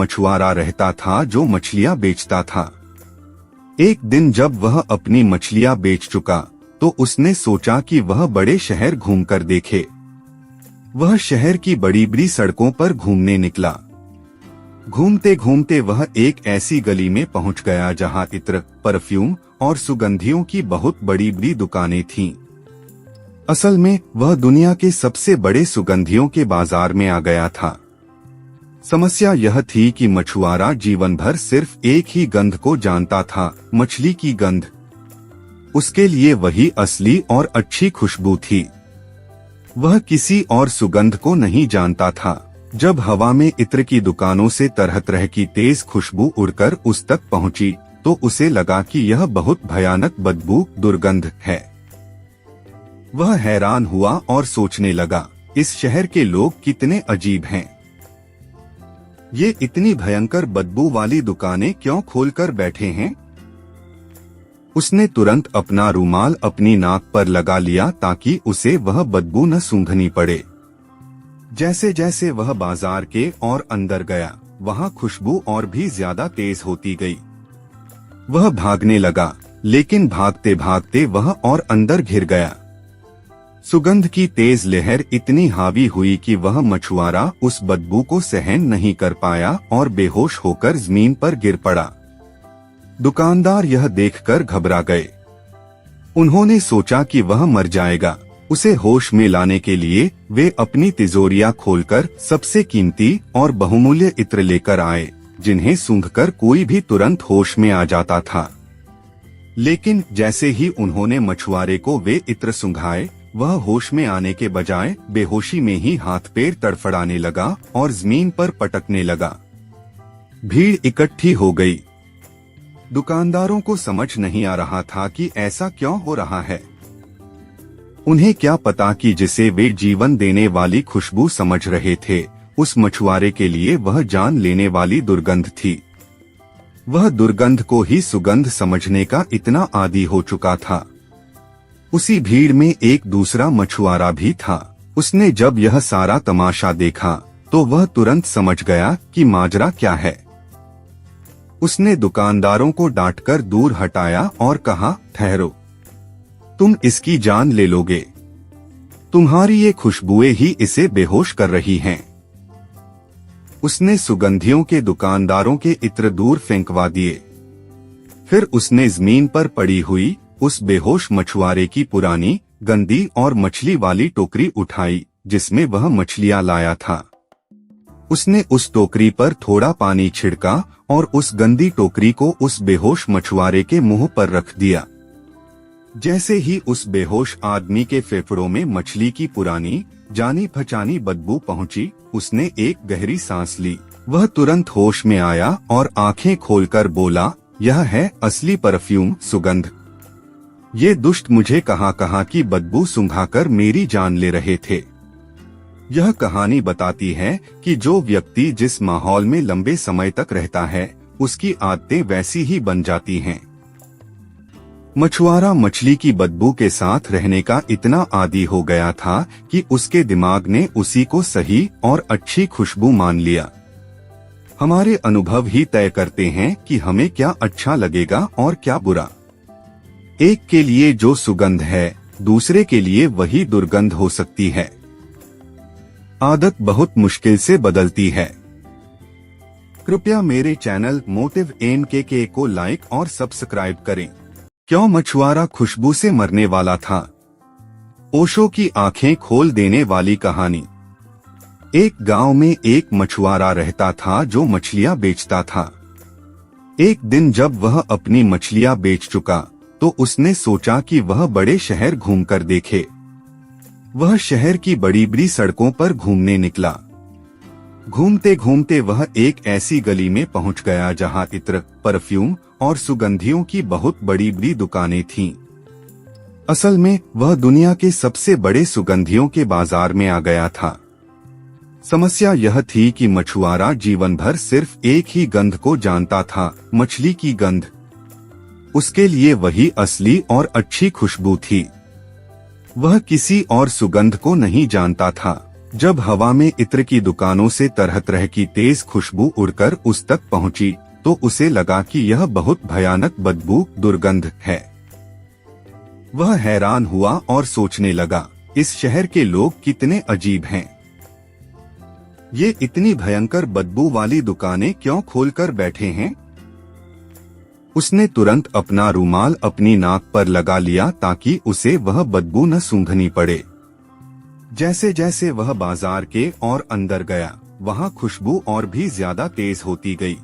मछुआरा रहता था जो मछलियां बेचता था। एक दिन जब वह अपनी मछलियां बेच चुका तो उसने सोचा कि वह बड़े शहर घूमकर देखे। वह शहर की बड़ी बड़ी सड़कों पर घूमने निकला। घूमते घूमते वह एक ऐसी गली में पहुंच गया जहां इत्र, परफ्यूम और सुगंधियों की बहुत बड़ी बड़ी दुकानें थीं। असल में वह दुनिया के सबसे बड़े सुगंधियों के बाजार में आ गया था। समस्या यह थी कि मछुआरा जीवन भर सिर्फ एक ही गंध को जानता था, मछली की गंध। उसके लिए वही असली और अच्छी खुशबू थी। वह किसी और सुगंध को नहीं जानता था। जब हवा में इत्र की दुकानों से तरह तरह की तेज खुशबू उड़कर उस तक पहुंची तो उसे लगा कि यह बहुत भयानक बदबू, दुर्गंध है। वह हैरान हुआ और सोचने लगा, इस शहर के लोग कितने अजीब हैं। ये इतनी भयंकर बदबू वाली दुकानें क्यों खोलकर बैठे हैं? उसने तुरंत अपना रुमाल अपनी नाक पर लगा लिया ताकि उसे वह बदबू न सूंघनी पड़े। जैसे जैसे वह बाजार के और अंदर गया, वहां खुशबू और भी ज्यादा तेज होती गई। वह भागने लगा, लेकिन भागते भागते वह और अंदर घिर गया। सुगंध की तेज लहर इतनी हावी हुई कि वह मछुआरा उस बदबू को सहन नहीं कर पाया और बेहोश होकर जमीन पर गिर पड़ा। दुकानदार यह देखकर घबरा गए। उन्होंने सोचा कि वह मर जाएगा। उसे होश में लाने के लिए वे अपनी तिजोरियां खोलकर सबसे कीमती और बहुमूल्य इत्र लेकर आए, जिन्हें सूंघकर कोई भी तुरंत होश में आ जाता था। लेकिन जैसे ही उन्होंने मछुआरे को वे इत्र सूंघाए, वह होश में आने के बजाय बेहोशी में ही हाथ पैर तड़फड़ाने लगा और जमीन पर पटकने लगा। भीड़ इकट्ठी हो गई। दुकानदारों को समझ नहीं आ रहा था कि ऐसा क्यों हो रहा है। उन्हें क्या पता कि जिसे वे जीवन देने वाली खुशबू समझ रहे थे, उस मछुआरे के लिए वह जान लेने वाली दुर्गंध थी। वह दुर्गंध को ही सुगंध समझने का इतना आदी हो चुका था। उसी भीड़ में एक दूसरा मछुआरा भी था। उसने जब यह सारा तमाशा देखा तो वह तुरंत समझ गया कि माजरा क्या है। उसने दुकानदारों को डांटकर दूर हटाया और कहा, ठहरो, तुम इसकी जान ले लोगे। तुम्हारी ये खुशबुएं ही इसे बेहोश कर रही हैं। उसने सुगंधियों के दुकानदारों के इत्र दूर फेंकवा दिए। फिर उसने जमीन पर पड़ी हुई उस बेहोश मछुआरे की पुरानी, गंदी और मछली वाली टोकरी उठाई जिसमें वह मछलियां लाया था। उसने उस टोकरी पर थोड़ा पानी छिड़का और उस गंदी टोकरी को उस बेहोश मछुआरे के मुंह पर रख दिया। जैसे ही उस बेहोश आदमी के फेफड़ों में मछली की पुरानी, जानी पहचानी बदबू पहुंची, उसने एक गहरी सांस ली। वह तुरंत होश में आया और आंखें खोलकर बोला, यह है असली परफ्यूम, सुगंध। ये दुष्ट मुझे कहां की बदबू सूंघाकर मेरी जान ले रहे थे। यह कहानी बताती है कि जो व्यक्ति जिस माहौल में लंबे समय तक रहता है, उसकी आदतें वैसी ही बन जाती हैं। मछुआरा मछली की बदबू के साथ रहने का इतना आदी हो गया था कि उसके दिमाग ने उसी को सही और अच्छी खुशबू मान लिया। हमारे अनुभव ही तय करते हैं कि हमें क्या अच्छा लगेगा और क्या बुरा। एक के लिए जो सुगंध है, दूसरे के लिए वही दुर्गंध हो सकती है। आदत बहुत मुश्किल से बदलती है। कृपया मेरे चैनल मोटिव NKK को लाइक और सब्सक्राइब करें। क्यों मछुआरा खुशबू से मरने वाला था? ओशो की आंखें खोल देने वाली कहानी। एक गांव में एक मछुआरा रहता था जो मछलियां बेचता था। एक दिन जब वह अपनी मछलियां बेच चुका तो उसने सोचा कि वह बड़े शहर घूमकर देखे। वह शहर की बड़ी बड़ी सड़कों पर घूमने निकला। घूमते घूमते वह एक ऐसी गली में पहुंच गया जहां इत्र, परफ्यूम और सुगंधियों की बहुत बड़ी बड़ी दुकानें थीं। असल में वह दुनिया के सबसे बड़े सुगंधियों के बाजार में आ गया था। समस्या यह थी कि मछुआरा जीवन भर सिर्फ एक ही गंध को जानता था, मछली की गंध। उसके लिए वही असली और अच्छी खुशबू थी। वह किसी और सुगंध को नहीं जानता था। जब हवा में इत्र की दुकानों से तरह तरह की तेज खुशबू उड़कर उस तक पहुंची तो उसे लगा कि यह बहुत भयानक बदबू दुर्गंध है। वह हैरान हुआ और सोचने लगा, इस शहर के लोग कितने अजीब हैं। ये इतनी भयंकर बदबू वाली दुकानें क्यों खोलकर बैठे हैं। उसने तुरंत अपना रुमाल अपनी नाक पर लगा लिया ताकि उसे वह बदबू न सूंघनी पड़े। जैसे जैसे वह बाजार के और अंदर गया, वहां खुशबू और भी ज्यादा तेज होती गई।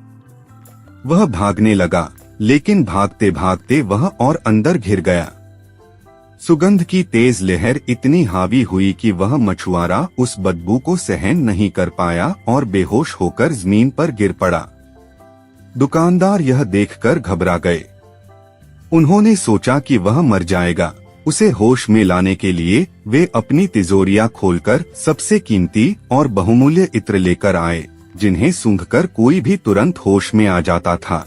वह भागने लगा, लेकिन भागते भागते वह और अंदर घिर गया। सुगंध की तेज लहर इतनी हावी हुई कि वह मछुआरा उस बदबू को सहन नहीं कर पाया और बेहोश होकर जमीन पर गिर पड़ा। दुकानदार यह देखकर घबरा गए। उन्होंने सोचा कि वह मर जाएगा। उसे होश में लाने के लिए वे अपनी तिजोरियां खोलकर सबसे कीमती और बहुमूल्य इत्र लेकर आए, जिन्हें सूंघकर कोई भी तुरंत होश में आ जाता था।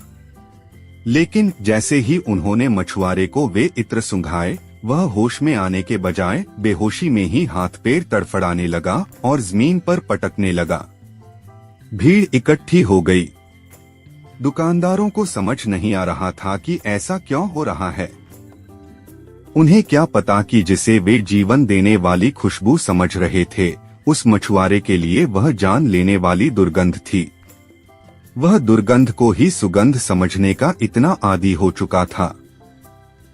लेकिन जैसे ही उन्होंने मछुआरे को वे इत्र सूंघाए, वह होश में आने के बजाय बेहोशी में ही हाथ पैर तड़फड़ाने लगा और जमीन पर पटकने लगा। भीड़ इकट्ठी हो गई। दुकानदारों को समझ नहीं आ रहा था कि ऐसा क्यों हो रहा है। उन्हें क्या पता कि जिसे वे जीवन देने वाली खुशबू समझ रहे थे, उस मछुआरे के लिए वह जान लेने वाली दुर्गंध थी। वह दुर्गंध को ही सुगंध समझने का इतना आदी हो चुका था।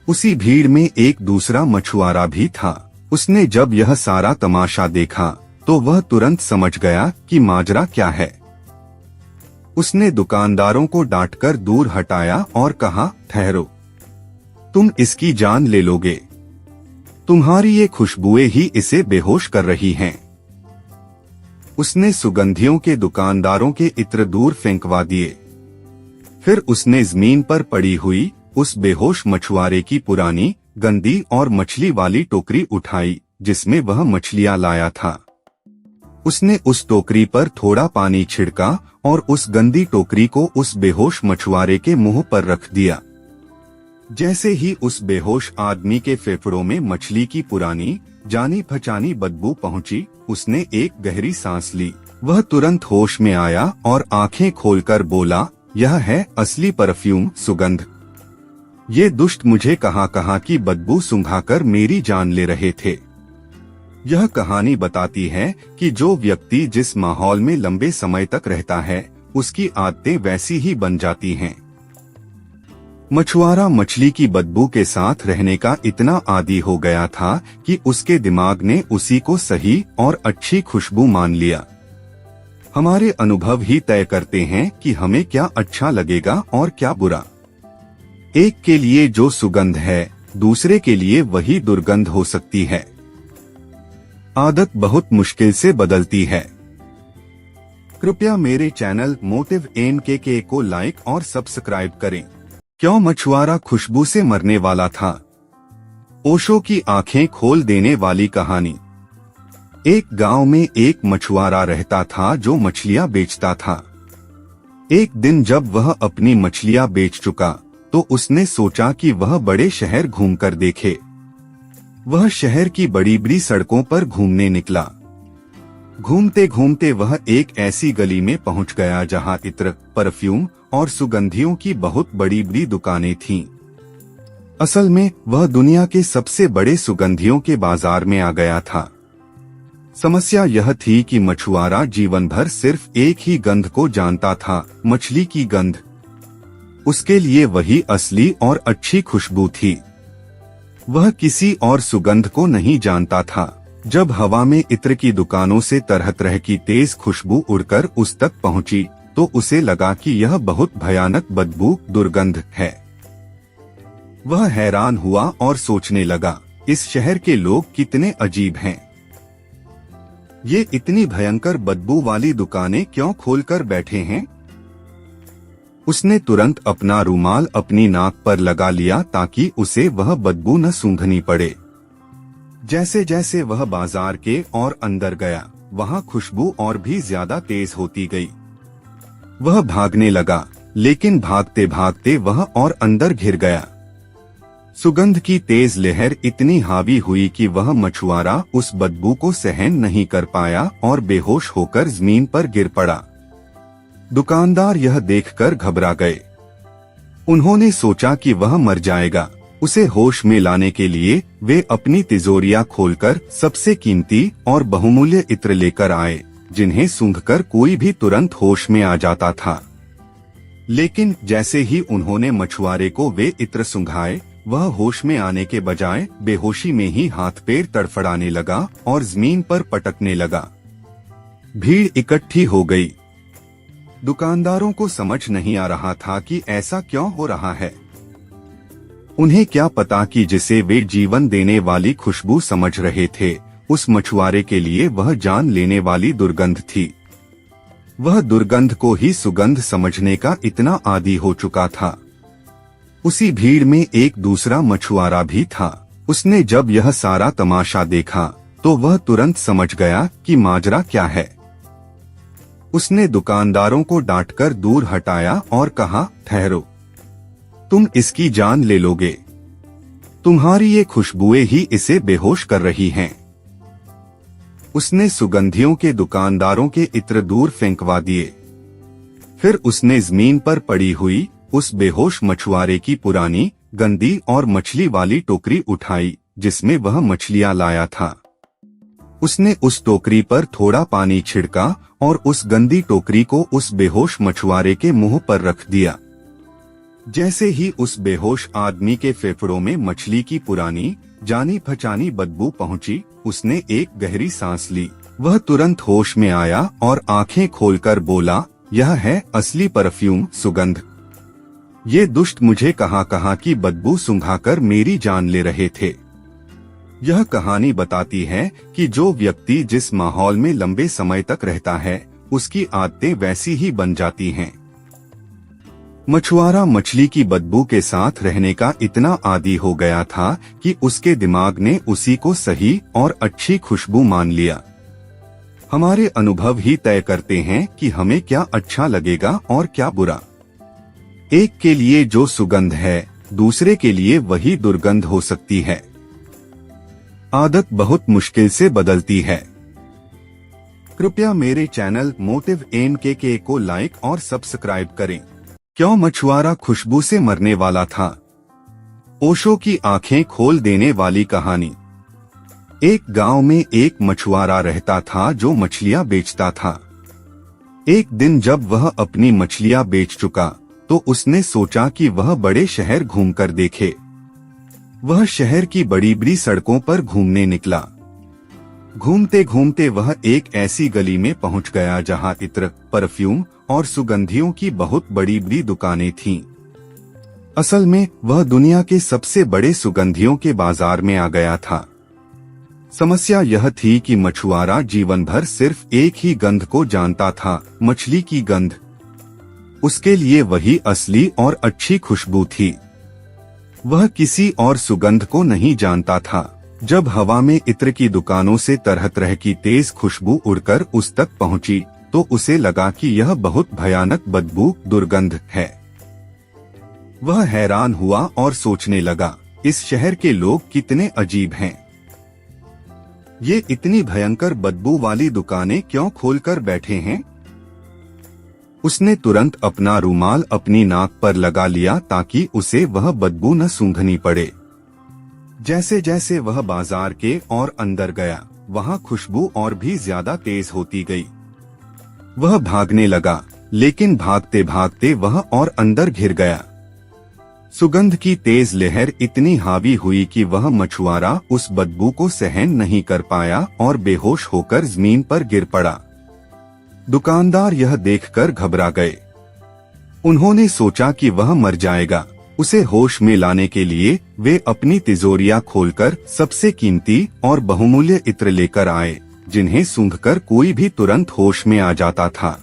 उसी भीड़ में एक दूसरा मछुआरा भी था। उसने जब यह सारा तमाशा देखा तो वह तुरंत समझ गया कि माजरा क्या है। उसने दुकानदारों को डांटकर दूर हटाया और कहा, ठहरो, तुम इसकी जान ले लोगे। तुम्हारी ये खुशबुएं ही इसे बेहोश कर रही हैं। उसने सुगंधियों के दुकानदारों के इत्र दूर फेंकवा दिए। फिर उसने जमीन पर पड़ी हुई उस बेहोश मछुआरे की पुरानी, गंदी और मछली वाली टोकरी उठाई, जिसमें वह मछलियां लाया था। उसने उस टोकरी पर थोड़ा पानी छिड़का और उस गंदी टोकरी को उस बेहोश मछुआरे के मुंह पर रख दिया। जैसे ही उस बेहोश आदमी के फेफड़ों में मछली की पुरानी, जानी पहचानी बदबू पहुंची, उसने एक गहरी सांस ली। वह तुरंत होश में आया और आंखें खोलकर बोला, यह है असली परफ्यूम सुगंध। ये दुष्ट मुझे कहां की बदबू सूंघाकर मेरी जान ले रहे थे। यह कहानी बताती है कि जो व्यक्ति जिस माहौल में लंबे समय तक रहता है, उसकी आदतें वैसी ही बन जाती हैं। मछुआरा मछली की बदबू के साथ रहने का इतना आदी हो गया था कि उसके दिमाग ने उसी को सही और अच्छी खुशबू मान लिया। हमारे अनुभव ही तय करते हैं कि हमें क्या अच्छा लगेगा और क्या बुरा। एक के लिए जो सुगंध है, दूसरे के लिए वही दुर्गंध हो सकती है। आदत बहुत मुश्किल से बदलती है। कृपया मेरे चैनल मोटिव NKK को लाइक और सब्सक्राइब करें। क्यों मछुआरा खुशबू से मरने वाला था? ओशो की आंखें खोल देने वाली कहानी। एक गांव में एक मछुआरा रहता था जो मछलियां बेचता था। एक दिन जब वह अपनी मछलियां बेच चुका तो उसने सोचा कि वह बड़े शहर घूमकर देखे। वह शहर की बड़ी बड़ी सड़कों पर घूमने निकला। घूमते घूमते वह एक ऐसी गली में पहुंच गया जहां इत्र, परफ्यूम और सुगंधियों की बहुत बड़ी बड़ी दुकानें थीं। असल में वह दुनिया के सबसे बड़े सुगंधियों के बाजार में आ गया था। समस्या यह थी कि मछुआरा जीवन भर सिर्फ एक ही गंध को जानता था, मछली की गंध। उसके लिए वही असली और अच्छी खुशबू थी। वह किसी और सुगंध को नहीं जानता था। जब हवा में इत्र की दुकानों से तरह तरह की तेज खुशबू उड़कर उस तक पहुंची तो उसे लगा कि यह बहुत भयानक बदबू दुर्गंध है। वह हैरान हुआ और सोचने लगा, इस शहर के लोग कितने अजीब हैं। ये इतनी भयंकर बदबू वाली दुकानें क्यों खोलकर बैठे हैं? उसने तुरंत अपना रुमाल अपनी नाक पर लगा लिया ताकि उसे वह बदबू न सूंघनी पड़े। जैसे जैसे वह बाजार के और अंदर गया, वहां खुशबू और भी ज्यादा तेज होती गई। वह भागने लगा, लेकिन भागते भागते वह और अंदर घिर गया। सुगंध की तेज लहर इतनी हावी हुई कि वह मछुआरा उस बदबू को सहन नहीं कर पाया और बेहोश होकर जमीन पर गिर पड़ा। दुकानदार यह देखकर घबरा गए। उन्होंने सोचा कि वह मर जाएगा। उसे होश में लाने के लिए वे अपनी तिजोरियां खोलकर सबसे कीमती और बहुमूल्य इत्र लेकर आए, जिन्हें सूंघकर कोई भी तुरंत होश में आ जाता था। लेकिन जैसे ही उन्होंने मछुआरे को वे इत्र सूंघाए, वह होश में आने के बजाय बेहोशी में ही हाथ पैर तड़फड़ाने लगा और जमीन पर पटकने लगा। भीड़ इकट्ठी हो गई। दुकानदारों को समझ नहीं आ रहा था कि ऐसा क्यों हो रहा है। उन्हें क्या पता कि जिसे वे जीवन देने वाली खुशबू समझ रहे थे, उस मछुआरे के लिए वह जान लेने वाली दुर्गंध थी। वह दुर्गंध को ही सुगंध समझने का इतना आदी हो चुका था। उसी भीड़ में एक दूसरा मछुआरा भी था। उसने जब यह सारा तमाशा देखा तो वह तुरंत समझ गया कि माजरा क्या है। उसने दुकानदारों को डांटकर दूर हटाया और कहा, ठहरो, तुम इसकी जान ले लोगे। तुम्हारी ये खुशबुएं ही इसे बेहोश कर रही हैं। उसने सुगंधियों के दुकानदारों के इत्र दूर फेंकवा दिए। फिर उसने जमीन पर पड़ी हुई उस बेहोश मछुआरे की पुरानी, गंदी और मछली वाली टोकरी उठाई, जिसमें वह मछलियां लाया था। उसने उस टोकरी पर थोड़ा पानी छिड़का और उस गंदी टोकरी को उस बेहोश मछुआरे के मुंह पर रख दिया। जैसे ही उस बेहोश आदमी के फेफड़ों में मछली की पुरानी, जानी पहचानी बदबू पहुंची, उसने एक गहरी सांस ली। वह तुरंत होश में आया और आंखें खोलकर बोला, यह है असली परफ्यूम सुगंध। ये दुष्ट मुझे कहां की बदबू सूंघाकर मेरी जान ले रहे थे। यह कहानी बताती है कि जो व्यक्ति जिस माहौल में लंबे समय तक रहता है, उसकी आदतें वैसी ही बन जाती हैं। मछुआरा मछली की बदबू के साथ रहने का इतना आदी हो गया था कि उसके दिमाग ने उसी को सही और अच्छी खुशबू मान लिया। हमारे अनुभव ही तय करते हैं कि हमें क्या अच्छा लगेगा और क्या बुरा। एक के लिए जो सुगंध है, दूसरे के लिए वही दुर्गंध हो सकती है। आदत बहुत मुश्किल से बदलती है। कृपया मेरे चैनल मोटिव MKK को लाइक और सब्सक्राइब करें। क्यों मछुआरा खुशबू से मरने वाला था? ओशो की आंखें खोल देने वाली कहानी। एक गांव में एक मछुआरा रहता था जो मछलियां बेचता था। एक दिन जब वह अपनी मछलियां बेच चुका तो उसने सोचा कि वह बड़े शहर घूमकर देखे। वह शहर की बड़ी बड़ी सड़कों पर घूमने निकला। घूमते घूमते वह एक ऐसी गली में पहुंच गया जहां इत्र, परफ्यूम और सुगंधियों की बहुत बड़ी बड़ी दुकानें थीं। असल में वह दुनिया के सबसे बड़े सुगंधियों के बाजार में आ गया था। समस्या यह थी कि मछुआरा जीवन भर सिर्फ एक ही गंध को जानता था, मछली की गंध। उसके लिए वही असली और अच्छी खुशबू थी। वह किसी और सुगंध को नहीं जानता था। जब हवा में इत्र की दुकानों से तरह तरह की तेज खुशबू उड़कर उस तक पहुंची तो उसे लगा कि यह बहुत भयानक बदबू, दुर्गंध है। वह हैरान हुआ और सोचने लगा, इस शहर के लोग कितने अजीब हैं। ये इतनी भयंकर बदबू वाली दुकानें क्यों खोलकर बैठे हैं? उसने तुरंत अपना रूमाल अपनी नाक पर लगा लिया ताकि उसे वह बदबू न सूंघनी पड़े। जैसे जैसे वह बाजार के और अंदर गया, वहां खुशबू और भी ज्यादा तेज होती गई। वह भागने लगा, लेकिन भागते भागते वह और अंदर घिर गया। सुगंध की तेज लहर इतनी हावी हुई कि वह मछुआरा उस बदबू को सहन नहीं कर पाया और बेहोश होकर जमीन पर गिर पड़ा। दुकानदार यह देखकर घबरा गए। उन्होंने सोचा कि वह मर जाएगा। उसे होश में लाने के लिए वे अपनी तिजोरियां खोलकर सबसे कीमती और बहुमूल्य इत्र लेकर आए, जिन्हें सूंघकर कोई भी तुरंत होश में आ जाता था।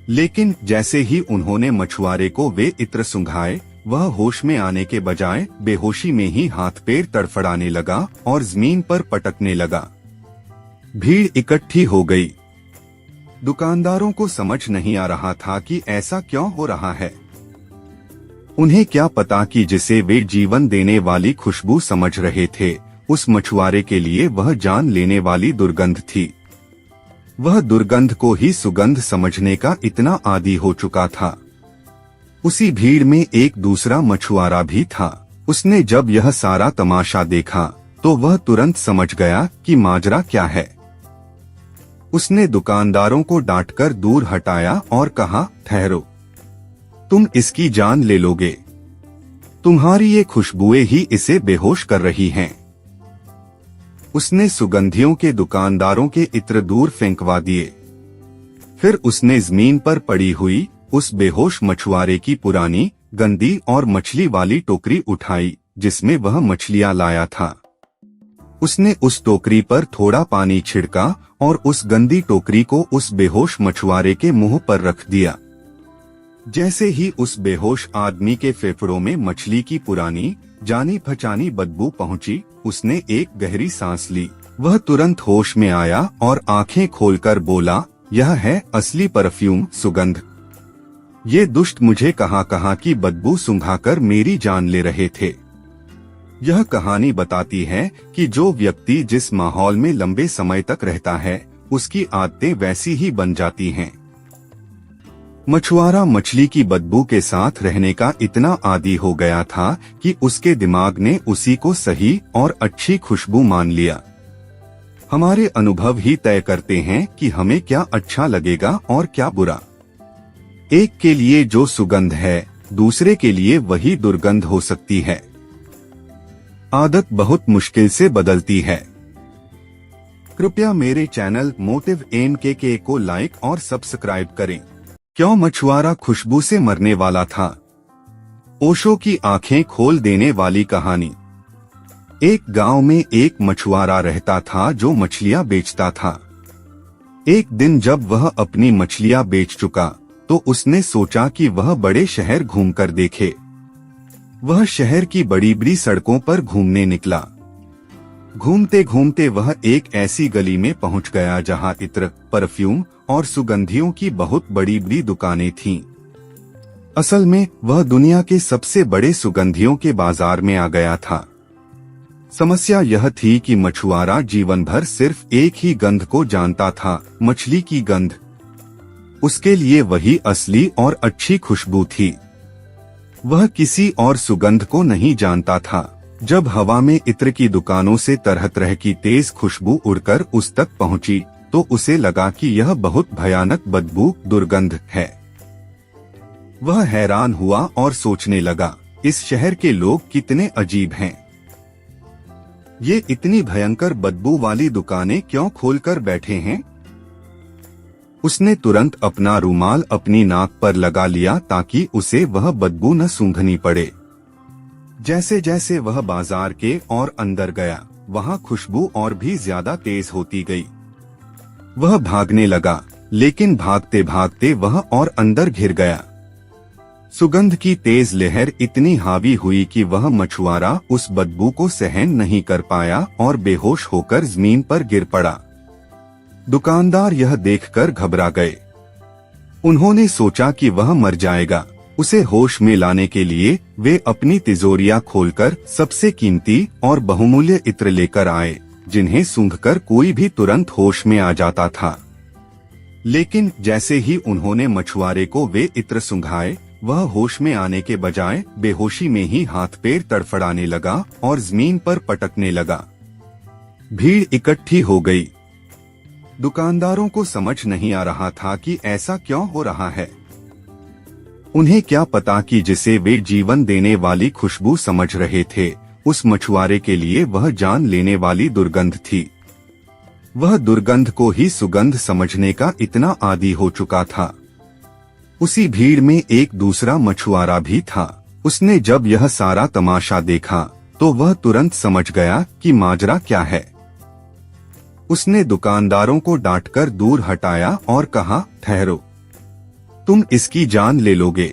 लेकिन जैसे ही उन्होंने मछुआरे को वे इत्र सूंघाए, वह होश में आने के बजाय बेहोशी में ही हाथ पैर तड़फड़ाने लगा और जमीन पर पटकने लगा। भीड़ इकट्ठी हो गई। दुकानदारों को समझ नहीं आ रहा था कि ऐसा क्यों हो रहा है। उन्हें क्या पता कि जिसे वे जीवन देने वाली खुशबू समझ रहे थे, उस मछुआरे के लिए वह जान लेने वाली दुर्गंध थी। वह दुर्गंध को ही सुगंध समझने का इतना आदी हो चुका था। उसी भीड़ में एक दूसरा मछुआरा भी था। उसने जब यह सारा तमाशा देखा तो वह तुरंत समझ गया कि माजरा क्या है। उसने दुकानदारों को डांटकर दूर हटाया और कहा, ठहरो, तुम इसकी जान ले लोगे। तुम्हारी ये खुशबुएं ही इसे बेहोश कर रही हैं। उसने सुगंधियों के दुकानदारों के इत्र दूर फेंकवा दिए। फिर उसने जमीन पर पड़ी हुई उस बेहोश मछुआरे की पुरानी, गंदी और मछली वाली टोकरी उठाई जिसमें वह मछलियां लाया था। उसने उस टोकरी पर थोड़ा पानी छिड़का और उस गंदी टोकरी को उस बेहोश मछुआरे के मुंह पर रख दिया। जैसे ही उस बेहोश आदमी के फेफड़ों में मछली की पुरानी, जानी पहचानी बदबू पहुंची, उसने एक गहरी सांस ली। वह तुरंत होश में आया और आंखें खोलकर बोला, यह है असली परफ्यूम, सुगंध। ये दुष्ट मुझे कहां की बदबू सूंघाकर मेरी जान ले रहे थे। यह कहानी बताती है कि जो व्यक्ति जिस माहौल में लंबे समय तक रहता है, उसकी आदतें वैसी ही बन जाती हैं। मछुआरा मछली की बदबू के साथ रहने का इतना आदी हो गया था कि उसके दिमाग ने उसी को सही और अच्छी खुशबू मान लिया। हमारे अनुभव ही तय करते हैं कि हमें क्या अच्छा लगेगा और क्या बुरा। एक के लिए जो सुगंध है, दूसरे के लिए वही दुर्गंध हो सकती है। आदत बहुत मुश्किल से बदलती है। कृपया मेरे चैनल मोटिव MKK को लाइक और सब्सक्राइब करें। क्यों मछुआरा खुशबू से मरने वाला था? ओशो की आंखें खोल देने वाली कहानी। एक गांव में एक मछुआरा रहता था जो मछलियां बेचता था। एक दिन जब वह अपनी मछलियां बेच चुका तो उसने सोचा कि वह बड़े शहर घूमकर देखे। वह शहर की बड़ी बड़ी सड़कों पर घूमने निकला। घूमते घूमते वह एक ऐसी गली में पहुंच गया जहां इत्र, परफ्यूम और सुगंधियों की बहुत बड़ी बड़ी दुकानें थीं। असल में वह दुनिया के सबसे बड़े सुगंधियों के बाजार में आ गया था। समस्या यह थी कि मछुआरा जीवन भर सिर्फ एक ही गंध को जानता था, मछली की गंध। उसके लिए वही असली और अच्छी खुशबू थी। वह किसी और सुगंध को नहीं जानता था। जब हवा में इत्र की दुकानों से तरह तरह की तेज खुशबू उड़कर उस तक पहुंची तो उसे लगा कि यह बहुत भयानक बदबू, दुर्गंध है। वह हैरान हुआ और सोचने लगा, इस शहर के लोग कितने अजीब हैं। ये इतनी भयंकर बदबू वाली दुकानें क्यों खोलकर बैठे हैं? उसने तुरंत अपना रुमाल अपनी नाक पर लगा लिया ताकि उसे वह बदबू न सूंघनी पड़े। जैसे जैसे वह बाजार के और अंदर गया, वहां खुशबू और भी ज्यादा तेज होती गई। वह भागने लगा, लेकिन भागते भागते वह और अंदर घिर गया। सुगंध की तेज लहर इतनी हावी हुई कि वह मछुआरा उस बदबू को सहन नहीं कर पाया और बेहोश होकर जमीन पर गिर पड़ा। दुकानदार यह देखकर घबरा गए। उन्होंने सोचा कि वह मर जाएगा। उसे होश में लाने के लिए वे अपनी तिजोरियां खोलकर सबसे कीमती और बहुमूल्य इत्र लेकर आए, जिन्हें सूंघकर कोई भी तुरंत होश में आ जाता था। लेकिन जैसे ही उन्होंने मछुआरे को वे इत्र सूंघाए, वह होश में आने के बजाय बेहोशी में ही हाथ पैर तड़फड़ाने लगा और जमीन पर पटकने लगा। भीड़ इकट्ठी हो गई। दुकानदारों को समझ नहीं आ रहा था कि ऐसा क्यों हो रहा है। उन्हें क्या पता कि जिसे वे जीवन देने वाली खुशबू समझ रहे थे, उस मछुआरे के लिए वह जान लेने वाली दुर्गंध थी। वह दुर्गंध को ही सुगंध समझने का इतना आदी हो चुका था। उसी भीड़ में एक दूसरा मछुआरा भी था। उसने जब यह सारा तमाशा देखा तो वह तुरंत समझ गया कि माजरा क्या है। उसने दुकानदारों को डांटकर दूर हटाया और कहा, ठहरो, तुम इसकी जान ले लोगे।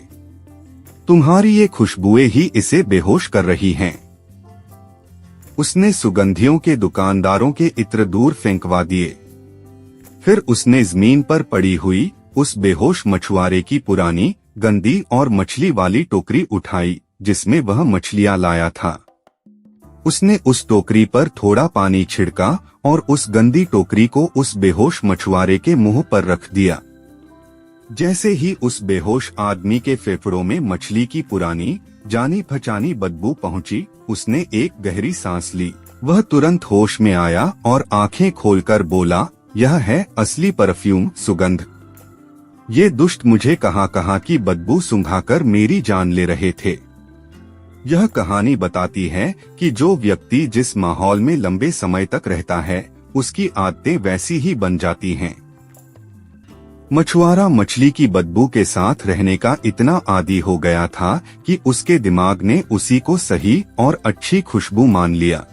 तुम्हारी ये खुशबुएं ही इसे बेहोश कर रही हैं। उसने सुगंधियों के दुकानदारों के इत्र दूर फेंकवा दिए। फिर उसने जमीन पर पड़ी हुई उस बेहोश मछुआरे की पुरानी, गंदी और मछली वाली टोकरी उठाई जिसमें वह मछलियां लाया था। उसने उस टोकरी पर थोड़ा पानी छिड़का और उस गंदी टोकरी को उस बेहोश मछुआरे के मुंह पर रख दिया। जैसे ही उस बेहोश आदमी के फेफड़ों में मछली की पुरानी जानी पहचानी बदबू पहुंची, उसने एक गहरी सांस ली। वह तुरंत होश में आया और आंखें खोलकर बोला, यह है असली परफ्यूम सुगंध। ये दुष्ट मुझे कहां की बदबू सूंघाकर मेरी जान ले रहे थे। यह कहानी बताती है कि जो व्यक्ति जिस माहौल में लंबे समय तक रहता है, उसकी आदतें वैसी ही बन जाती हैं। मछुआरा मछली की बदबू के साथ रहने का इतना आदी हो गया था कि उसके दिमाग ने उसी को सही और अच्छी खुशबू मान लिया।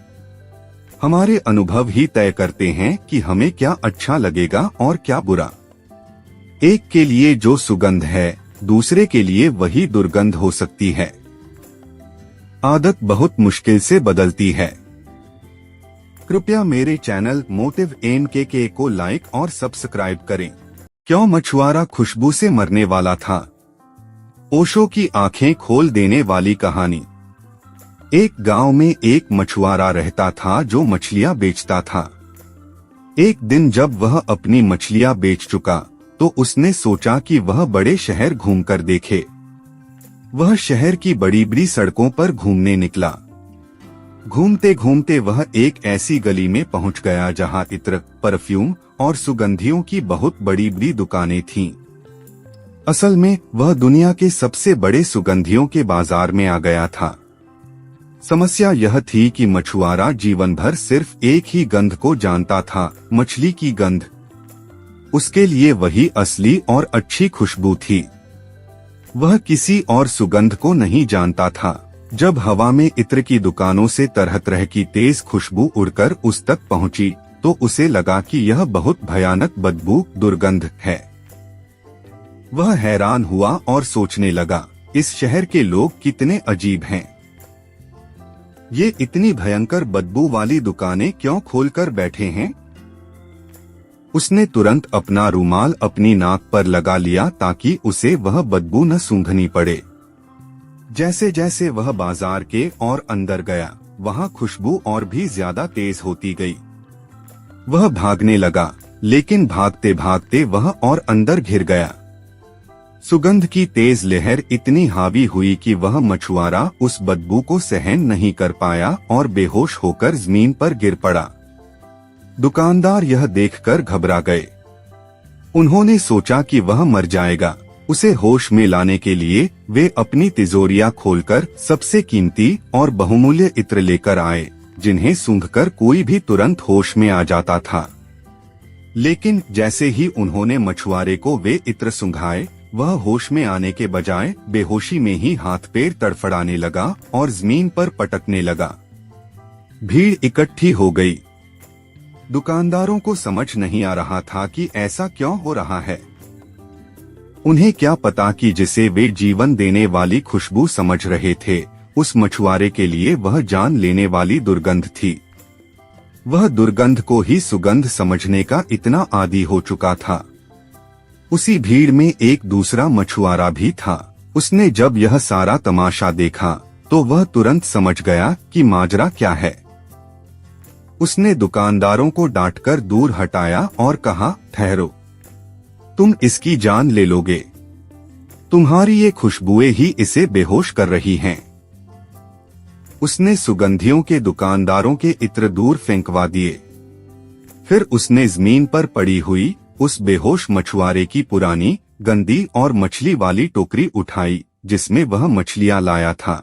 हमारे अनुभव ही तय करते हैं कि हमें क्या अच्छा लगेगा और क्या बुरा। एक के लिए जो सुगंध है, दूसरे के लिए वही दुर्गंध हो सकती है। आदत बहुत मुश्किल से बदलती है। कृपया मेरे चैनल मोटिव NKK को लाइक और सब्सक्राइब करें। क्यों मछुआरा खुशबू से मरने वाला था? ओशो की आंखें खोल देने वाली कहानी। एक गांव में एक मछुआरा रहता था जो मछलियां बेचता था। एक दिन जब वह अपनी मछलियां बेच चुका तो उसने सोचा कि वह बड़े शहर घूमकर देखे। वह शहर की बड़ी बड़ी सड़कों पर घूमने निकला। घूमते घूमते वह एक ऐसी गली में पहुंच गया जहां इत्र, परफ्यूम और सुगंधियों की बहुत बड़ी बड़ी दुकानें थीं। असल में वह दुनिया के सबसे बड़े सुगंधियों के बाजार में आ गया था। समस्या यह थी कि मछुआरा जीवन भर सिर्फ एक ही गंध को जानता था, मछली की गंध। उसके लिए वही असली और अच्छी खुशबू थी। वह किसी और सुगंध को नहीं जानता था। जब हवा में इत्र की दुकानों से तरह तरह की तेज खुशबू उड़कर उस तक पहुंची तो उसे लगा कि यह बहुत भयानक बदबू, दुर्गंध है। वह हैरान हुआ और सोचने लगा, इस शहर के लोग कितने अजीब हैं। ये इतनी भयंकर बदबू वाली दुकानें क्यों खोलकर बैठे हैं? उसने तुरंत अपना रुमाल अपनी नाक पर लगा लिया ताकि उसे वह बदबू न सूंघनी पड़े। जैसे जैसे वह बाजार के और अंदर गया, वहां खुशबू और भी ज्यादा तेज होती गई। वह भागने लगा, लेकिन भागते भागते वह और अंदर घिर गया। सुगंध की तेज लहर इतनी हावी हुई कि वह मछुआरा उस बदबू को सहन नहीं कर पाया और बेहोश होकर जमीन पर गिर पड़ा। दुकानदार यह देखकर घबरा गए। उन्होंने सोचा कि वह मर जाएगा। उसे होश में लाने के लिए वे अपनी तिजोरियां खोलकर सबसे कीमती और बहुमूल्य इत्र लेकर आए, जिन्हें सूंघकर कोई भी तुरंत होश में आ जाता था। लेकिन जैसे ही उन्होंने मछुआरे को वे इत्र सूंघाए, वह होश में आने के बजाय बेहोशी में ही हाथ पैर तड़फड़ाने लगा और जमीन पर पटकने लगा। भीड़ इकट्ठी हो गई। दुकानदारों को समझ नहीं आ रहा था कि ऐसा क्यों हो रहा है। उन्हें क्या पता कि जिसे वे जीवन देने वाली खुशबू समझ रहे थे, उस मछुआरे के लिए वह जान लेने वाली दुर्गंध थी। वह दुर्गंध को ही सुगंध समझने का इतना आदी हो चुका था। उसी भीड़ में एक दूसरा मछुआरा भी था। उसने जब यह सारा तमाशा देखा तो वह तुरंत समझ गया कि माजरा क्या है। उसने दुकानदारों को डांटकर दूर हटाया और कहा, ठहरो, तुम इसकी जान ले लोगे। तुम्हारी ये खुशबुएं ही इसे बेहोश कर रही हैं। उसने सुगंधियों के दुकानदारों के इत्र दूर फेंकवा दिए। फिर उसने जमीन पर पड़ी हुई उस बेहोश मछुआरे की पुरानी, गंदी और मछली वाली टोकरी उठाई जिसमें वह मछलियां लाया था।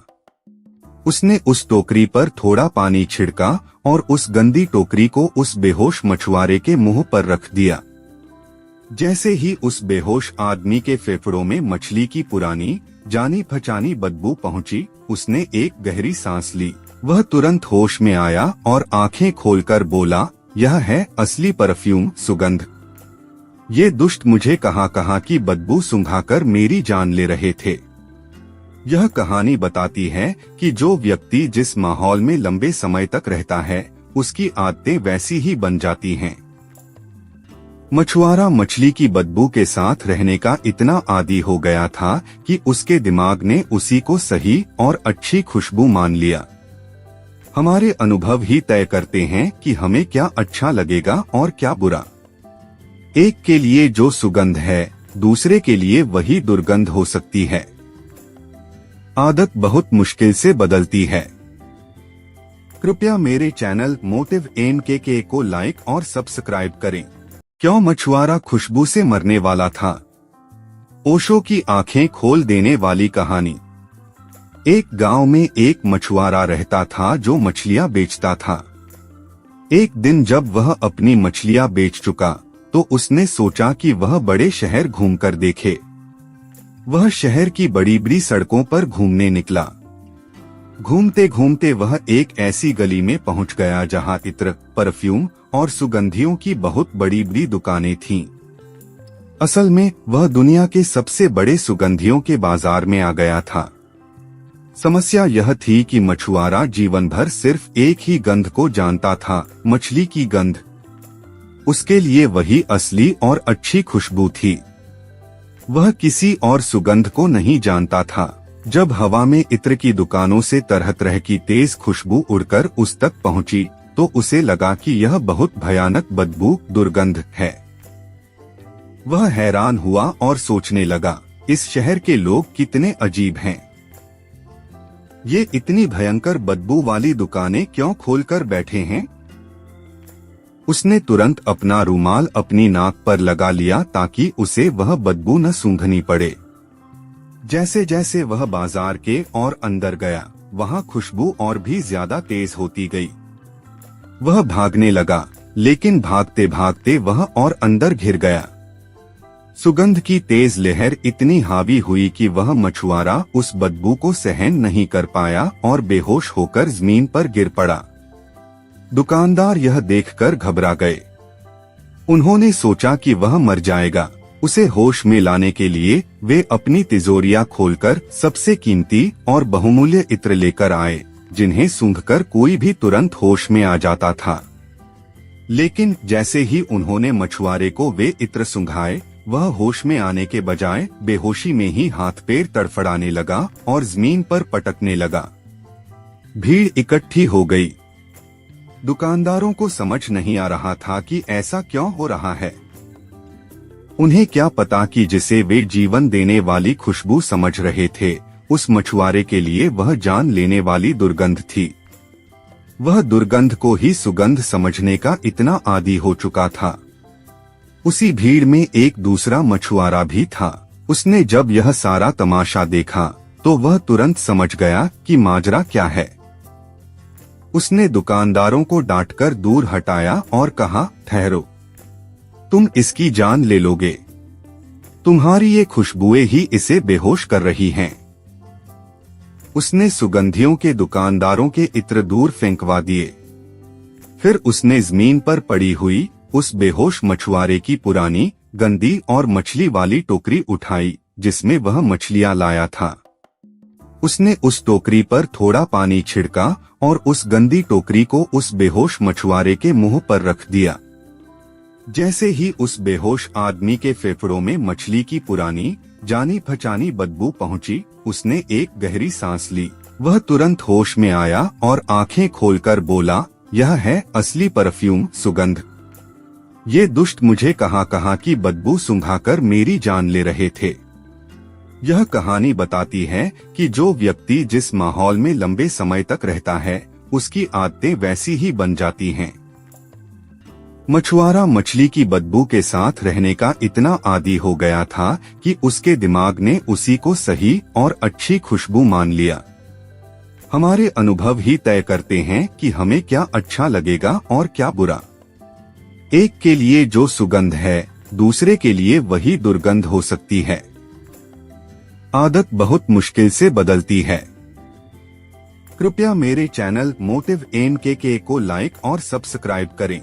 उसने उस टोकरी पर थोड़ा पानी छिड़का और उस गंदी टोकरी को उस बेहोश मछुआरे के मुंह पर रख दिया। जैसे ही उस बेहोश आदमी के फेफड़ों में मछली की पुरानी, जानी पहचानी बदबू पहुंची, उसने एक गहरी सांस ली। वह तुरंत होश में आया और आंखें खोलकर बोला, यह है असली परफ्यूम सुगंध। ये दुष्ट मुझे कहां की बदबू सूंघाकर मेरी जान ले रहे थे। यह कहानी बताती है कि जो व्यक्ति जिस माहौल में लंबे समय तक रहता है, उसकी आदतें वैसी ही बन जाती हैं। मछुआरा मछली की बदबू के साथ रहने का इतना आदी हो गया था कि उसके दिमाग ने उसी को सही और अच्छी खुशबू मान लिया। हमारे अनुभव ही तय करते हैं कि हमें क्या अच्छा लगेगा और क्या बुरा। एक के लिए जो सुगंध है, दूसरे के लिए वही दुर्गंध हो सकती है। आदत बहुत मुश्किल से बदलती है। कृपया मेरे चैनल मोटिव MKK को लाइक और सब्सक्राइब करें। क्यों मछुआरा खुशबू से मरने वाला था? ओशो की आंखें खोल देने वाली कहानी। एक गांव में एक मछुआरा रहता था जो मछलियां बेचता था। एक दिन जब वह अपनी मछलियां बेच चुका तो उसने सोचा कि वह बड़े शहर घूमकर देखे। वह शहर की बड़ी बड़ी सड़कों पर घूमने निकला। घूमते घूमते वह एक ऐसी गली में पहुंच गया जहां इत्र, परफ्यूम और सुगंधियों की बहुत बड़ी बड़ी दुकानें थीं। असल में वह दुनिया के सबसे बड़े सुगंधियों के बाजार में आ गया था। समस्या यह थी कि मछुआरा जीवन भर सिर्फ एक ही गंध को जानता था, मछली की गंध। उसके लिए वही असली और अच्छी खुशबू थी। वह किसी और सुगंध को नहीं जानता था। जब हवा में इत्र की दुकानों से तरह तरह की तेज खुशबू उड़कर उस तक पहुंची तो उसे लगा कि यह बहुत भयानक बदबू, दुर्गंध है। वह हैरान हुआ और सोचने लगा, इस शहर के लोग कितने अजीब हैं। ये इतनी भयंकर बदबू वाली दुकानें क्यों खोलकर बैठे हैं? उसने तुरंत अपना रुमाल अपनी नाक पर लगा लिया ताकि उसे वह बदबू न सूंघनी पड़े। जैसे जैसे वह बाजार के और अंदर गया, वहां खुशबू और भी ज्यादा तेज होती गई। वह भागने लगा, लेकिन भागते भागते वह और अंदर घिर गया। सुगंध की तेज लहर इतनी हावी हुई कि वह मछुआरा उस बदबू को सहन नहीं कर पाया और बेहोश होकर जमीन पर गिर पड़ा। दुकानदार यह देखकर घबरा गए। उन्होंने सोचा कि वह मर जाएगा। उसे होश में लाने के लिए वे अपनी तिजोरियां खोलकर सबसे कीमती और बहुमूल्य इत्र लेकर आए, जिन्हें सूंघकर कोई भी तुरंत होश में आ जाता था। लेकिन जैसे ही उन्होंने मछुआरे को वे इत्र सूंघाए, वह होश में आने के बजाय बेहोशी में ही हाथ पैर तड़फड़ाने लगा और जमीन पर पटकने लगा। भीड़ इकट्ठी हो गई। दुकानदारों को समझ नहीं आ रहा था कि ऐसा क्यों हो रहा है। उन्हें क्या पता कि जिसे वे जीवन देने वाली खुशबू समझ रहे थे, उस मछुआरे के लिए वह जान लेने वाली दुर्गंध थी। वह दुर्गंध को ही सुगंध समझने का इतना आदी हो चुका था। उसी भीड़ में एक दूसरा मछुआरा भी था। उसने जब यह सारा तमाशा देखा तो वह तुरंत समझ गया कि माजरा क्या है। उसने दुकानदारों को डांटकर दूर हटाया और कहा, ठहरो, तुम इसकी जान ले लोगे। तुम्हारी ये खुशबुएं ही इसे बेहोश कर रही हैं। उसने सुगंधियों के दुकानदारों के इत्र दूर फेंकवा दिए। फिर उसने जमीन पर पड़ी हुई उस बेहोश मछुआरे की पुरानी, गंदी और मछली वाली टोकरी उठाई जिसमें वह मछलियां लाया था। उसने उस टोकरी पर थोड़ा पानी छिड़का और उस गंदी टोकरी को उस बेहोश मछुआरे के मुंह पर रख दिया। जैसे ही उस बेहोश आदमी के फेफड़ों में मछली की पुरानी, जानी पहचानी बदबू पहुंची, उसने एक गहरी सांस ली। वह तुरंत होश में आया और आंखें खोलकर बोला, यह है असली परफ्यूम, सुगंध। ये दुष्ट मुझे कहां की बदबू सूंघाकर मेरी जान ले रहे थे। यह कहानी बताती है कि जो व्यक्ति जिस माहौल में लंबे समय तक रहता है, उसकी आदतें वैसी ही बन जाती हैं। मछुआरा मछली की बदबू के साथ रहने का इतना आदी हो गया था कि उसके दिमाग ने उसी को सही और अच्छी खुशबू मान लिया। हमारे अनुभव ही तय करते हैं कि हमें क्या अच्छा लगेगा और क्या बुरा। एक के लिए जो सुगंध है, दूसरे के लिए वही दुर्गंध हो सकती है। आदत बहुत मुश्किल से बदलती है। कृपया मेरे चैनल मोटिव MKK को लाइक और सब्सक्राइब करें।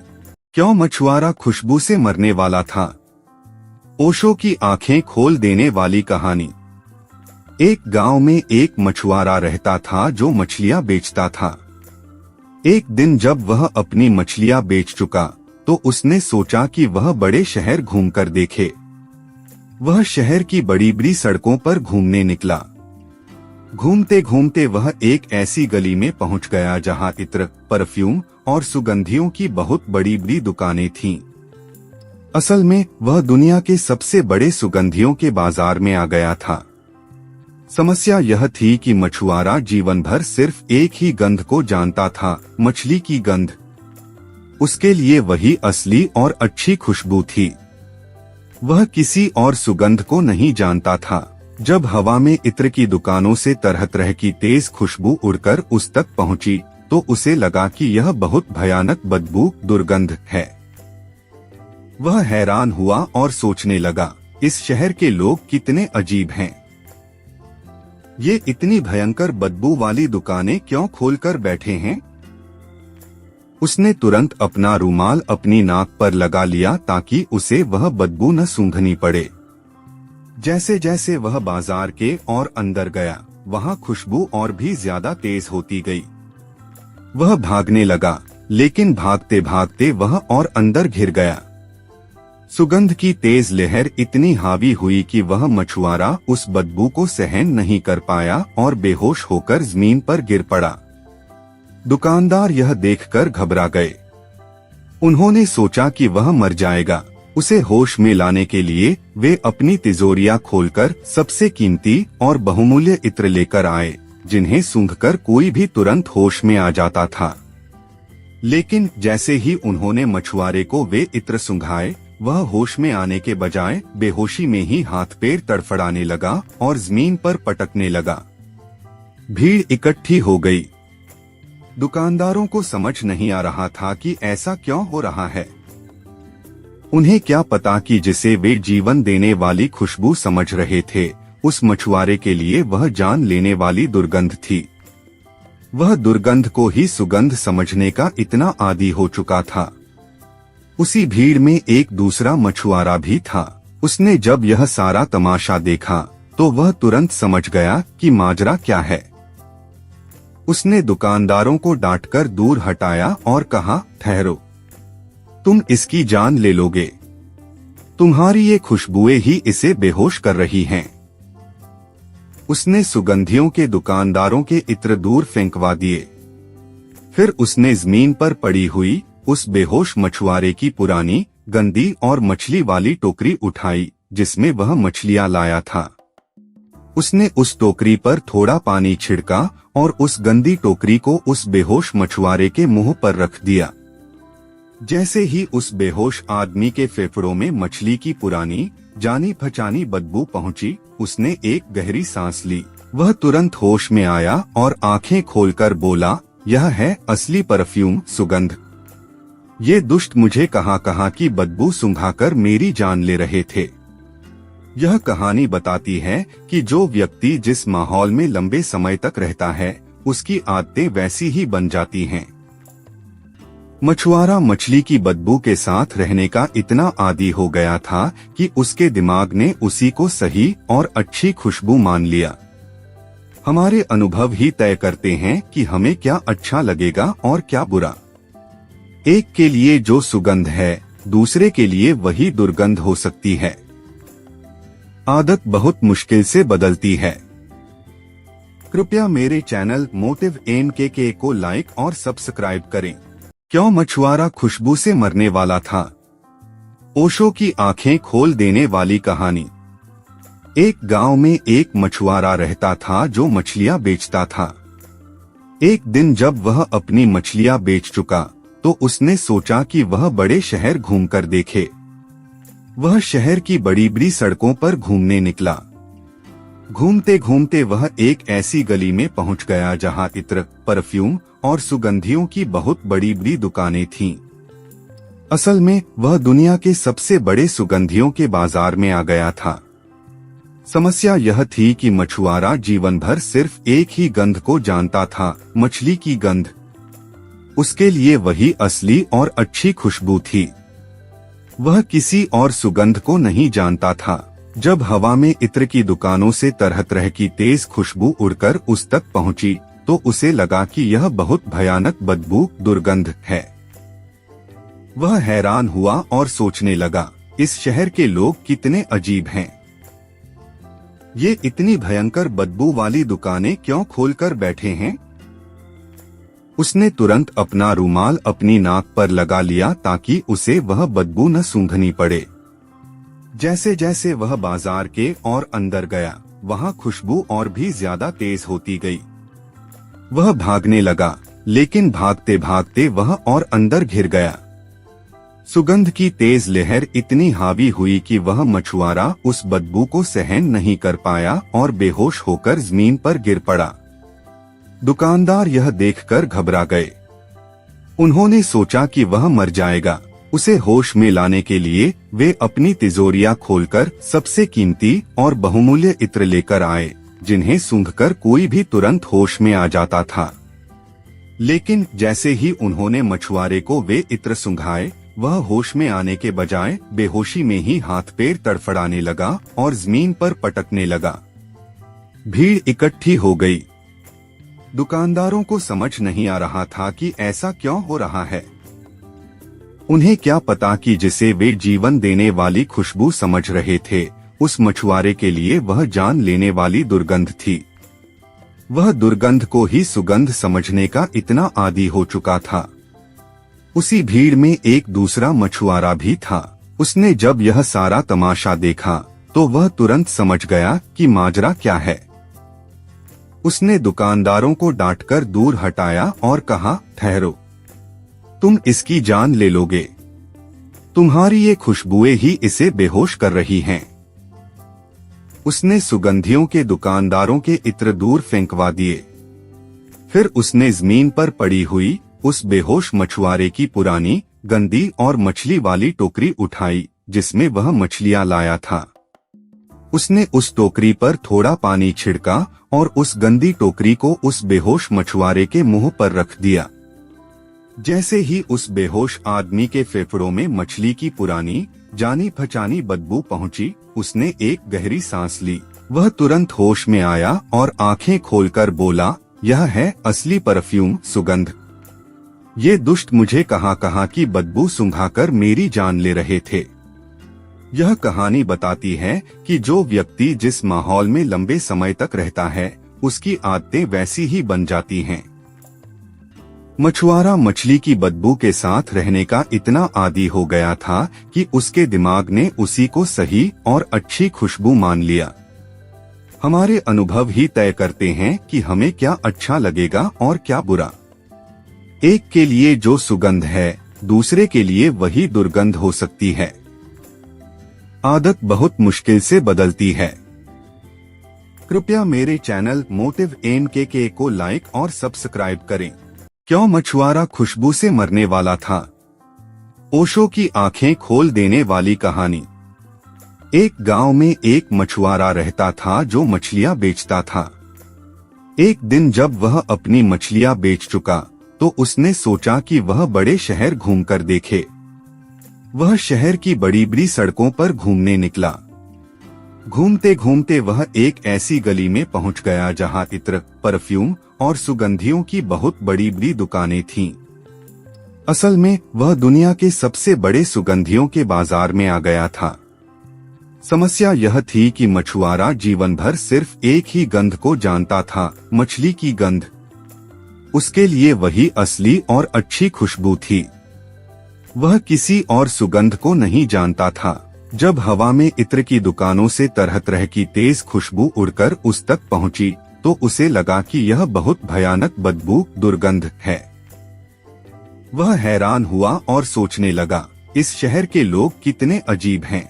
क्यों मछुआरा खुशबू से मरने वाला था? ओशो की आंखें खोल देने वाली कहानी। एक गांव में एक मछुआरा रहता था जो मछलियां बेचता था। एक दिन जब वह अपनी मछलियां बेच चुका तो उसने सोचा कि वह बड़े शहर घूमकर देखे। वह शहर की बड़ी बड़ी सड़कों पर घूमने निकला। घूमते घूमते वह एक ऐसी गली में पहुंच गया जहां इत्र, परफ्यूम और सुगंधियों की बहुत बड़ी बड़ी दुकानें थीं। असल में वह दुनिया के सबसे बड़े सुगंधियों के बाजार में आ गया था। समस्या यह थी कि मछुआरा जीवन भर सिर्फ एक ही गंध को जानता था, मछली की गंध। उसके लिए वही असली और अच्छी खुशबू थी। वह किसी और सुगंध को नहीं जानता था। जब हवा में इत्र की दुकानों से तरह तरह की तेज खुशबू उड़कर उस तक पहुंची, तो उसे लगा कि यह बहुत भयानक बदबू, दुर्गंध है। वह हैरान हुआ और सोचने लगा, इस शहर के लोग कितने अजीब हैं। ये इतनी भयंकर बदबू वाली दुकानें क्यों खोलकर बैठे हैं? उसने तुरंत अपना रुमाल अपनी नाक पर लगा लिया ताकि उसे वह बदबू न सूंघनी पड़े। जैसे जैसे वह बाजार के और अंदर गया, वहां खुशबू और भी ज्यादा तेज होती गई। वह भागने लगा, लेकिन भागते भागते वह और अंदर घिर गया। सुगंध की तेज लहर इतनी हावी हुई कि वह मछुआरा उस बदबू को सहन नहीं कर पाया और बेहोश होकर जमीन पर गिर पड़ा। दुकानदार यह देखकर घबरा गए। उन्होंने सोचा कि वह मर जाएगा। उसे होश में लाने के लिए वे अपनी तिजोरियां खोलकर सबसे कीमती और बहुमूल्य इत्र लेकर आए, जिन्हें सूंघकर कोई भी तुरंत होश में आ जाता था। लेकिन जैसे ही उन्होंने मछुआरे को वे इत्र सूंघाए, वह होश में आने के बजाय बेहोशी में ही हाथ पैर तड़फड़ाने लगा और जमीन पर पटकने लगा। भीड़ इकट्ठी हो गई। दुकानदारों को समझ नहीं आ रहा था कि ऐसा क्यों हो रहा है। उन्हें क्या पता कि जिसे वे जीवन देने वाली खुशबू समझ रहे थे, उस मछुआरे के लिए वह जान लेने वाली दुर्गंध थी। वह दुर्गंध को ही सुगंध समझने का इतना आदी हो चुका था। उसी भीड़ में एक दूसरा मछुआरा भी था। उसने जब यह सारा तमाशा देखा, तो वह तुरंत समझ गया कि माजरा क्या है। उसने दुकानदारों को डांटकर दूर हटाया और कहा, ठहरो, तुम इसकी जान ले लोगे। तुम्हारी ये खुशबुएं ही इसे बेहोश कर रही हैं। उसने सुगंधियों के दुकानदारों के इत्र दूर फेंकवा दिए। फिर उसने जमीन पर पड़ी हुई उस बेहोश मछुआरे की पुरानी, गंदी और मछली वाली टोकरी उठाई, जिसमें वह मछलियां लाया था। उसने उस टोकरी पर थोड़ा पानी छिड़का और उस गंदी टोकरी को उस बेहोश मछुआरे के मुंह पर रख दिया। जैसे ही उस बेहोश आदमी के फेफड़ों में मछली की पुरानी, जानी पहचानी बदबू पहुंची, उसने एक गहरी सांस ली। वह तुरंत होश में आया और आंखें खोलकर बोला, यह है असली परफ्यूम, सुगंध। ये दुष्ट मुझे कहां की बदबू सूंघाकर मेरी जान ले रहे थे। यह कहानी बताती है कि जो व्यक्ति जिस माहौल में लंबे समय तक रहता है, उसकी आदतें वैसी ही बन जाती हैं। मछुआरा मछली की बदबू के साथ रहने का इतना आदी हो गया था कि उसके दिमाग ने उसी को सही और अच्छी खुशबू मान लिया। हमारे अनुभव ही तय करते हैं कि हमें क्या अच्छा लगेगा और क्या बुरा। एक के लिए जो सुगंध है, दूसरे के लिए वही दुर्गंध हो सकती है। आदत बहुत मुश्किल से बदलती है। कृपया मेरे चैनल मोटिव MKK को लाइक और सब्सक्राइब करें। क्यों मछुआरा खुशबू से मरने वाला था? ओशो की आंखें खोल देने वाली कहानी। एक गांव में एक मछुआरा रहता था जो मछलियां बेचता था। एक दिन जब वह अपनी मछलियां बेच चुका, तो उसने सोचा कि वह बड़े शहर घूमकर देखे। वह शहर की बड़ी बड़ी सड़कों पर घूमने निकला। घूमते घूमते वह एक ऐसी गली में पहुंच गया जहां इत्र, परफ्यूम और सुगंधियों की बहुत बड़ी बड़ी दुकानें थीं। असल में वह दुनिया के सबसे बड़े सुगंधियों के बाजार में आ गया था। समस्या यह थी कि मछुआरा जीवन भर सिर्फ एक ही गंध को जानता था, मछली की गंध। उसके लिए वही असली और अच्छी खुशबू थी। वह किसी और सुगंध को नहीं जानता था। जब हवा में इत्र की दुकानों से तरह तरह की तेज खुशबू उड़कर उस तक पहुंची, तो उसे लगा कि यह बहुत भयानक बदबू, दुर्गंध है। वह हैरान हुआ और सोचने लगा, इस शहर के लोग कितने अजीब हैं। ये इतनी भयंकर बदबू वाली दुकानें क्यों खोलकर बैठे हैं। उसने तुरंत अपना रूमाल अपनी नाक पर लगा लिया ताकि उसे वह बदबू न सूंघनी पड़े। जैसे जैसे वह बाजार के और अंदर गया, वहाँ खुशबू और भी ज्यादा तेज होती गई। वह भागने लगा, लेकिन भागते भागते वह और अंदर घिर गया। सुगंध की तेज लहर इतनी हावी हुई कि वह मछुआरा उस बदबू को सहन नहीं कर पाया और बेहोश होकर जमीन पर गिर पड़ा। दुकानदार यह देखकर घबरा गए। उन्होंने सोचा कि वह मर जाएगा। उसे होश में लाने के लिए वे अपनी तिजोरियां खोलकर सबसे कीमती और बहुमूल्य इत्र लेकर आए, जिन्हें सूंघकर कोई भी तुरंत होश में आ जाता था। लेकिन जैसे ही उन्होंने मछुआरे को वे इत्र सूंघाए, वह होश में आने के बजाय बेहोशी में ही हाथ पैर तड़फड़ाने लगा और जमीन पर पटकने लगा। भीड़ इकट्ठी हो गई। दुकानदारों को समझ नहीं आ रहा था कि ऐसा क्यों हो रहा है। उन्हें क्या पता कि जिसे वे जीवन देने वाली खुशबू समझ रहे थे, उस मछुआरे के लिए वह जान लेने वाली दुर्गंध थी। वह दुर्गंध को ही सुगंध समझने का इतना आदी हो चुका था। उसी भीड़ में एक दूसरा मछुआरा भी था। उसने जब यह सारा तमाशा देखा तो वह तुरंत समझ गया कि माजरा क्या है। उसने दुकानदारों को डांटकर दूर हटाया और कहा, ठहरो, तुम इसकी जान ले लोगे। तुम्हारी ये खुशबुएं ही इसे बेहोश कर रही हैं। उसने सुगंधियों के दुकानदारों के इत्र दूर फेंकवा दिए। फिर उसने जमीन पर पड़ी हुई उस बेहोश मछुआरे की पुरानी, गंदी और मछली वाली टोकरी उठाई, जिसमें वह मछलियां लाया था। उसने उस टोकरी पर थोड़ा पानी छिड़का और उस गंदी टोकरी को उस बेहोश मछुआरे के मुंह पर रख दिया। जैसे ही उस बेहोश आदमी के फेफड़ों में मछली की पुरानी, जानी पहचानी बदबू पहुंची, उसने एक गहरी सांस ली। वह तुरंत होश में आया और आंखें खोलकर बोला, यह है असली परफ्यूम सुगंध। ये दुष्ट मुझे कहां की बदबू सूंघाकर मेरी जान ले रहे थे। यह कहानी बताती है कि जो व्यक्ति जिस माहौल में लंबे समय तक रहता है, उसकी आदतें वैसी ही बन जाती हैं। मछुआरा मछली की बदबू के साथ रहने का इतना आदी हो गया था कि उसके दिमाग ने उसी को सही और अच्छी खुशबू मान लिया। हमारे अनुभव ही तय करते हैं कि हमें क्या अच्छा लगेगा और क्या बुरा। एक के लिए जो सुगंध है, दूसरे के लिए वही दुर्गंध हो सकती है। आदत बहुत मुश्किल से बदलती है। कृपया मेरे चैनल मोटिव MKK को लाइक और सब्सक्राइब करें। क्यों मछुआरा खुशबू से मरने वाला था? ओशो की आंखें खोल देने वाली कहानी। एक गांव में एक मछुआरा रहता था जो मछलियां बेचता था। एक दिन जब वह अपनी मछलियां बेच चुका तो उसने सोचा कि वह बड़े शहर घूमकर देखे। वह शहर की बड़ी बड़ी सड़कों पर घूमने निकला। घूमते घूमते वह एक ऐसी गली में पहुंच गया जहां इत्र, परफ्यूम और सुगंधियों की बहुत बड़ी बड़ी दुकानें थीं। असल में वह दुनिया के सबसे बड़े सुगंधियों के बाजार में आ गया था। समस्या यह थी कि मछुआरा जीवन भर सिर्फ एक ही गंध को जानता था, मछली की गंध। उसके लिए वही असली और अच्छी खुशबू थी। वह किसी और सुगंध को नहीं जानता था। जब हवा में इत्र की दुकानों से तरह तरह की तेज खुशबू उड़कर उस तक पहुंची तो उसे लगा कि यह बहुत भयानक बदबू, दुर्गंध है। वह हैरान हुआ और सोचने लगा, इस शहर के लोग कितने अजीब हैं।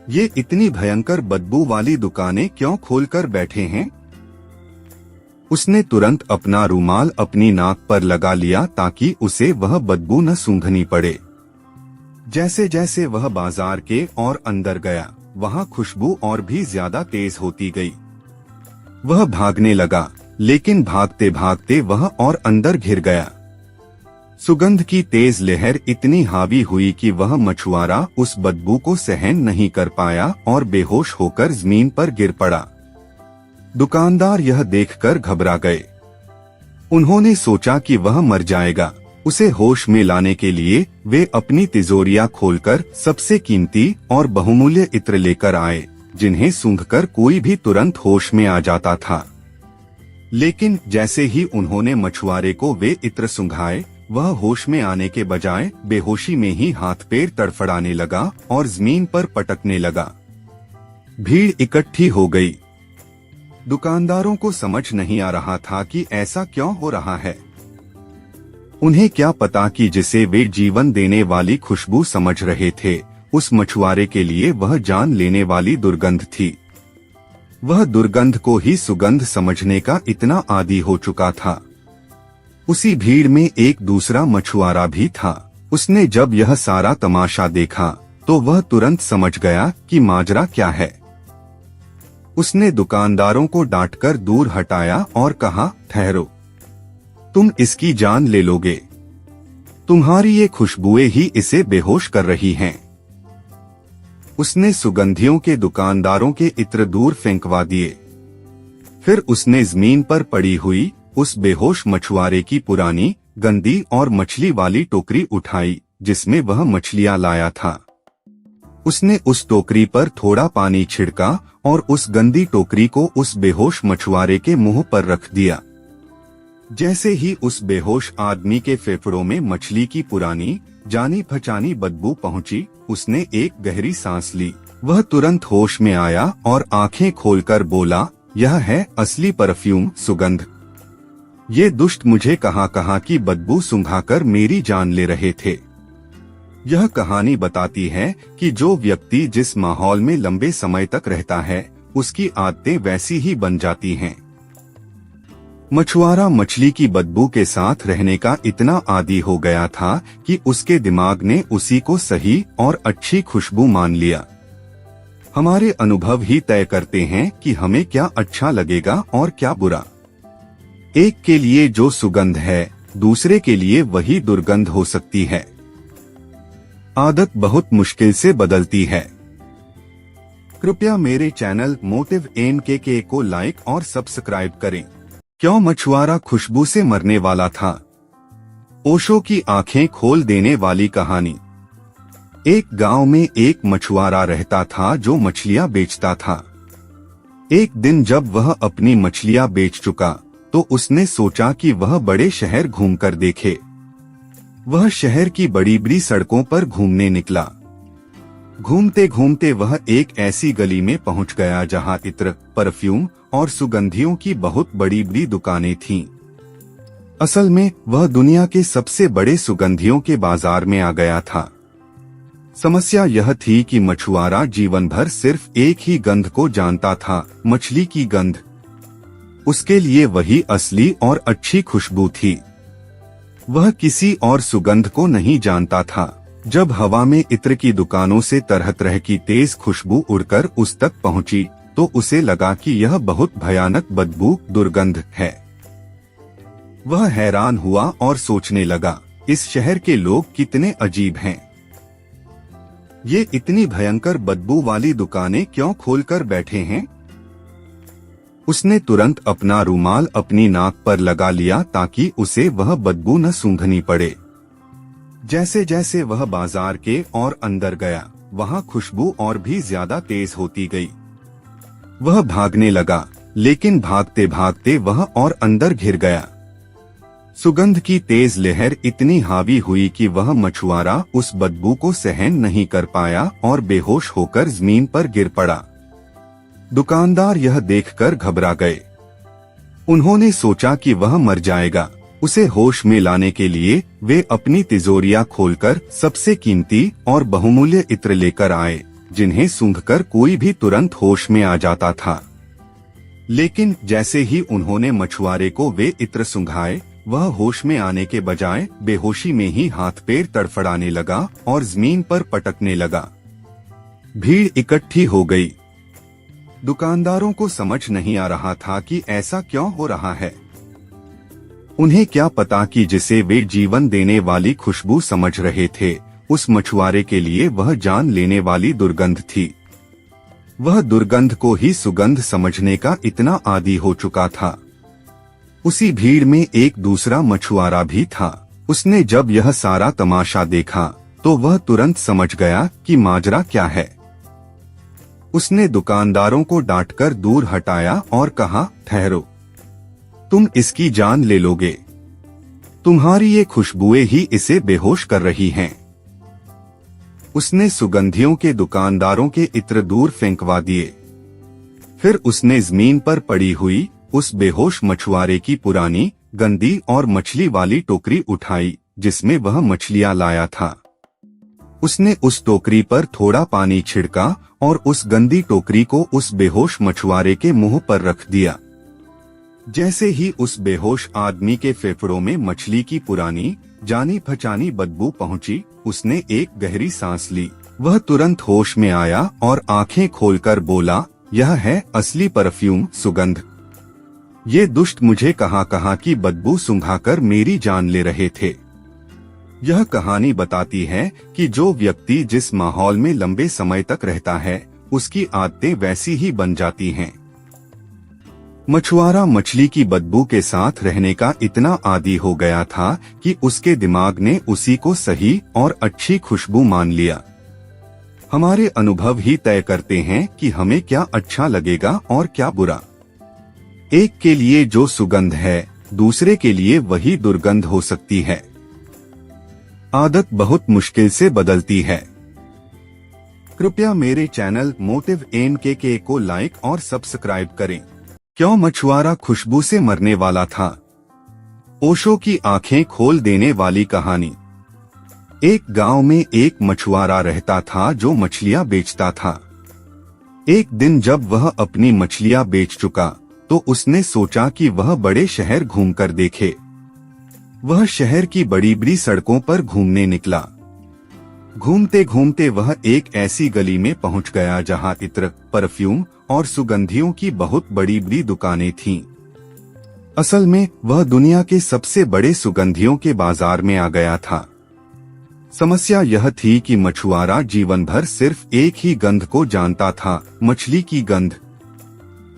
ये इतनी भयंकर बदबू वाली दुकानें क्यों खोलकर बैठे हैं। उसने तुरंत अपना रूमाल अपनी नाक पर लगा लिया ताकि उसे वह बदबू न सूंघनी पड़े। जैसे जैसे वह बाजार के और अंदर गया, वहाँ खुशबू और भी ज्यादा तेज होती गई। वह भागने लगा, लेकिन भागते भागते वह और अंदर घिर गया। सुगंध की तेज लहर इतनी हावी हुई कि वह मछुआरा उस बदबू को सहन नहीं कर पाया और बेहोश होकर जमीन पर गिर पड़ा। दुकानदार यह देखकर घबरा गए। उन्होंने सोचा कि वह मर जाएगा। उसे होश में लाने के लिए वे अपनी तिजोरियां खोलकर सबसे कीमती और बहुमूल्य इत्र लेकर आए, जिन्हें सूंघकर कोई भी तुरंत होश में आ जाता था। लेकिन जैसे ही उन्होंने मछुआरे को वे इत्र सूंघाए, वह होश में आने के बजाय बेहोशी में ही हाथ पैर तड़फड़ाने लगा और जमीन पर पटकने लगा। भीड़ इकट्ठी हो गई। दुकानदारों को समझ नहीं आ रहा था कि ऐसा क्यों हो रहा है। उन्हें क्या पता कि जिसे वे जीवन देने वाली खुशबू समझ रहे थे, उस मछुआरे के लिए वह जान लेने वाली दुर्गंध थी। वह दुर्गंध को ही सुगंध समझने का इतना आदी हो चुका था। उसी भीड़ में एक दूसरा मछुआरा भी था। उसने जब यह सारा तमाशा देखा तो वह तुरंत समझ गया कि माजरा क्या है। उसने दुकानदारों को डांटकर दूर हटाया और कहा, ठहरो, तुम इसकी जान ले लोगे। तुम्हारी ये खुशबुएं ही इसे बेहोश कर रही हैं। उसने सुगंधियों के दुकानदारों के इत्र दूर फेंकवा दिए। फिर उसने जमीन पर पड़ी हुई उस बेहोश मछुआरे की पुरानी, गंदी और मछली वाली टोकरी उठाई, जिसमें वह मछलियां लाया था। उसने उस टोकरी पर थोड़ा पानी छिड़का और उस गंदी टोकरी को उस बेहोश मछुआरे के मुंह पर रख दिया। जैसे ही उस बेहोश आदमी के फेफड़ों में मछली की पुरानी, जानी पहचानी बदबू पहुंची, उसने एक गहरी सांस ली। वह तुरंत होश में आया और आंखें खोलकर बोला, यह है असली परफ्यूम, सुगंध। ये दुष्ट मुझे कहां की बदबू सूंघाकर मेरी जान ले रहे थे। यह कहानी बताती है कि जो व्यक्ति जिस माहौल में लंबे समय तक रहता है, उसकी आदतें वैसी ही बन जाती हैं। मछुआरा मछली की बदबू के साथ रहने का इतना आदी हो गया था कि उसके दिमाग ने उसी को सही और अच्छी खुशबू मान लिया। हमारे अनुभव ही तय करते हैं कि हमें क्या अच्छा लगेगा और क्या बुरा। एक के लिए जो सुगंध है, दूसरे के लिए वही दुर्गंध हो सकती है। आदत बहुत मुश्किल से बदलती है। कृपया मेरे चैनल मोटिव MKK को लाइक और सब्सक्राइब करें। क्यों मछुआरा खुशबू से मरने वाला था? ओशो की आंखें खोल देने वाली कहानी। एक गांव में एक मछुआरा रहता था जो मछलियां बेचता था। एक दिन जब वह अपनी मछलियां बेच चुका तो उसने सोचा कि वह बड़े शहर घूमकर देखे। वह शहर की बड़ी बड़ी सड़कों पर घूमने निकला। घूमते घूमते वह एक ऐसी गली में पहुंच गया जहां इत्र, परफ्यूम और सुगंधियों की बहुत बड़ी बड़ी दुकानें थीं। असल में वह दुनिया के सबसे बड़े सुगंधियों के बाजार में आ गया था। समस्या यह थी कि मछुआरा जीवन भर सिर्फ एक ही गंध को जानता था, मछली की गंध। उसके लिए वही असली और अच्छी खुशबू थी। वह किसी और सुगंध को नहीं जानता था। जब हवा में इत्र की दुकानों से तरह तरह की तेज खुशबू उड़कर उस तक पहुंची तो उसे लगा कि यह बहुत भयानक बदबू, दुर्गंध है। वह हैरान हुआ और सोचने लगा, इस शहर के लोग कितने अजीब हैं। ये इतनी भयंकर बदबू वाली दुकानें क्यों खोलकर बैठे हैं? उसने तुरंत अपना रुमाल अपनी नाक पर लगा लिया ताकि उसे वह बदबू न सूंघनी पड़े। जैसे जैसे वह बाजार के और अंदर गया, वहाँ खुशबू और भी ज्यादा तेज होती गई। वह भागने लगा, लेकिन भागते भागते वह और अंदर घिर गया। सुगंध की तेज लहर इतनी हावी हुई कि वह मछुआरा उस बदबू को सहन नहीं कर पाया और बेहोश होकर जमीन पर गिर पड़ा। दुकानदार यह देखकर घबरा गए। उन्होंने सोचा कि वह मर जाएगा। उसे होश में लाने के लिए वे अपनी तिजोरियां खोलकर सबसे कीमती और बहुमूल्य इत्र लेकर आए, जिन्हें सूंघकर कोई भी तुरंत होश में आ जाता था। लेकिन जैसे ही उन्होंने मछुआरे को वे इत्र सूंघाए, वह होश में आने के बजाय बेहोशी में ही हाथ पैर तड़फड़ाने लगा और जमीन पर पटकने लगा। भीड़ इकट्ठी हो गई। दुकानदारों को समझ नहीं आ रहा था कि ऐसा क्यों हो रहा है। उन्हें क्या पता कि जिसे वे जीवन देने वाली खुशबू समझ रहे थे, उस मछुआरे के लिए वह जान लेने वाली दुर्गंध थी। वह दुर्गंध को ही सुगंध समझने का इतना आदी हो चुका था। उसी भीड़ में एक दूसरा मछुआरा भी था। उसने जब यह सारा तमाशा देखा तो वह तुरंत समझ गया कि माजरा क्या है। उसने दुकानदारों को डांटकर दूर हटाया और कहा, ठहरो, तुम इसकी जान ले लोगे। तुम्हारी ये खुशबुएं ही इसे बेहोश कर रही हैं। उसने सुगंधियों के दुकानदारों के इत्र दूर फेंकवा दिए। फिर उसने जमीन पर पड़ी हुई उस बेहोश मछुआरे की पुरानी, गंदी और मछली वाली टोकरी उठाई जिसमें वह मछलियां लाया था। उसने उस टोकरी पर थोड़ा पानी छिड़का और उस गंदी टोकरी को उस बेहोश मछुआरे के मुंह पर रख दिया। जैसे ही उस बेहोश आदमी के फेफड़ों में मछली की पुरानी, जानी पहचानी बदबू पहुंची, उसने एक गहरी सांस ली। वह तुरंत होश में आया और आंखें खोलकर बोला, यह है असली परफ्यूम, सुगंध। ये दुष्ट मुझे कहां की बदबू सूंघाकर मेरी जान ले रहे थे। यह कहानी बताती है कि जो व्यक्ति जिस माहौल में लंबे समय तक रहता है, उसकी आदतें वैसी ही बन जाती हैं। मछुआरा मछली की बदबू के साथ रहने का इतना आदी हो गया था कि उसके दिमाग ने उसी को सही और अच्छी खुशबू मान लिया। हमारे अनुभव ही तय करते हैं कि हमें क्या अच्छा लगेगा और क्या बुरा। एक के लिए जो सुगंध है, दूसरे के लिए वही दुर्गंध हो सकती है। आदत बहुत मुश्किल से बदलती है। कृपया मेरे चैनल मोटिव NKK को लाइक और सब्सक्राइब करें। क्यों मछुआरा खुशबू से मरने वाला था? ओशो की आंखें खोल देने वाली कहानी। एक गांव में एक मछुआरा रहता था जो मछलियां बेचता था। एक दिन जब वह अपनी मछलियां बेच चुका तो उसने सोचा कि वह बड़े शहर घूमकर देखे। वह शहर की बड़ी बड़ी सड़कों पर घूमने निकला। घूमते घूमते वह एक ऐसी गली में पहुंच गया जहां इत्र, परफ्यूम और सुगंधियों की बहुत बड़ी बड़ी दुकानें थीं। असल में वह दुनिया के सबसे बड़े सुगंधियों के बाजार में आ गया था। समस्या यह थी कि मछुआरा जीवन भर सिर्फ एक ही गंध को जानता था, मछली की गंध।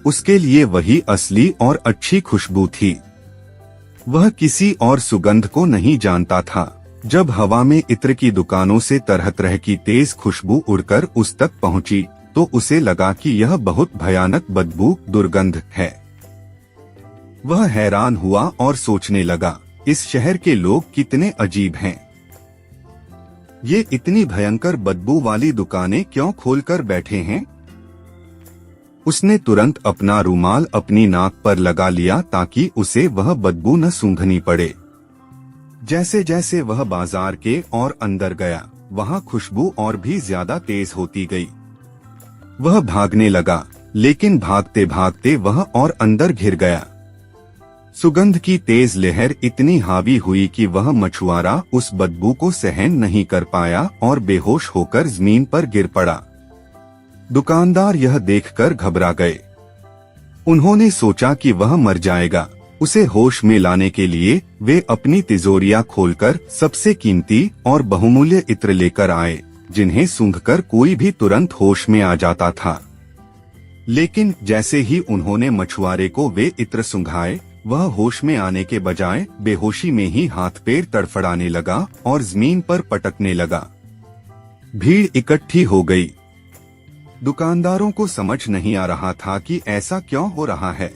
उसके लिए वही असली और अच्छी खुशबू थी। वह किसी और सुगंध को नहीं जानता था। जब हवा में इत्र की दुकानों से तरह तरह की तेज खुशबू उड़कर उस तक पहुंची तो उसे लगा कि यह बहुत भयानक बदबू, दुर्गंध है। वह हैरान हुआ और सोचने लगा, इस शहर के लोग कितने अजीब हैं। ये इतनी भयंकर बदबू वाली दुकानें क्यों खोलकर बैठे हैं? उसने तुरंत अपना रुमाल अपनी नाक पर लगा लिया ताकि उसे वह बदबू न सूंघनी पड़े। जैसे जैसे वह बाजार के और अंदर गया, वहां खुशबू और भी ज्यादा तेज होती गई। वह भागने लगा, लेकिन भागते भागते वह और अंदर घिर गया। सुगंध की तेज लहर इतनी हावी हुई कि वह मछुआरा उस बदबू को सहन नहीं कर पाया और बेहोश होकर जमीन पर गिर पड़ा। दुकानदार यह देखकर घबरा गए। उन्होंने सोचा कि वह मर जाएगा। उसे होश में लाने के लिए वे अपनी तिजोरियां खोलकर सबसे कीमती और बहुमूल्य इत्र लेकर आए, जिन्हें सूंघकर कोई भी तुरंत होश में आ जाता था। लेकिन जैसे ही उन्होंने मछुआरे को वे इत्र सूंघाए, वह होश में आने के बजाय बेहोशी में ही हाथ पैर तड़फड़ाने लगा और जमीन पर पटकने लगा। भीड़ इकट्ठी हो गई। दुकानदारों को समझ नहीं आ रहा था कि ऐसा क्यों हो रहा है।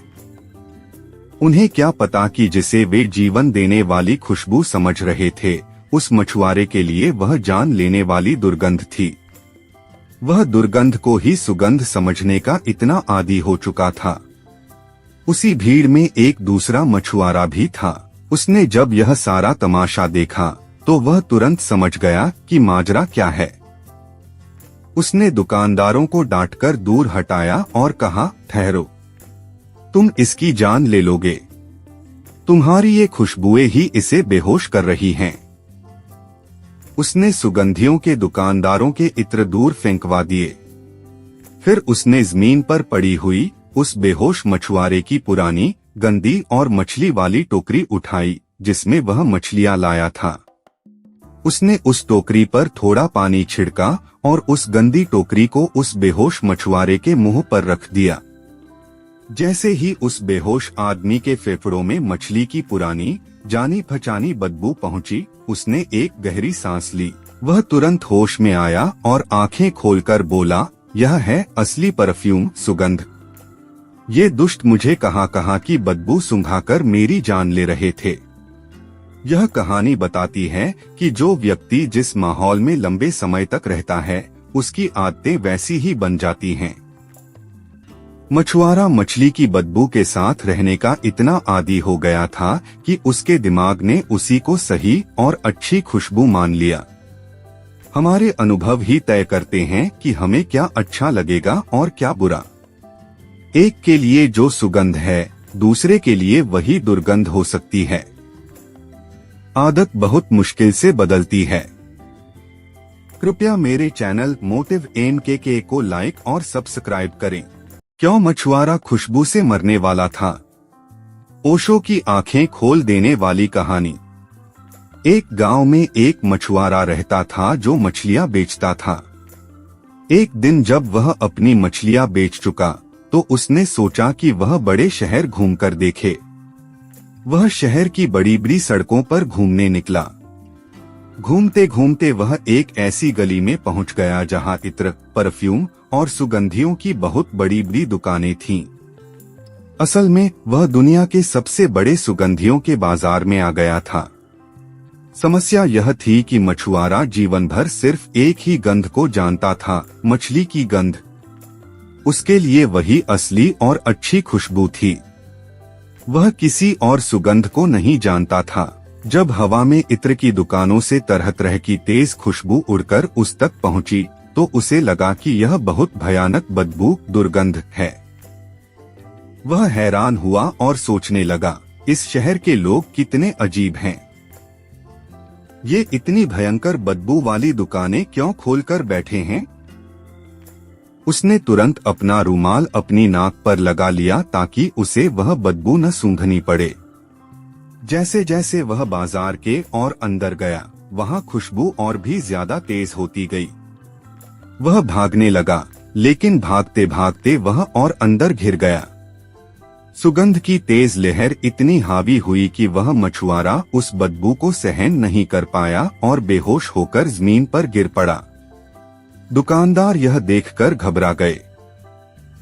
उन्हें क्या पता कि जिसे वे जीवन देने वाली खुशबू समझ रहे थे, उस मछुआरे के लिए वह जान लेने वाली दुर्गंध थी। वह दुर्गंध को ही सुगंध समझने का इतना आदी हो चुका था। उसी भीड़ में एक दूसरा मछुआरा भी था। उसने जब यह सारा तमाशा देखा तो वह तुरंत समझ गया कि माजरा क्या है। उसने दुकानदारों को डांटकर दूर हटाया और कहा, ठहरो, तुम इसकी जान ले लोगे। तुम्हारी ये खुशबुएं ही इसे बेहोश कर रही हैं। उसने सुगंधियों के दुकानदारों के इत्र दूर फेंकवा दिए। फिर उसने जमीन पर पड़ी हुई उस बेहोश मछुआरे की पुरानी, गंदी और मछली वाली टोकरी उठाई जिसमें वह मछलियां लाया था। उसने उस टोकरी पर थोड़ा पानी छिड़का और उस गंदी टोकरी को उस बेहोश मछुआरे के मुंह पर रख दिया। जैसे ही उस बेहोश आदमी के फेफड़ों में मछली की पुरानी जानी पहचानी बदबू पहुंची, उसने एक गहरी सांस ली। वह तुरंत होश में आया और आंखें खोलकर बोला, यह है असली परफ्यूम, सुगंध। ये दुष्ट मुझे कहां की बदबू सूंघाकर मेरी जान ले रहे थे। यह कहानी बताती है कि जो व्यक्ति जिस माहौल में लंबे समय तक रहता है, उसकी आदतें वैसी ही बन जाती हैं। मछुआरा मछली की बदबू के साथ रहने का इतना आदी हो गया था कि उसके दिमाग ने उसी को सही और अच्छी खुशबू मान लिया। हमारे अनुभव ही तय करते हैं कि हमें क्या अच्छा लगेगा और क्या बुरा। एक के लिए जो सुगंध है, दूसरे के लिए वही दुर्गंध हो सकती है। आदत बहुत मुश्किल से बदलती है। कृपया मेरे चैनल मोटिव MKK को लाइक और सब्सक्राइब करें। क्यों मछुआरा खुशबू से मरने वाला था? ओशो की आंखें खोल देने वाली कहानी। एक गांव में एक मछुआरा रहता था जो मछलियां बेचता था। एक दिन जब वह अपनी मछलियां बेच चुका, तो उसने सोचा कि वह बड़े शहर घूमकर देखे। वह शहर की बड़ी बड़ी सड़कों पर घूमने निकला। घूमते घूमते वह एक ऐसी गली में पहुंच गया जहां इत्र, परफ्यूम और सुगंधियों की बहुत बड़ी बड़ी दुकानें थीं। असल में वह दुनिया के सबसे बड़े सुगंधियों के बाजार में आ गया था। समस्या यह थी कि मछुआरा जीवन भर सिर्फ एक ही गंध को जानता था, मछली की गंध। उसके लिए वही असली और अच्छी खुशबू थी। वह किसी और सुगंध को नहीं जानता था। जब हवा में इत्र की दुकानों से तरह तरह की तेज खुशबू उड़कर उस तक पहुंची, तो उसे लगा कि यह बहुत भयानक बदबू, दुर्गंध है। वह हैरान हुआ और सोचने लगा, इस शहर के लोग कितने अजीब हैं। ये इतनी भयंकर बदबू वाली दुकानें क्यों खोलकर बैठे हैं? उसने तुरंत अपना रुमाल अपनी नाक पर लगा लिया ताकि उसे वह बदबू न सूंघनी पड़े। जैसे जैसे वह बाजार के और अंदर गया, वहां खुशबू और भी ज्यादा तेज होती गई। वह भागने लगा, लेकिन भागते भागते वह और अंदर घिर गया। सुगंध की तेज लहर इतनी हावी हुई कि वह मछुआरा उस बदबू को सहन नहीं कर पाया और बेहोश होकर जमीन पर गिर पड़ा। दुकानदार यह देखकर घबरा गए।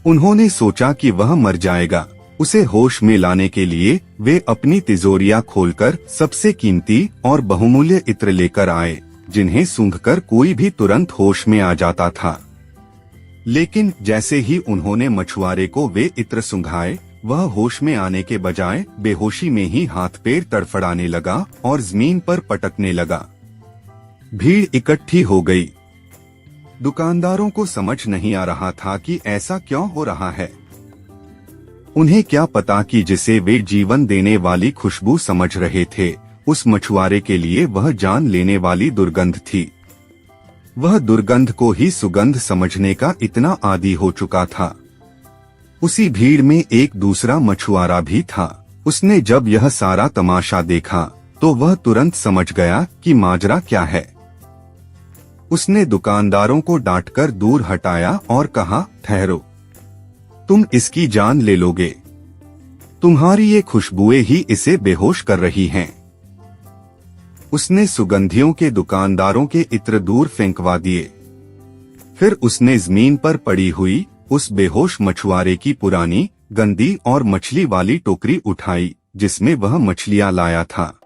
उन्होंने सोचा कि वह मर जाएगा। उसे होश में लाने के लिए वे अपनी तिजोरियां खोलकर सबसे कीमती और बहुमूल्य इत्र लेकर आए, जिन्हें सूंघकर कोई भी तुरंत होश में आ जाता था। लेकिन जैसे ही उन्होंने मछुआरे को वे इत्र सूंघाए, वह होश में आने के बजाय बेहोशी में ही हाथ पैर तड़फड़ाने लगा और जमीन पर पटकने लगा। भीड़ इकट्ठी हो गई। दुकानदारों को समझ नहीं आ रहा था कि ऐसा क्यों हो रहा है। उन्हें क्या पता कि जिसे वे जीवन देने वाली खुशबू समझ रहे थे, उस मछुआरे के लिए वह जान लेने वाली दुर्गंध थी। वह दुर्गंध को ही सुगंध समझने का इतना आदी हो चुका था। उसी भीड़ में एक दूसरा मछुआरा भी था। उसने जब यह सारा तमाशा देखा, तो वह तुरंत समझ गया कि माजरा क्या है। उसने दुकानदारों को डांटकर दूर हटाया और कहा, ठहरो, तुम इसकी जान ले लोगे। तुम्हारी ये खुशबुएं ही इसे बेहोश कर रही हैं। उसने सुगंधियों के दुकानदारों के इत्र दूर फेंकवा दिए। फिर उसने जमीन पर पड़ी हुई उस बेहोश मछुआरे की पुरानी, गंदी और मछली वाली टोकरी उठाई, जिसमें वह मछलियां लाया था।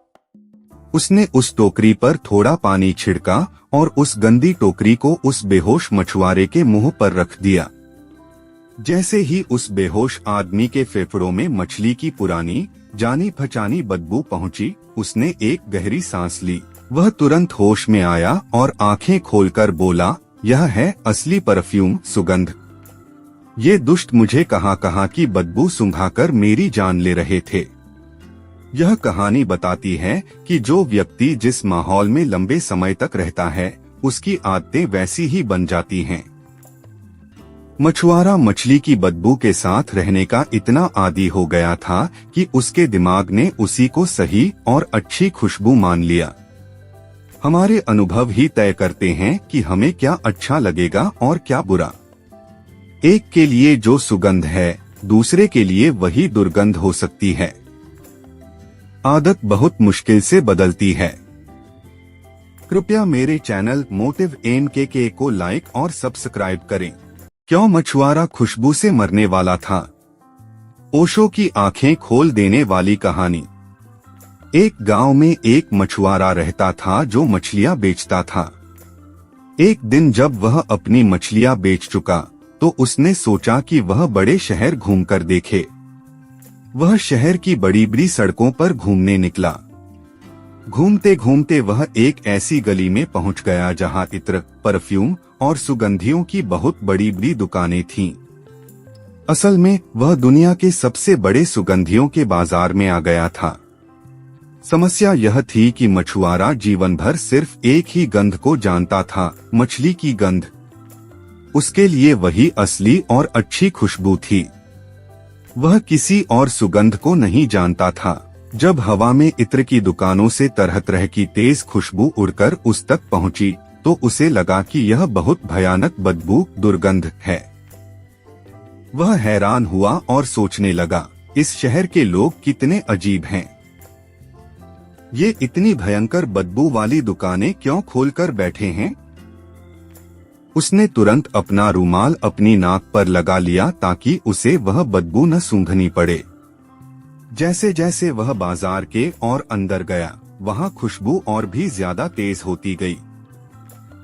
उसने उस टोकरी पर थोड़ा पानी छिड़का और उस गंदी टोकरी को उस बेहोश मछुआरे के मुंह पर रख दिया। जैसे ही उस बेहोश आदमी के फेफड़ों में मछली की पुरानी, जानी पहचानी बदबू पहुंची, उसने एक गहरी सांस ली। वह तुरंत होश में आया और आंखें खोलकर बोला, यह है असली परफ्यूम, सुगंध। ये दुष्ट मुझे कहां की बदबू सूंघाकर मेरी जान ले रहे थे। यह कहानी बताती है कि जो व्यक्ति जिस माहौल में लंबे समय तक रहता है, उसकी आदतें वैसी ही बन जाती हैं। मछुआरा मछली की बदबू के साथ रहने का इतना आदी हो गया था कि उसके दिमाग ने उसी को सही और अच्छी खुशबू मान लिया। हमारे अनुभव ही तय करते हैं कि हमें क्या अच्छा लगेगा और क्या बुरा। एक के लिए जो सुगंध है, दूसरे के लिए वही दुर्गंध हो सकती है। आदत बहुत मुश्किल से बदलती है। कृपया मेरे चैनल मोटिव MKK को लाइक और सब्सक्राइब करें। क्यों मछुआरा खुशबू से मरने वाला था? ओशो की आंखें खोल देने वाली कहानी। एक गांव में एक मछुआरा रहता था जो मछलियां बेचता था। एक दिन जब वह अपनी मछलियां बेच चुका तो उसने सोचा कि वह बड़े शहर घूमकर देखे। वह शहर की बड़ी बड़ी सड़कों पर घूमने निकला। घूमते घूमते वह एक ऐसी गली में पहुंच गया जहां इत्र, परफ्यूम और सुगंधियों की बहुत बड़ी बड़ी दुकानें थीं। असल में वह दुनिया के सबसे बड़े सुगंधियों के बाजार में आ गया था। समस्या यह थी कि मछुआरा जीवन भर सिर्फ एक ही गंध को जानता था, मछली की गंध। उसके लिए वही असली और अच्छी खुशबू थी। वह किसी और सुगंध को नहीं जानता था। जब हवा में इत्र की दुकानों से तरह तरह की तेज खुशबू उड़कर उस तक पहुंची तो उसे लगा कि यह बहुत भयानक बदबू, दुर्गंध है। वह हैरान हुआ और सोचने लगा, इस शहर के लोग कितने अजीब हैं। ये इतनी भयंकर बदबू वाली दुकानें क्यों खोलकर बैठे हैं? उसने तुरंत अपना रुमाल अपनी नाक पर लगा लिया ताकि उसे वह बदबू न सूंघनी पड़े। जैसे जैसे वह बाजार के और अंदर गया, वहां खुशबू और भी ज्यादा तेज होती गई।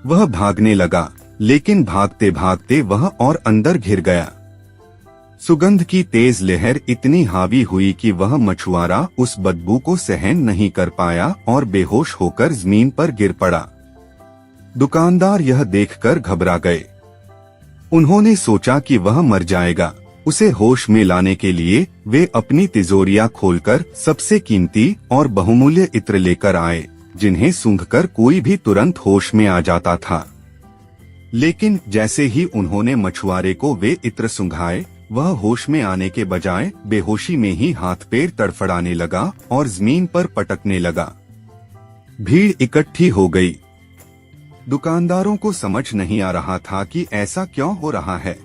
वह भागने लगा, लेकिन भागते भागते वह और अंदर घिर गया। सुगंध की तेज लहर इतनी हावी हुई कि वह मछुआरा उस बदबू को सहन नहीं कर पाया और बेहोश होकर जमीन पर गिर पड़ा। दुकानदार यह देखकर घबरा गए। उन्होंने सोचा कि वह मर जाएगा। उसे होश में लाने के लिए वे अपनी तिजोरियां खोलकर सबसे कीमती और बहुमूल्य इत्र लेकर आए, जिन्हें सूंघकर कोई भी तुरंत होश में आ जाता था। लेकिन जैसे ही उन्होंने मछुआरे को वे इत्र सूंघाए, वह होश में आने के बजाय बेहोशी में ही हाथ पैर तड़फड़ाने लगा और जमीन पर पटकने लगा। भीड़ इकट्ठी हो गई। दुकानदारों को समझ नहीं आ रहा था कि ऐसा क्यों हो रहा है।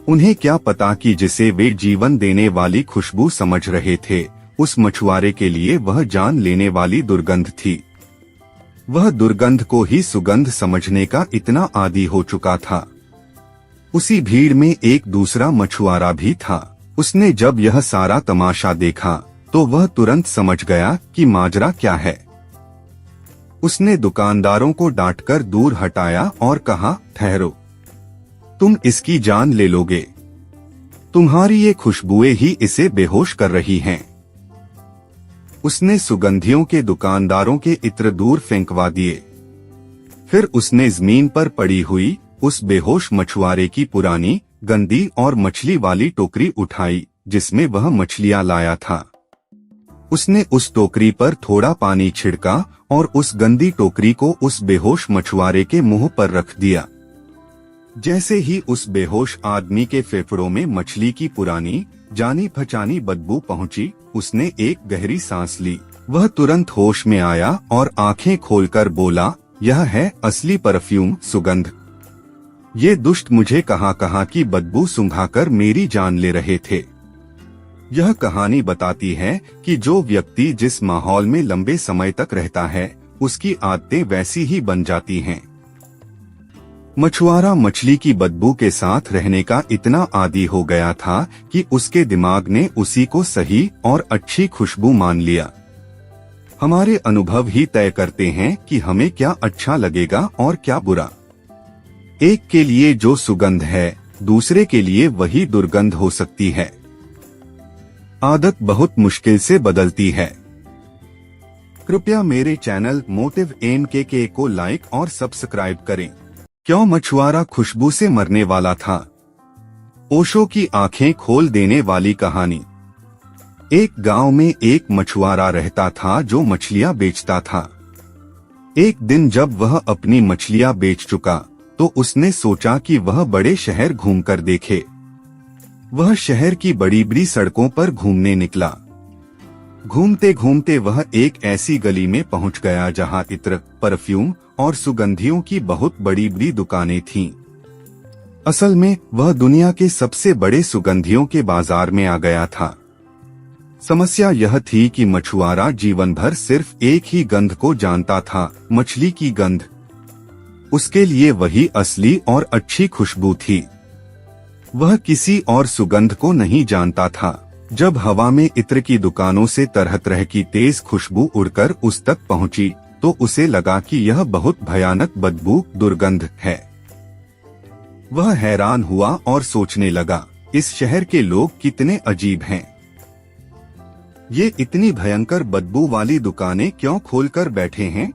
उन्हें क्या पता कि जिसे वे जीवन देने वाली खुशबू समझ रहे थे, उस मछुआरे के लिए वह जान लेने वाली दुर्गंध थी। वह दुर्गंध को ही सुगंध समझने का इतना आदी हो चुका था। उसी भीड़ में एक दूसरा मछुआरा भी था। उसने जब यह सारा तमाशा देखा तो वह तुरंत समझ गया कि माजरा क्या है। उसने दुकानदारों को डांटकर दूर हटाया और कहा, ठहरो, तुम इसकी जान ले लोगे। तुम्हारी ये खुशबुएं ही इसे बेहोश कर रही हैं। उसने सुगंधियों के दुकानदारों के इत्र दूर फेंकवा दिए। फिर उसने जमीन पर पड़ी हुई उस बेहोश मछुआरे की पुरानी, गंदी और मछली वाली टोकरी उठाई जिसमें वह मछलियां लाया था। उसने उस टोकरी पर थोड़ा पानी छिड़का और उस गंदी टोकरी को उस बेहोश मछुआरे के मुंह पर रख दिया। जैसे ही उस बेहोश आदमी के फेफड़ों में मछली की पुरानी, जानी पहचानी बदबू पहुंची, उसने एक गहरी सांस ली। वह तुरंत होश में आया और आंखें खोलकर बोला, यह है असली परफ्यूम, सुगंध। ये दुष्ट मुझे कहां की बदबू सूंघाकर मेरी जान ले रहे थे। यह कहानी बताती है कि जो व्यक्ति जिस माहौल में लंबे समय तक रहता है, उसकी आदतें वैसी ही बन जाती हैं। मछुआरा मछली की बदबू के साथ रहने का इतना आदी हो गया था कि उसके दिमाग ने उसी को सही और अच्छी खुशबू मान लिया। हमारे अनुभव ही तय करते हैं कि हमें क्या अच्छा लगेगा और क्या बुरा। एक के लिए जो सुगंध है, दूसरे के लिए वही दुर्गंध हो सकती है। आदत बहुत मुश्किल से बदलती है। कृपया मेरे चैनल मोटिव MKK को लाइक और सब्सक्राइब करें। क्यों मछुआरा खुशबू से मरने वाला था? ओशो की आंखें खोल देने वाली कहानी। एक गांव में एक मछुआरा रहता था जो मछलियां बेचता था। एक दिन जब वह अपनी मछलियां बेच चुका तो उसने सोचा कि वह बड़े शहर घूमकर देखे। वह शहर की बड़ी बड़ी सड़कों पर घूमने निकला। घूमते घूमते वह एक ऐसी गली में पहुंच गया जहां इत्र, परफ्यूम और सुगंधियों की बहुत बड़ी बड़ी दुकानें थीं। असल में वह दुनिया के सबसे बड़े सुगंधियों के बाजार में आ गया था। समस्या यह थी कि मछुआरा जीवन भर सिर्फ एक ही गंध को जानता था, मछली की गंध। उसके लिए वही असली और अच्छी खुशबू थी। वह किसी और सुगंध को नहीं जानता था। जब हवा में इत्र की दुकानों से तरह तरह की तेज खुशबू उड़कर उस तक पहुंची, तो उसे लगा कि यह बहुत भयानक बदबू, दुर्गंध है। वह हैरान हुआ और सोचने लगा, इस शहर के लोग कितने अजीब हैं। ये इतनी भयंकर बदबू वाली दुकानें क्यों खोलकर बैठे हैं?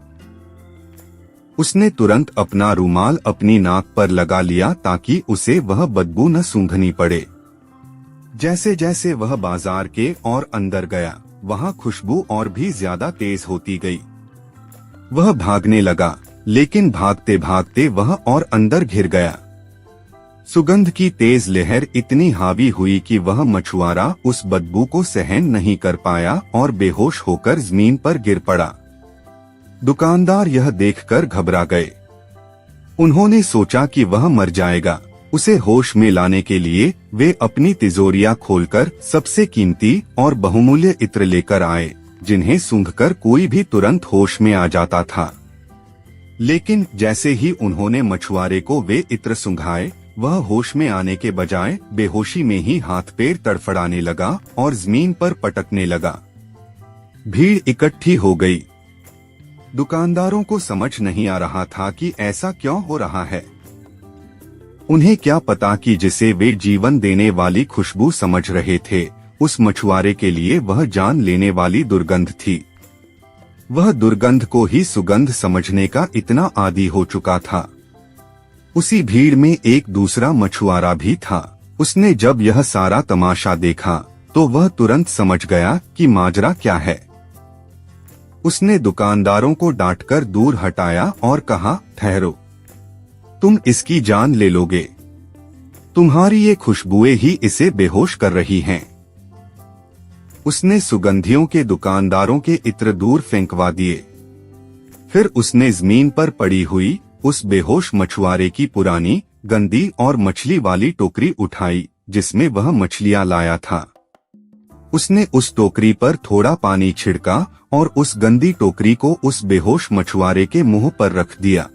उसने तुरंत अपना रूमाल अपनी नाक पर लगा लिया ताकि उसे वह बदबू न सूंघनी पड़े। जैसे जैसे वह बाजार के और अंदर गया, वहाँ खुशबू और भी ज्यादा तेज होती गई। वह भागने लगा, लेकिन भागते भागते वह और अंदर घिर गया। सुगंध की तेज लहर इतनी हावी हुई कि वह मछुआरा उस बदबू को सहन नहीं कर पाया और बेहोश होकर जमीन पर गिर पड़ा। दुकानदार यह देखकर घबरा गए। उन्होंने सोचा कि वह मर जाएगा। उसे होश में लाने के लिए वे अपनी तिजोरियां खोलकर सबसे कीमती और बहुमूल्य इत्र लेकर आए, जिन्हें सूंघकर कोई भी तुरंत होश में आ जाता था। लेकिन जैसे ही उन्होंने मछुआरे को वे इत्र सूंघाए, वह होश में आने के बजाय बेहोशी में ही हाथ पैर तड़फड़ाने लगा और जमीन पर पटकने लगा। भीड़ इकट्ठी हो गई। दुकानदारों को समझ नहीं आ रहा था कि ऐसा क्यों हो रहा है। उन्हें क्या पता कि जिसे वे जीवन देने वाली खुशबू समझ रहे थे, उस मछुआरे के लिए वह जान लेने वाली दुर्गंध थी। वह दुर्गंध को ही सुगंध समझने का इतना आदी हो चुका था। उसी भीड़ में एक दूसरा मछुआरा भी था। उसने जब यह सारा तमाशा देखा, तो वह तुरंत समझ गया कि माजरा क्या है। उसने दुकानदारों को डांटकर दूर हटाया और कहा, ठहरो, तुम इसकी जान ले लोगे। तुम्हारी ये खुशबुएं ही इसे बेहोश कर रही हैं। उसने सुगंधियों के दुकानदारों के इत्र दूर फेंकवा दिए। फिर उसने जमीन पर पड़ी हुई उस बेहोश मछुआरे की पुरानी, गंदी और मछली वाली टोकरी उठाई, जिसमें वह मछलियां लाया था। उसने उस टोकरी पर थोड़ा पानी छिड़का और उस गंदी टोकरी को उस बेहोश मछुआरे के मुंह पर रख दिया।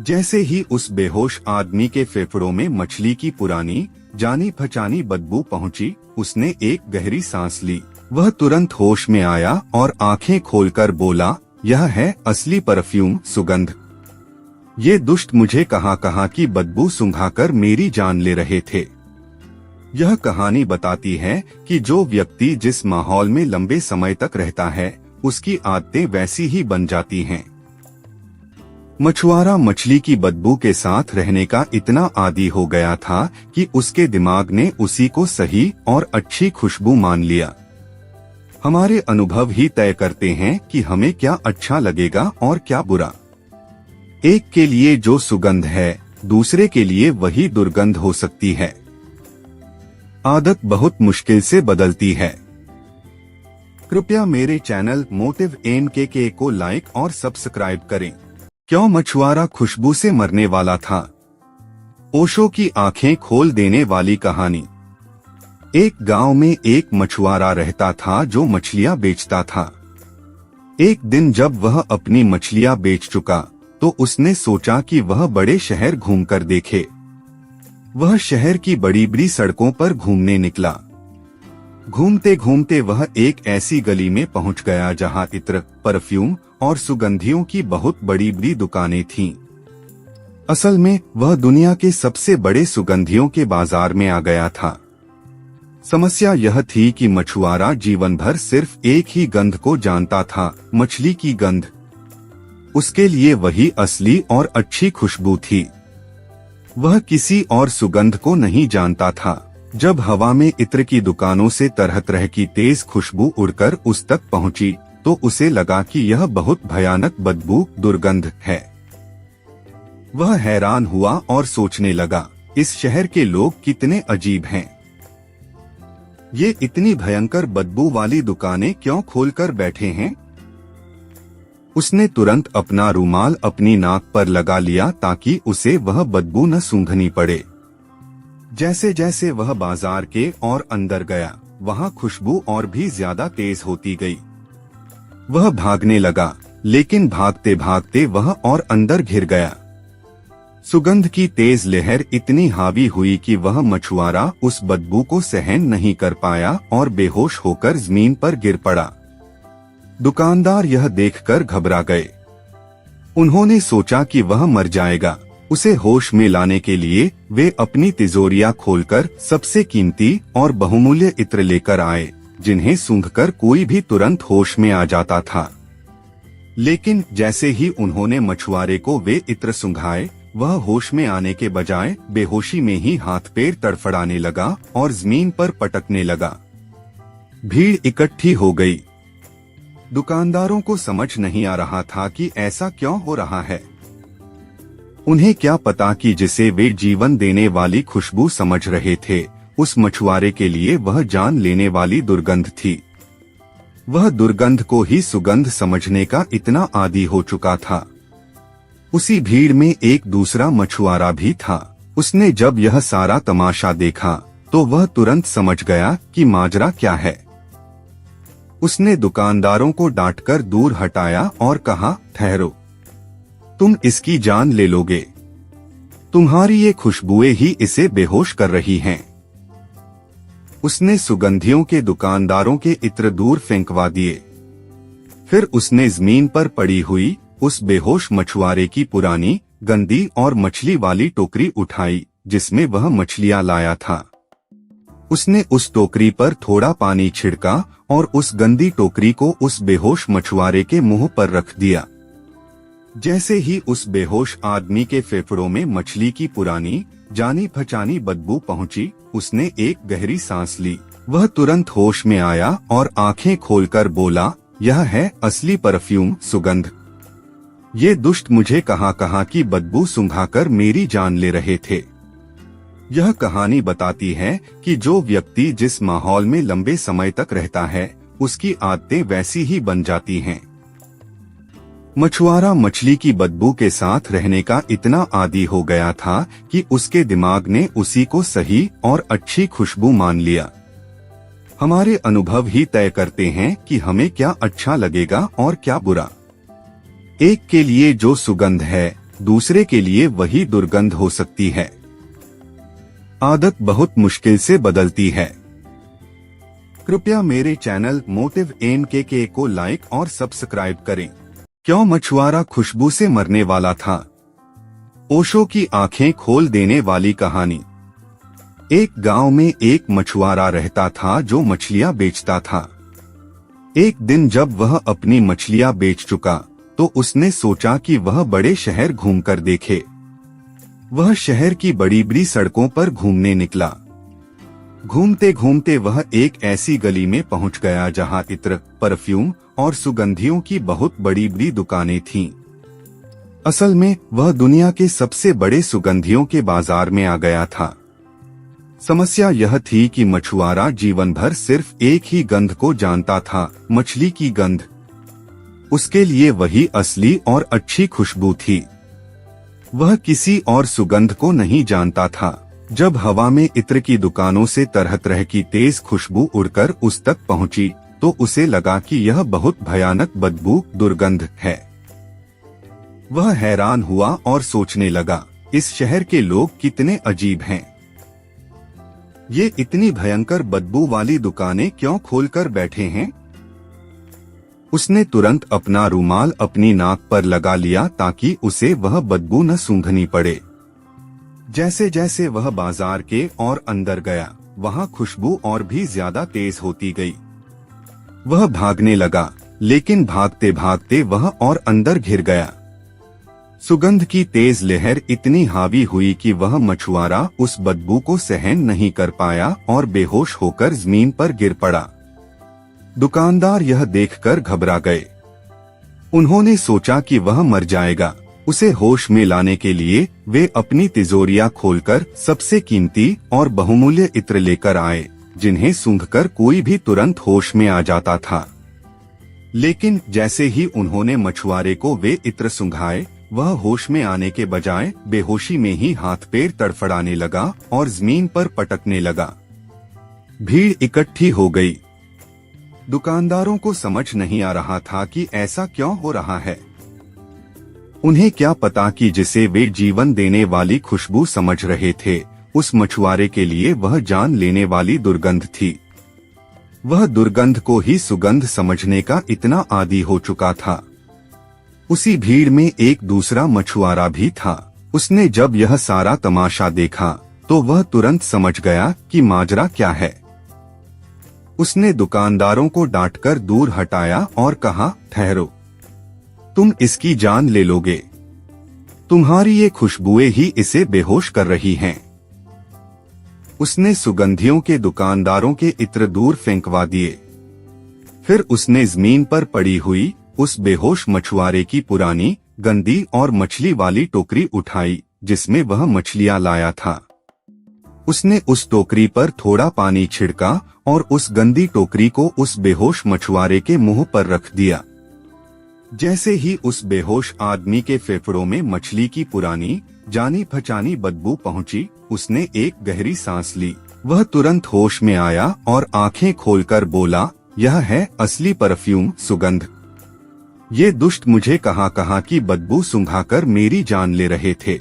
जैसे ही उस बेहोश आदमी के फेफड़ों में मछली की पुरानी, जानी पहचानी बदबू पहुंची, उसने एक गहरी सांस ली। वह तुरंत होश में आया और आंखें खोलकर बोला, यह है असली परफ्यूम, सुगंध। ये दुष्ट मुझे कहां की बदबू सूंघाकर मेरी जान ले रहे थे। यह कहानी बताती है कि जो व्यक्ति जिस माहौल में लंबे समय तक रहता है, उसकी आदतें वैसी ही बन जाती हैं। मछुआरा मछली की बदबू के साथ रहने का इतना आदी हो गया था कि उसके दिमाग ने उसी को सही और अच्छी खुशबू मान लिया। हमारे अनुभव ही तय करते हैं कि हमें क्या अच्छा लगेगा और क्या बुरा। एक के लिए जो सुगंध है, दूसरे के लिए वही दुर्गंध हो सकती है। आदत बहुत मुश्किल से बदलती है। कृपया मेरे चैनल मोटिव MKK को लाइक और सब्सक्राइब करें। क्यों मछुआरा खुशबू से मरने वाला था? ओशो की आंखें खोल देने वाली कहानी। एक गांव में एक मछुआरा रहता था जो मछलियां बेचता था। एक दिन जब वह अपनी मछलियां बेच चुका, तो उसने सोचा कि वह बड़े शहर घूमकर देखे। वह शहर की बड़ी बड़ी सड़कों पर घूमने निकला। घूमते घूमते वह एक ऐसी गली में पहुंच गया जहां इत्र, परफ्यूम और सुगंधियों की बहुत बड़ी बड़ी दुकानें थीं। असल में वह दुनिया के सबसे बड़े सुगंधियों के बाजार में आ गया था। समस्या यह थी कि मछुआरा जीवन भर सिर्फ एक ही गंध को जानता था, मछली की गंध। उसके लिए वही असली और अच्छी खुशबू थी। वह किसी और सुगंध को नहीं जानता था। जब हवा में इत्र की दुकानों से तरह तरह की तेज खुशबू उड़कर उस तक पहुंची, तो उसे लगा कि यह बहुत भयानक बदबू, दुर्गंध है। वह हैरान हुआ और सोचने लगा, इस शहर के लोग कितने अजीब हैं। ये इतनी भयंकर बदबू वाली दुकानें क्यों खोलकर बैठे हैं? उसने तुरंत अपना रूमाल अपनी नाक पर लगा लिया ताकि उसे वह बदबू न सूंघनी पड़े। जैसे जैसे वह बाजार के और अंदर गया, वहाँ खुशबू और भी ज्यादा तेज होती गई। वह भागने लगा, लेकिन भागते भागते वह और अंदर घिर गया। सुगंध की तेज लहर इतनी हावी हुई कि वह मछुआरा उस बदबू को सहन नहीं कर पाया और बेहोश होकर जमीन पर गिर पड़ा। दुकानदार यह देखकर घबरा गए। उन्होंने सोचा कि वह मर जाएगा। उसे होश में लाने के लिए वे अपनी तिजोरियां खोलकर सबसे कीमती और बहुमूल्य इत्र लेकर आए, जिन्हें सूंघकर कोई भी तुरंत होश में आ जाता था। लेकिन जैसे ही उन्होंने मछुआरे को वे इत्र सूंघाए, वह होश में आने के बजाय बेहोशी में ही हाथ पैर तड़फड़ाने लगा और जमीन पर पटकने लगा। भीड़ इकट्ठी हो गई। दुकानदारों को समझ नहीं आ रहा था कि ऐसा क्यों हो रहा है। उन्हें क्या पता कि जिसे वे जीवन देने वाली खुशबू समझ रहे थे, उस मछुआरे के लिए वह जान लेने वाली दुर्गंध थी। वह दुर्गंध को ही सुगंध समझने का इतना आदी हो चुका था। उसी भीड़ में एक दूसरा मछुआरा भी था। उसने जब यह सारा तमाशा देखा तो वह तुरंत समझ गया कि माजरा क्या है। उसने दुकानदारों को डांटकर दूर हटाया और कहा, ठहरो, तुम इसकी जान ले लोगे। तुम्हारी ये खुशबुएं ही इसे बेहोश कर रही हैं। उसने सुगंधियों के दुकानदारों के इत्र दूर फेंकवा दिए। फिर उसने जमीन पर पड़ी हुई उस बेहोश मछुआरे की पुरानी, गंदी और मछली वाली टोकरी उठाई, जिसमें वह मछलियां लाया था। उसने उस टोकरी पर थोड़ा पानी छिड़का और उस गंदी टोकरी को उस बेहोश मछुआरे के मुंह पर रख दिया। जैसे ही उस बेहोश आदमी के फेफड़ों में मछली की पुरानी, जानी पहचानी बदबू पहुंची, उसने एक गहरी सांस ली। वह तुरंत होश में आया और आंखें खोलकर बोला, यह है असली परफ्यूम सुगंध। ये दुष्ट मुझे कहां की बदबू सूंघाकर मेरी जान ले रहे थे। यह कहानी बताती है कि जो व्यक्ति जिस माहौल में लंबे समय तक रहता है, उसकी आदतें वैसी ही बन जाती हैं। मछुआरा मछली की बदबू के साथ रहने का इतना आदी हो गया था कि उसके दिमाग ने उसी को सही और अच्छी खुशबू मान लिया। हमारे अनुभव ही तय करते हैं कि हमें क्या अच्छा लगेगा और क्या बुरा। एक के लिए जो सुगंध है, दूसरे के लिए वही दुर्गंध हो सकती है। आदत बहुत मुश्किल से बदलती है। कृपया मेरे चैनल मोटिव MKK को लाइक और सब्सक्राइब करें। क्यों मछुआरा खुशबू से मरने वाला था? ओशो की आंखें खोल देने वाली कहानी। एक गांव में एक मछुआरा रहता था जो मछलियां बेचता था। एक दिन जब वह अपनी मछलियां बेच चुका तो उसने सोचा कि वह बड़े शहर घूमकर देखे। वह शहर की बड़ी बड़ी सड़कों पर घूमने निकला। घूमते घूमते वह एक ऐसी गली में पहुंच गया जहां इत्र, परफ्यूम और सुगंधियों की बहुत बड़ी बड़ी दुकानें थीं। असल में वह दुनिया के सबसे बड़े सुगंधियों के बाजार में आ गया था। समस्या यह थी कि मछुआरा जीवन भर सिर्फ एक ही गंध को जानता था, मछली की गंध। उसके लिए वही असली और अच्छी खुशबू थी। वह किसी और सुगंध को नहीं जानता था। जब हवा में इत्र की दुकानों से तरह तरह की तेज खुशबू उड़कर उस तक पहुंची तो उसे लगा कि यह बहुत भयानक बदबू, दुर्गंध है। वह हैरान हुआ और सोचने लगा, इस शहर के लोग कितने अजीब हैं। ये इतनी भयंकर बदबू वाली दुकानें क्यों खोलकर बैठे हैं? उसने तुरंत अपना रूमाल अपनी नाक पर लगा लिया ताकि उसे वह बदबू न सूंघनी पड़े। जैसे जैसे वह बाजार के और अंदर गया, वहाँ खुशबू और भी ज्यादा तेज होती गई। वह भागने लगा, लेकिन भागते भागते वह और अंदर घिर गया। सुगंध की तेज लहर इतनी हावी हुई कि वह मछुआरा उस बदबू को सहन नहीं कर पाया और बेहोश होकर जमीन पर गिर पड़ा। दुकानदार यह देखकर घबरा गए। उन्होंने सोचा कि वह मर जाएगा। उसे होश में लाने के लिए वे अपनी तिजोरियां खोलकर सबसे कीमती और बहुमूल्य इत्र लेकर आए, जिन्हें सूंघकर कोई भी तुरंत होश में आ जाता था। लेकिन जैसे ही उन्होंने मछुआरे को वे इत्र सुंघाए, वह होश में आने के बजाय बेहोशी में ही हाथ पैर तड़फड़ाने लगा और जमीन पर पटकने लगा। भीड़ इकट्ठी हो गई। दुकानदारों को समझ नहीं आ रहा था कि ऐसा क्यों हो रहा है। उन्हें क्या पता कि जिसे वे जीवन देने वाली खुशबू समझ रहे थे, उस मछुआरे के लिए वह जान लेने वाली दुर्गंध थी। वह दुर्गंध को ही सुगंध समझने का इतना आदी हो चुका था। उसी भीड़ में एक दूसरा मछुआरा भी था। उसने जब यह सारा तमाशा देखा तो वह तुरंत समझ गया कि माजरा क्या है। उसने दुकानदारों को डांटकर दूर हटाया और कहा, ठहरो, तुम इसकी जान ले लोगे। तुम्हारी ये खुशबुएं ही इसे बेहोश कर रही हैं। उसने सुगंधियों के दुकानदारों के इत्र दूर फेंकवा दिए। फिर उसने जमीन पर पड़ी हुई उस बेहोश मछुआरे की पुरानी, गंदी और मछली वाली टोकरी उठाई जिसमें वह मछलियां लाया था। उसने उस टोकरी पर थोड़ा पानी छिड़का और उस गंदी टोकरी को उस बेहोश मछुआरे के मुंह पर रख दिया। जैसे ही उस बेहोश आदमी के फेफड़ों में मछली की पुरानी, जानी पहचानी बदबू पहुंची, उसने एक गहरी सांस ली। वह तुरंत होश में आया और आंखें खोलकर बोला, यह है असली परफ्यूम सुगंध। ये दुष्ट मुझे कहां की बदबू सूंघाकर मेरी जान ले रहे थे।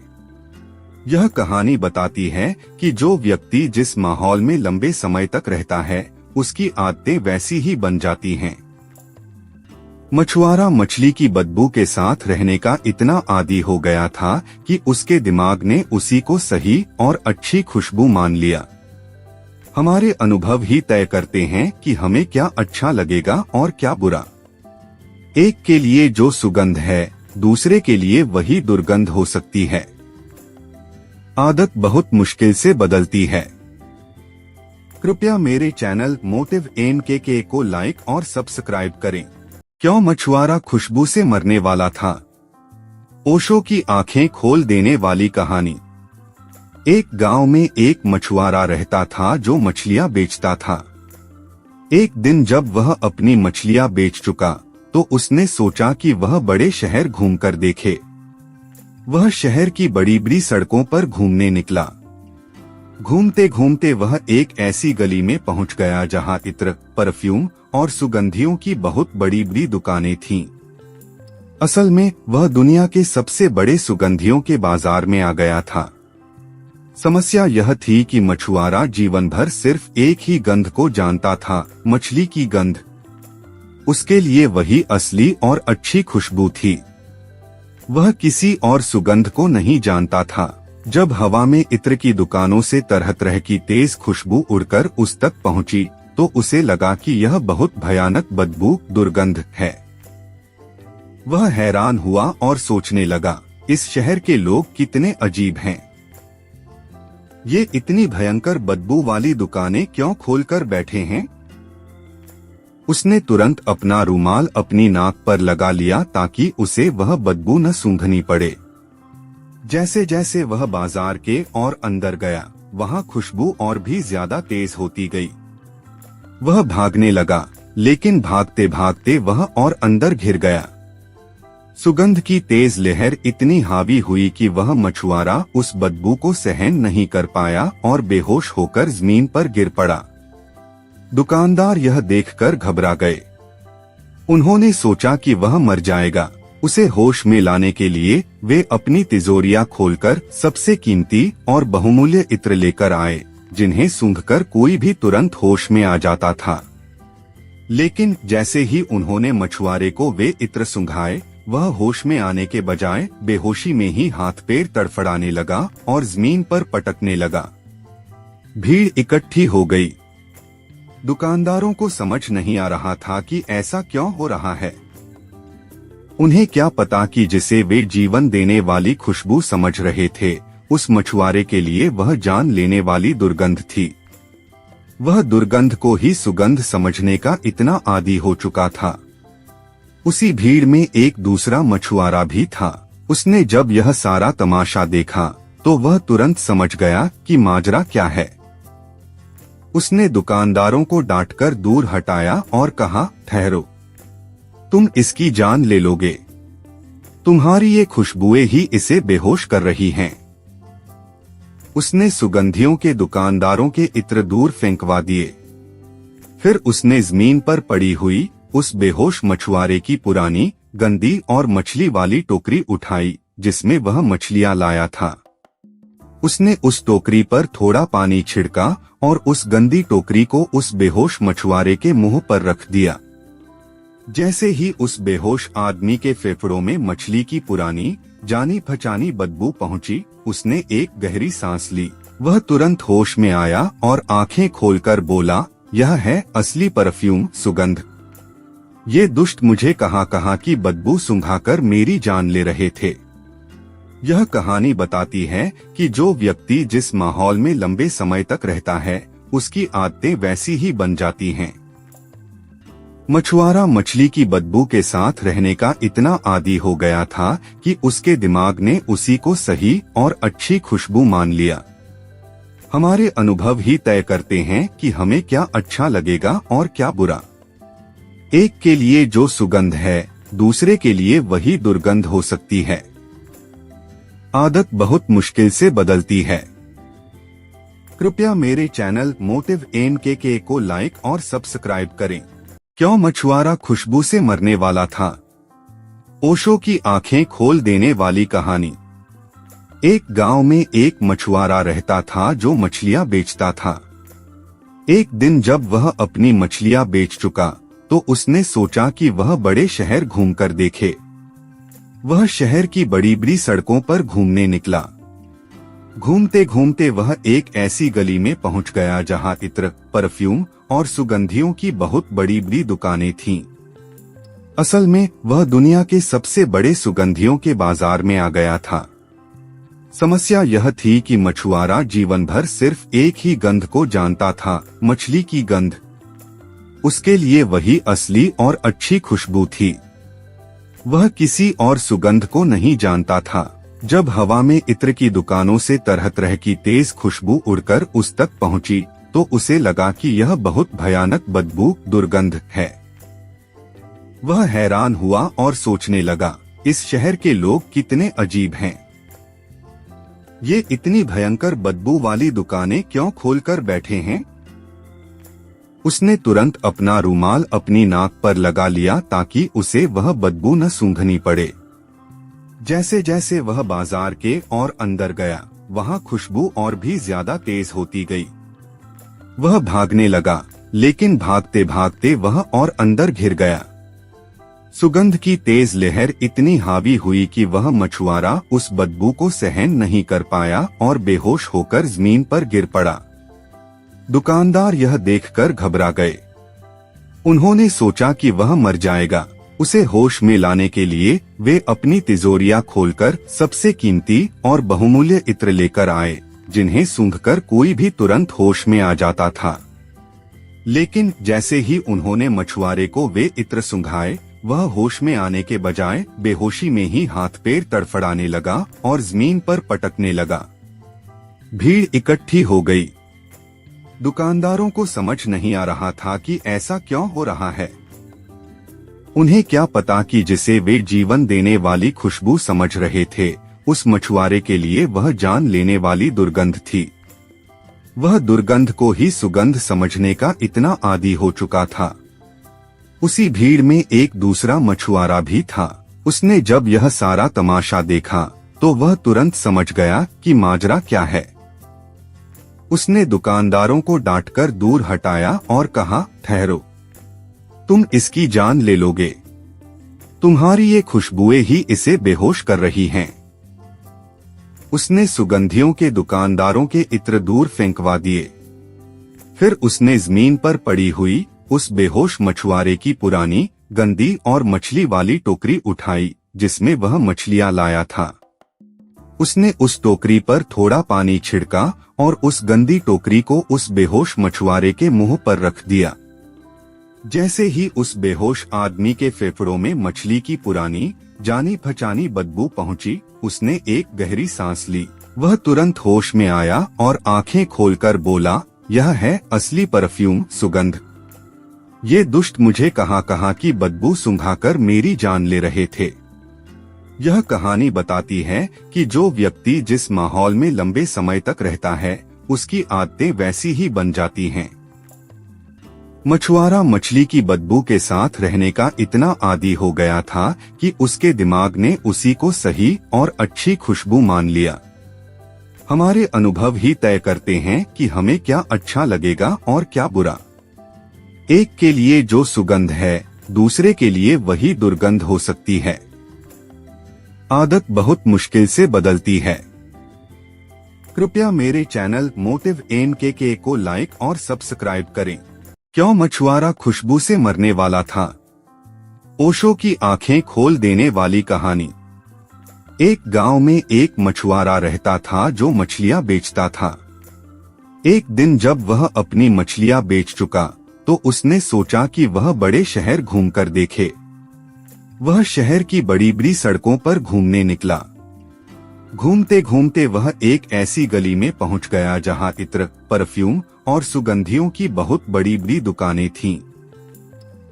यह कहानी बताती है कि जो व्यक्ति जिस माहौल में लंबे समय तक रहता है, उसकी आदतें वैसी ही बन जाती हैं। मछुआरा मछली की बदबू के साथ रहने का इतना आदी हो गया था कि उसके दिमाग ने उसी को सही और अच्छी खुशबू मान लिया। हमारे अनुभव ही तय करते हैं कि हमें क्या अच्छा लगेगा और क्या बुरा। एक के लिए जो सुगंध है, दूसरे के लिए वही दुर्गंध हो सकती है। आदत बहुत मुश्किल से बदलती है। कृपया मेरे चैनल मोटिव NKK को लाइक और सब्सक्राइब करें। क्यों मछुआरा खुशबू से मरने वाला था? ओशो की आंखें खोल देने वाली कहानी। एक गांव में एक मछुआरा रहता था जो मछलियां बेचता था। एक दिन जब वह अपनी मछलियां बेच चुका तो उसने सोचा कि वह बड़े शहर घूमकर देखे। वह शहर की बड़ी बड़ी सड़कों पर घूमने निकला। घूमते घूमते वह एक ऐसी गली में पहुंच गया जहां इत्र, परफ्यूम और सुगंधियों की बहुत बड़ी बड़ी दुकानें थीं। असल में वह दुनिया के सबसे बड़े सुगंधियों के बाजार में आ गया था। समस्या यह थी कि मछुआरा जीवन भर सिर्फ एक ही गंध को जानता था, मछली की गंध। उसके लिए वही असली और अच्छी खुशबू थी। वह किसी और सुगंध को नहीं जानता था। जब हवा में इत्र की दुकानों से तरह तरह की तेज खुशबू उड़कर उस तक पहुंची तो उसे लगा कि यह बहुत भयानक बदबू, दुर्गंध है। वह हैरान हुआ और सोचने लगा, इस शहर के लोग कितने अजीब हैं। ये इतनी भयंकर बदबू वाली दुकानें क्यों खोलकर बैठे हैं? उसने तुरंत अपना रुमाल अपनी नाक पर लगा लिया ताकि उसे वह बदबू न सूंघनी पड़े। जैसे जैसे वह बाजार के और अंदर गया, वहां खुशबू और भी ज्यादा तेज होती गई। वह भागने लगा, लेकिन भागते भागते वह और अंदर घिर गया। सुगंध की तेज लहर इतनी हावी हुई कि वह मछुआरा उस बदबू को सहन नहीं कर पाया और बेहोश होकर जमीन पर गिर पड़ा। दुकानदार यह देखकर घबरा गए। उन्होंने सोचा कि वह मर जाएगा। उसे होश में लाने के लिए वे अपनी तिजोरियां खोलकर सबसे कीमती और बहुमूल्य इत्र लेकर आए, जिन्हें सूंघकर कोई भी तुरंत होश में आ जाता था। लेकिन जैसे ही उन्होंने मछुआरे को वे इत्र सूंघाए, वह होश में आने के बजाय बेहोशी में ही हाथ पैर तड़फड़ाने लगा और जमीन पर पटकने लगा। भीड़ इकट्ठी हो गई। दुकानदारों को समझ नहीं आ रहा था कि ऐसा क्यों हो रहा है। उन्हें क्या पता कि जिसे वे जीवन देने वाली खुशबू समझ रहे थे, उस मछुआरे के लिए वह जान लेने वाली दुर्गंध थी। वह दुर्गंध को ही सुगंध समझने का इतना आदी हो चुका था। उसी भीड़ में एक दूसरा मछुआरा भी था। उसने जब यह सारा तमाशा देखा तो वह तुरंत समझ गया कि माजरा क्या है। उसने दुकानदारों को डांटकर दूर हटाया और कहा, ठहरो, तुम इसकी जान ले लोगे। तुम्हारी ये खुशबुएं ही इसे बेहोश कर रही हैं। उसने सुगंधियों के दुकानदारों के इत्र दूर फेंकवा दिए। फिर उसने जमीन पर पड़ी हुई उस बेहोश मछुआरे की पुरानी, गंदी और मछली वाली टोकरी उठाई जिसमें वह मछलियां लाया था। उसने उस टोकरी पर थोड़ा पानी छिड़का और उस गंदी टोकरी को उस बेहोश मछुआरे के मुंह पर रख दिया। जैसे ही उस बेहोश आदमी के फेफड़ों में मछली की पुरानी, जानी पहचानी बदबू पहुंची, उसने एक गहरी सांस ली। वह तुरंत होश में आया और आंखें खोलकर बोला, यह है असली परफ्यूम, सुगंध। ये दुष्ट मुझे कहां की बदबू सूंघाकर मेरी जान ले रहे थे। यह कहानी बताती है कि जो व्यक्ति जिस माहौल में लंबे समय तक रहता है, उसकी आदतें वैसी ही बन जाती हैं। मछुआरा मछली की बदबू के साथ रहने का इतना आदी हो गया था कि उसके दिमाग ने उसी को सही और अच्छी खुशबू मान लिया। हमारे अनुभव ही तय करते हैं कि हमें क्या अच्छा लगेगा और क्या बुरा। एक के लिए जो सुगंध है, दूसरे के लिए वही दुर्गंध हो सकती है। आदत बहुत मुश्किल से बदलती है। कृपया मेरे चैनल मोटिव MKK को लाइक और सब्सक्राइब करें। क्यों मछुआरा खुशबू से मरने वाला था? ओशो की आंखें खोल देने वाली कहानी। एक गांव में एक मछुआरा रहता था जो मछलियां बेचता था। एक दिन जब वह अपनी मछलियां बेच चुका तो उसने सोचा कि वह बड़े शहर घूमकर देखे। वह शहर की बड़ी बड़ी सड़कों पर घूमने निकला। घूमते घूमते वह एक ऐसी गली में पहुंच गया जहां इत्र, परफ्यूम और सुगंधियों की बहुत बड़ी बड़ी दुकानें थीं। असल में वह दुनिया के सबसे बड़े सुगंधियों के बाजार में आ गया था। समस्या यह थी कि मछुआरा जीवन भर सिर्फ एक ही गंध को जानता था, मछली की गंध। उसके लिए वही असली और अच्छी खुशबू थी। वह किसी और सुगंध को नहीं जानता था। जब हवा में इत्र की दुकानों से तरह तरह की तेज खुशबू उड़कर उस तक पहुंची तो उसे लगा कि यह बहुत भयानक बदबू, दुर्गंध है। वह हैरान हुआ और सोचने लगा, इस शहर के लोग कितने अजीब हैं। ये इतनी भयंकर बदबू वाली दुकानें क्यों खोलकर बैठे हैं? उसने तुरंत अपना रूमाल अपनी नाक पर लगा लिया ताकि उसे वह बदबू न सूंघनी पड़े। जैसे जैसे वह बाजार के और अंदर गया, वहां खुशबू और भी ज्यादा तेज होती गई। वह भागने लगा, लेकिन भागते भागते वह और अंदर घिर गया। सुगंध की तेज लहर इतनी हावी हुई कि वह मछुआरा उस बदबू को सहन नहीं कर पाया और बेहोश होकर जमीन पर गिर पड़ा। दुकानदार यह देखकर घबरा गए। उन्होंने सोचा कि वह मर जाएगा। उसे होश में लाने के लिए वे अपनी तिजोरियां खोलकर सबसे कीमती और बहुमूल्य इत्र लेकर आए, जिन्हें सूंघकर कोई भी तुरंत होश में आ जाता था। लेकिन जैसे ही उन्होंने मछुआरे को वे इत्र सूंघाए, वह होश में आने के बजाय बेहोशी में ही हाथ पैर तड़फड़ाने लगा और जमीन पर पटकने लगा। भीड़ इकट्ठी हो गई। दुकानदारों को समझ नहीं आ रहा था कि ऐसा क्यों हो रहा है। उन्हें क्या पता कि जिसे वे जीवन देने वाली खुशबू समझ रहे थे, उस मछुआरे के लिए वह जान लेने वाली दुर्गंध थी। वह दुर्गंध को ही सुगंध समझने का इतना आदी हो चुका था। उसी भीड़ में एक दूसरा मछुआरा भी था। उसने जब यह सारा तमाशा देखा तो वह तुरंत समझ गया कि माजरा क्या है। उसने दुकानदारों को डांटकर दूर हटाया और कहा, ठहरो, तुम इसकी जान ले लोगे। तुम्हारी ये खुशबुएं ही इसे बेहोश कर रही हैं। उसने सुगंधियों के दुकानदारों के इत्र दूर फेंकवा दिए। फिर उसने जमीन पर पड़ी हुई उस बेहोश मछुआरे की पुरानी, गंदी और मछली वाली टोकरी उठाई जिसमें वह मछलियां लाया था। उसने उस टोकरी पर थोड़ा पानी छिड़का और उस गंदी टोकरी को उस बेहोश मछुआरे के मुंह पर रख दिया। जैसे ही उस बेहोश आदमी के फेफड़ों में मछली की पुरानी, जानी पहचानी बदबू पहुंची, उसने एक गहरी सांस ली। वह तुरंत होश में आया और आंखें खोलकर बोला, यह है असली परफ्यूम, सुगंध। ये दुष्ट मुझे कहां की बदबू सूंघाकर मेरी जान ले रहे थे। यह कहानी बताती है कि जो व्यक्ति जिस माहौल में लंबे समय तक रहता है उसकी आदतें वैसी ही बन जाती हैं। मछुआरा मछली की बदबू के साथ रहने का इतना आदी हो गया था कि उसके दिमाग ने उसी को सही और अच्छी खुशबू मान लिया। हमारे अनुभव ही तय करते हैं कि हमें क्या अच्छा लगेगा और क्या बुरा। एक के लिए जो सुगंध है दूसरे के लिए वही दुर्गंध हो सकती है। आदत बहुत मुश्किल से बदलती है। कृपया मेरे चैनल मोटिव MKK को लाइक और सब्सक्राइब करें। क्यों मछुआरा खुशबू से मरने वाला था? ओशो की आंखें खोल देने वाली कहानी। एक गांव में एक मछुआरा रहता था जो मछलियां बेचता था। एक दिन जब वह अपनी मछलियां बेच चुका तो उसने सोचा कि वह बड़े शहर घूमकर देखे। वह शहर की बड़ी बड़ी सड़कों पर घूमने निकला। घूमते घूमते वह एक ऐसी गली में पहुंच गया जहां इत्र, परफ्यूम और सुगंधियों की बहुत बड़ी बड़ी दुकानें थीं।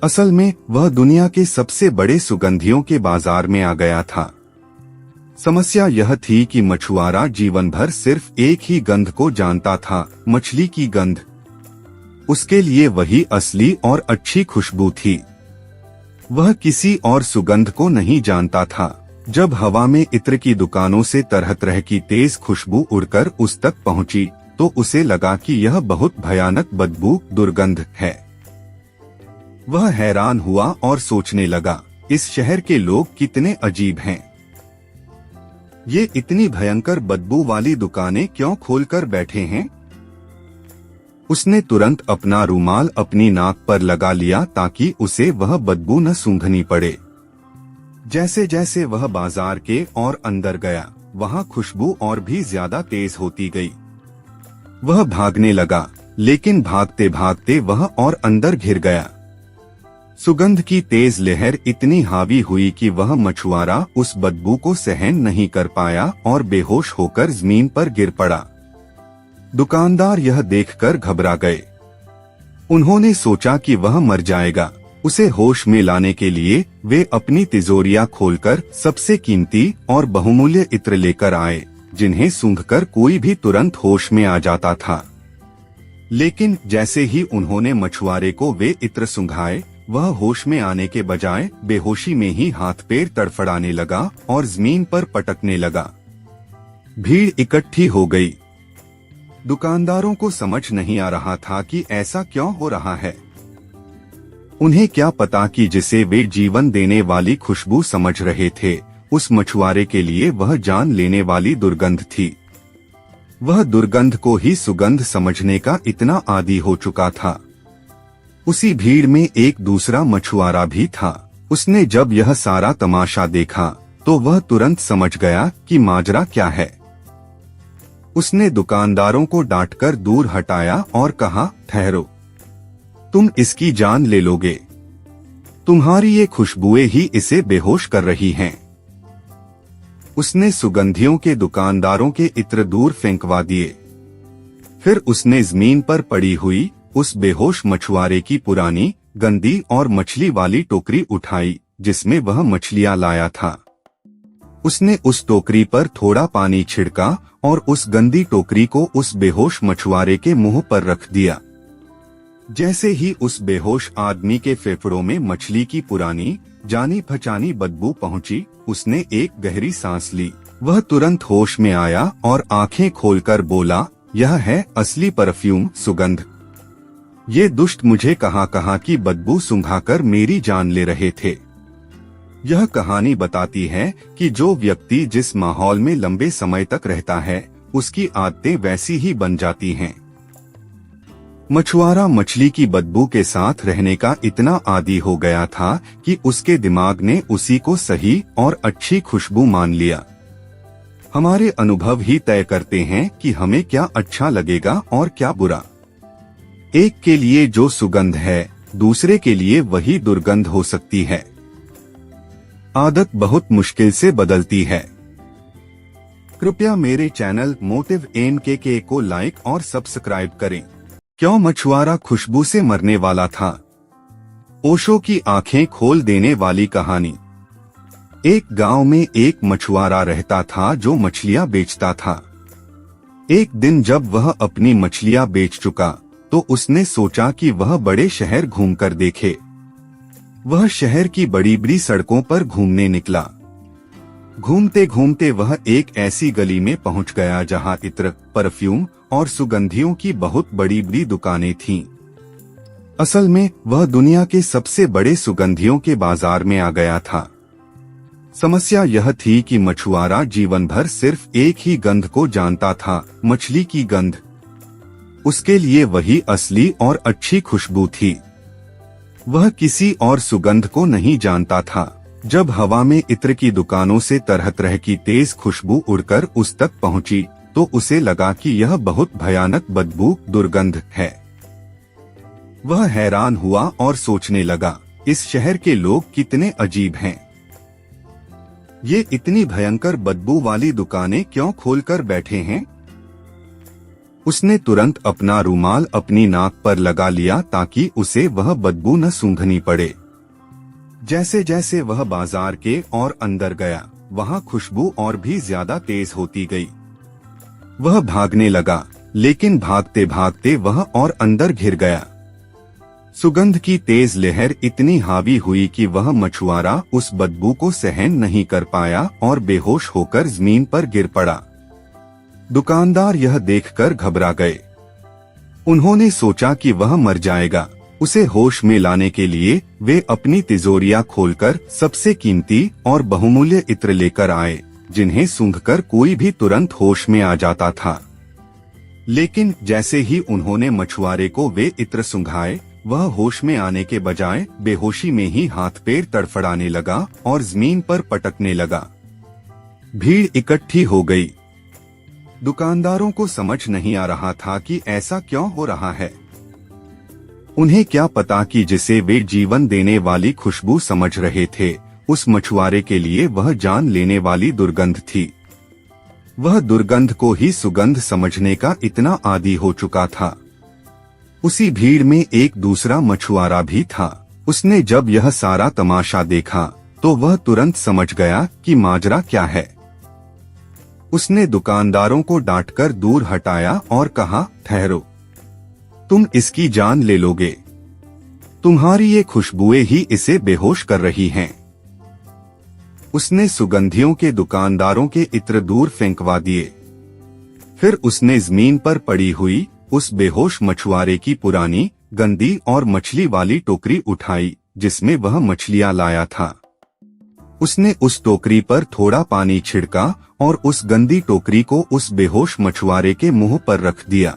असल में वह दुनिया के सबसे बड़े सुगंधियों के बाजार में आ गया था। समस्या यह थी कि मछुआरा जीवन भर सिर्फ एक ही गंध को जानता था, मछली की गंध। उसके लिए वही असली और अच्छी खुशबू थी। वह किसी और सुगंध को नहीं जानता था। जब हवा में इत्र की दुकानों से तरह तरह की तेज खुशबू उड़कर उस तक पहुंची तो उसे लगा कि यह बहुत भयानक बदबू, दुर्गंध है। वह हैरान हुआ और सोचने लगा, इस शहर के लोग कितने अजीब हैं। ये इतनी भयंकर बदबू वाली दुकानें क्यों खोलकर बैठे हैं? उसने तुरंत अपना रुमाल अपनी नाक पर लगा लिया ताकि उसे वह बदबू न सूंघनी पड़े। जैसे जैसे वह बाजार के और अंदर गया वहां खुशबू और भी ज्यादा तेज होती गई। वह भागने लगा, लेकिन भागते भागते वह और अंदर घिर गया। सुगंध की तेज लहर इतनी हावी हुई कि वह मछुआरा उस बदबू को सहन नहीं कर पाया और बेहोश होकर जमीन पर गिर पड़ा। दुकानदार यह देखकर घबरा गए। उन्होंने सोचा कि वह मर जाएगा। उसे होश में लाने के लिए वे अपनी तिजोरियां खोलकर सबसे कीमती और बहुमूल्य इत्र लेकर आए, जिन्हें सूंघकर कोई भी तुरंत होश में आ जाता था। लेकिन जैसे ही उन्होंने मछुआरे को वे इत्र सूंघाए, वह होश में आने के बजाय बेहोशी में ही हाथ पैर तड़फड़ाने लगा और जमीन पर पटकने लगा। भीड़ इकट्ठी हो गई। दुकानदारों को समझ नहीं आ रहा था कि ऐसा क्यों हो रहा है। उन्हें क्या पता कि जिसे वे जीवन देने वाली खुशबू समझ रहे थे, उस मछुआरे के लिए वह जान लेने वाली दुर्गंध थी। वह दुर्गंध को ही सुगंध समझने का इतना आदी हो चुका था। उसी भीड़ में एक दूसरा मछुआरा भी था। उसने जब यह सारा तमाशा देखा तो वह तुरंत समझ गया कि माजरा क्या है। उसने दुकानदारों को डांटकर दूर हटाया और कहा, ठहरो, तुम इसकी जान ले लोगे। तुम्हारी ये खुशबुएं ही इसे बेहोश कर रही हैं। उसने सुगंधियों के दुकानदारों के इत्र दूर फेंकवा दिए। फिर उसने जमीन पर पड़ी हुई उस बेहोश मछुआरे की पुरानी, गंदी और मछली वाली टोकरी उठाई जिसमें वह मछलियां लाया था। उसने उस टोकरी पर थोड़ा पानी छिड़का और उस गंदी टोकरी को उस बेहोश मछुआरे के मुंह पर रख दिया। जैसे ही उस बेहोश आदमी के फेफड़ों में मछली की पुरानी, जानी पहचानी बदबू पहुंची, उसने एक गहरी सांस ली। वह तुरंत होश में आया और आंखें खोलकर बोला, यह है असली परफ्यूम, सुगंध। ये दुष्ट मुझे कहां की बदबू सूंघाकर मेरी जान ले रहे थे। यह कहानी बताती है कि जो व्यक्ति जिस माहौल में लंबे समय तक रहता है उसकी आदतें वैसी ही बन जाती हैं। मछुआरा मछली की बदबू के साथ रहने का इतना आदी हो गया था कि उसके दिमाग ने उसी को सही और अच्छी खुशबू मान लिया। हमारे अनुभव ही तय करते हैं कि हमें क्या अच्छा लगेगा और क्या बुरा। एक के लिए जो सुगंध है दूसरे के लिए वही दुर्गंध हो सकती है। आदत बहुत मुश्किल से बदलती है। कृपया मेरे चैनल मोटिव MKK को लाइक और सब्सक्राइब करें। क्यों मछुआरा खुशबू से मरने वाला था? ओशो की आंखें खोल देने वाली कहानी। एक गांव में एक मछुआरा रहता था जो मछलियां बेचता था। एक दिन जब वह अपनी मछलियां बेच चुका तो उसने सोचा कि वह बड़े शहर घूमकर देखे। वह शहर की बड़ी बड़ी सड़कों पर घूमने निकला। घूमते घूमते वह एक ऐसी गली में पहुंच गया जहां इत्र, परफ्यूम और सुगंधियों की बहुत बड़ी बड़ी दुकानें थीं। असल में वह दुनिया के सबसे बड़े सुगंधियों के बाजार में आ गया था। समस्या यह थी कि मछुआरा जीवन भर सिर्फ एक ही गंध को जानता था, मछली की गंध। उसके लिए वही असली और अच्छी खुशबू थी। वह किसी और सुगंध को नहीं जानता था। जब हवा में इत्र की दुकानों से तरह तरह की तेज खुशबू उड़कर उस तक पहुंची तो उसे लगा कि यह बहुत भयानक बदबू, दुर्गंध है। वह हैरान हुआ और सोचने लगा, इस शहर के लोग कितने अजीब हैं। ये इतनी भयंकर बदबू वाली दुकानें क्यों खोलकर बैठे हैं? उसने तुरंत अपना रूमाल अपनी नाक पर लगा लिया ताकि उसे वह बदबू न सूंघनी पड़े। जैसे जैसे वह बाजार के और अंदर गया, वहां खुशबू और भी ज्यादा तेज होती गई। वह भागने लगा, लेकिन भागते भागते वह और अंदर घिर गया। सुगंध की तेज लहर इतनी हावी हुई कि वह मछुआरा उस बदबू को सहन नहीं कर पाया और बेहोश होकर जमीन पर गिर पड़ा। दुकानदार यह देखकर घबरा गए। उन्होंने सोचा कि वह मर जाएगा। उसे होश में लाने के लिए वे अपनी तिजोरियां खोलकर सबसे कीमती और बहुमूल्य इत्र लेकर आए, जिन्हें सूंघकर कोई भी तुरंत होश में आ जाता था। लेकिन जैसे ही उन्होंने मछुआरे को वे इत्र सूंघाए, वह होश में आने के बजाय बेहोशी में ही हाथ पैर तड़फड़ाने लगा और जमीन पर पटकने लगा। भीड़ इकट्ठी हो गई। दुकानदारों को समझ नहीं आ रहा था कि ऐसा क्यों हो रहा है। उन्हें क्या पता कि जिसे वे जीवन देने वाली खुशबू समझ रहे थे, उस मछुआरे के लिए वह जान लेने वाली दुर्गंध थी। वह दुर्गंध को ही सुगंध समझने का इतना आदी हो चुका था। उसी भीड़ में एक दूसरा मछुआरा भी था। उसने जब यह सारा तमाशा देखा तो वह तुरंत समझ गया कि माजरा क्या है। उसने दुकानदारों को डांटकर दूर हटाया और कहा, ठहरो, तुम इसकी जान ले लोगे। तुम्हारी ये खुशबुएं ही इसे बेहोश कर रही हैं। उसने सुगंधियों के दुकानदारों के इत्र दूर फेंकवा दिए। फिर उसने जमीन पर पड़ी हुई उस बेहोश मछुआरे की पुरानी, गंदी और मछली वाली टोकरी उठाई जिसमें वह मछलियां लाया था। उसने उस टोकरी पर थोड़ा पानी छिड़का और उस गंदी टोकरी को उस बेहोश मछुआरे के मुंह पर रख दिया।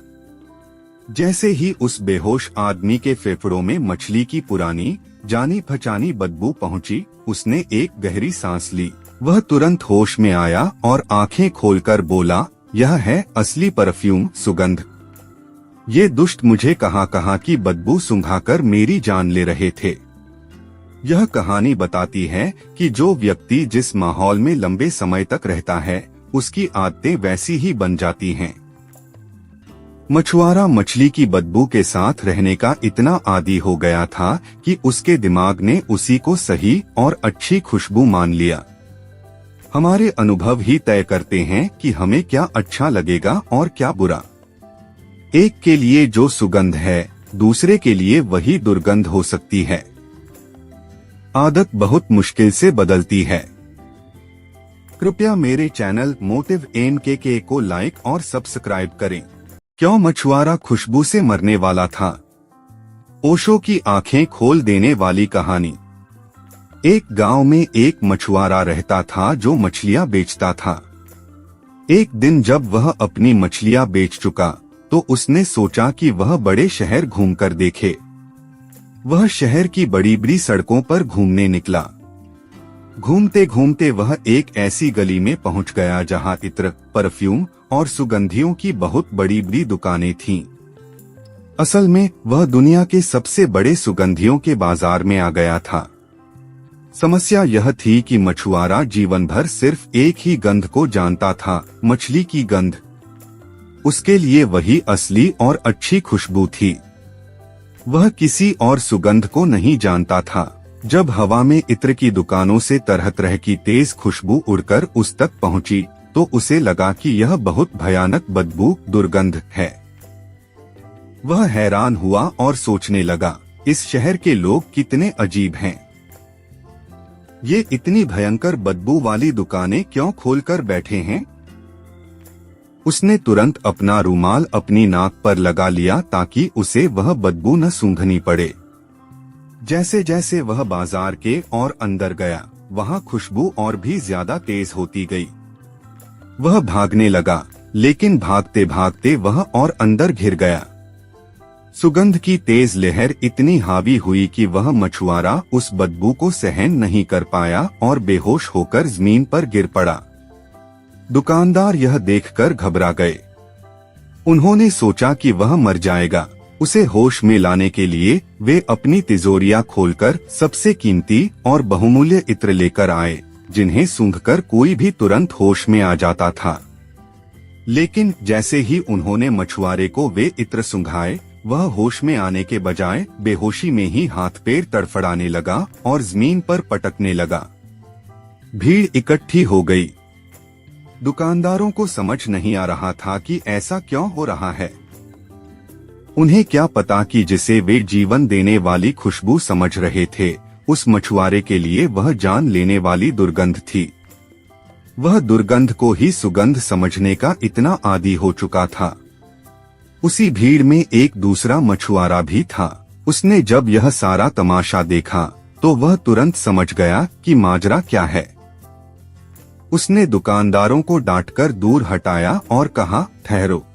जैसे ही उस बेहोश आदमी के फेफड़ों में मछली की पुरानी, जानी पहचानी बदबू पहुंची, उसने एक गहरी सांस ली। वह तुरंत होश में आया और आंखें खोलकर बोला, यह है असली परफ्यूम, सुगंध। ये दुष्ट मुझे कहां की बदबू सूंघाकर मेरी जान ले रहे थे। यह कहानी बताती है कि जो व्यक्ति जिस माहौल में लंबे समय तक रहता है, उसकी आदतें वैसी ही बन जाती हैं। मछुआरा मछली की बदबू के साथ रहने का इतना आदी हो गया था कि उसके दिमाग ने उसी को सही और अच्छी खुशबू मान लिया। हमारे अनुभव ही तय करते हैं कि हमें क्या अच्छा लगेगा और क्या बुरा। एक के लिए जो सुगंध है, दूसरे के लिए वही दुर्गंध हो सकती है। आदत बहुत मुश्किल से बदलती है। कृपया मेरे चैनल मोटिव MKK को लाइक और सब्सक्राइब करें। क्यों मछुआरा खुशबू से मरने वाला था? ओशो की आंखें खोल देने वाली कहानी। एक गांव में एक मछुआरा रहता था जो मछलियां बेचता था। एक दिन जब वह अपनी मछलियां बेच चुका तो उसने सोचा कि वह बड़े शहर घूमकर देखे। वह शहर की बड़ी बड़ी सड़कों पर घूमने निकला। घूमते घूमते वह एक ऐसी गली में पहुंच गया जहां इत्र, परफ्यूम और सुगंधियों की बहुत बड़ी बड़ी दुकानें थीं। असल में वह दुनिया के सबसे बड़े सुगंधियों के बाजार में आ गया था। समस्या यह थी कि मछुआरा जीवन भर सिर्फ एक ही गंध को जानता था, मछली की गंध। उसके लिए वही असली और अच्छी खुशबू थी। वह किसी और सुगंध को नहीं जानता था। जब हवा में इत्र की दुकानों से तरह तरह की तेज खुशबू उड़कर उस तक पहुंची, तो उसे लगा कि यह बहुत भयानक बदबू दुर्गंध है। वह हैरान हुआ और सोचने लगा, इस शहर के लोग कितने अजीब हैं। ये इतनी भयंकर बदबू वाली दुकानें क्यों खोलकर बैठे हैं? उसने तुरंत अपना रुमाल अपनी नाक पर लगा लिया ताकि उसे वह बदबू न सूंघनी पड़े। जैसे जैसे वह बाजार के और अंदर गया, वहां खुशबू और भी ज्यादा तेज होती गई। वह भागने लगा, लेकिन भागते भागते वह और अंदर घिर गया। सुगंध की तेज लहर इतनी हावी हुई कि वह मछुआरा उस बदबू को सहन नहीं कर पाया और बेहोश होकर जमीन पर गिर पड़ा। दुकानदार यह देखकर घबरा गए। उन्होंने सोचा कि वह मर जाएगा। उसे होश में लाने के लिए वे अपनी तिजोरियां खोलकर सबसे कीमती और बहुमूल्य इत्र लेकर आए, जिन्हें सूंघकर कोई भी तुरंत होश में आ जाता था। लेकिन जैसे ही उन्होंने मछुआरे को वे इत्र सूंघाए, वह होश में आने के बजाय बेहोशी में ही हाथ पैर तड़फड़ाने लगा और जमीन पर पटकने लगा। भीड़ इकट्ठी हो गई। दुकानदारों को समझ नहीं आ रहा था कि ऐसा क्यों हो रहा है। उन्हें क्या पता कि जिसे वे जीवन देने वाली खुशबू समझ रहे थे, उस मछुआरे के लिए वह जान लेने वाली दुर्गंध थी। वह दुर्गंध को ही सुगंध समझने का इतना आदी हो चुका था। उसी भीड़ में एक दूसरा मछुआरा भी था। उसने जब यह सारा तमाशा देखा, तो वह तुरंत समझ गया कि माजरा क्या है। उसने दुकानदारों को डांटकर दूर हटाया और कहा, ठहरो,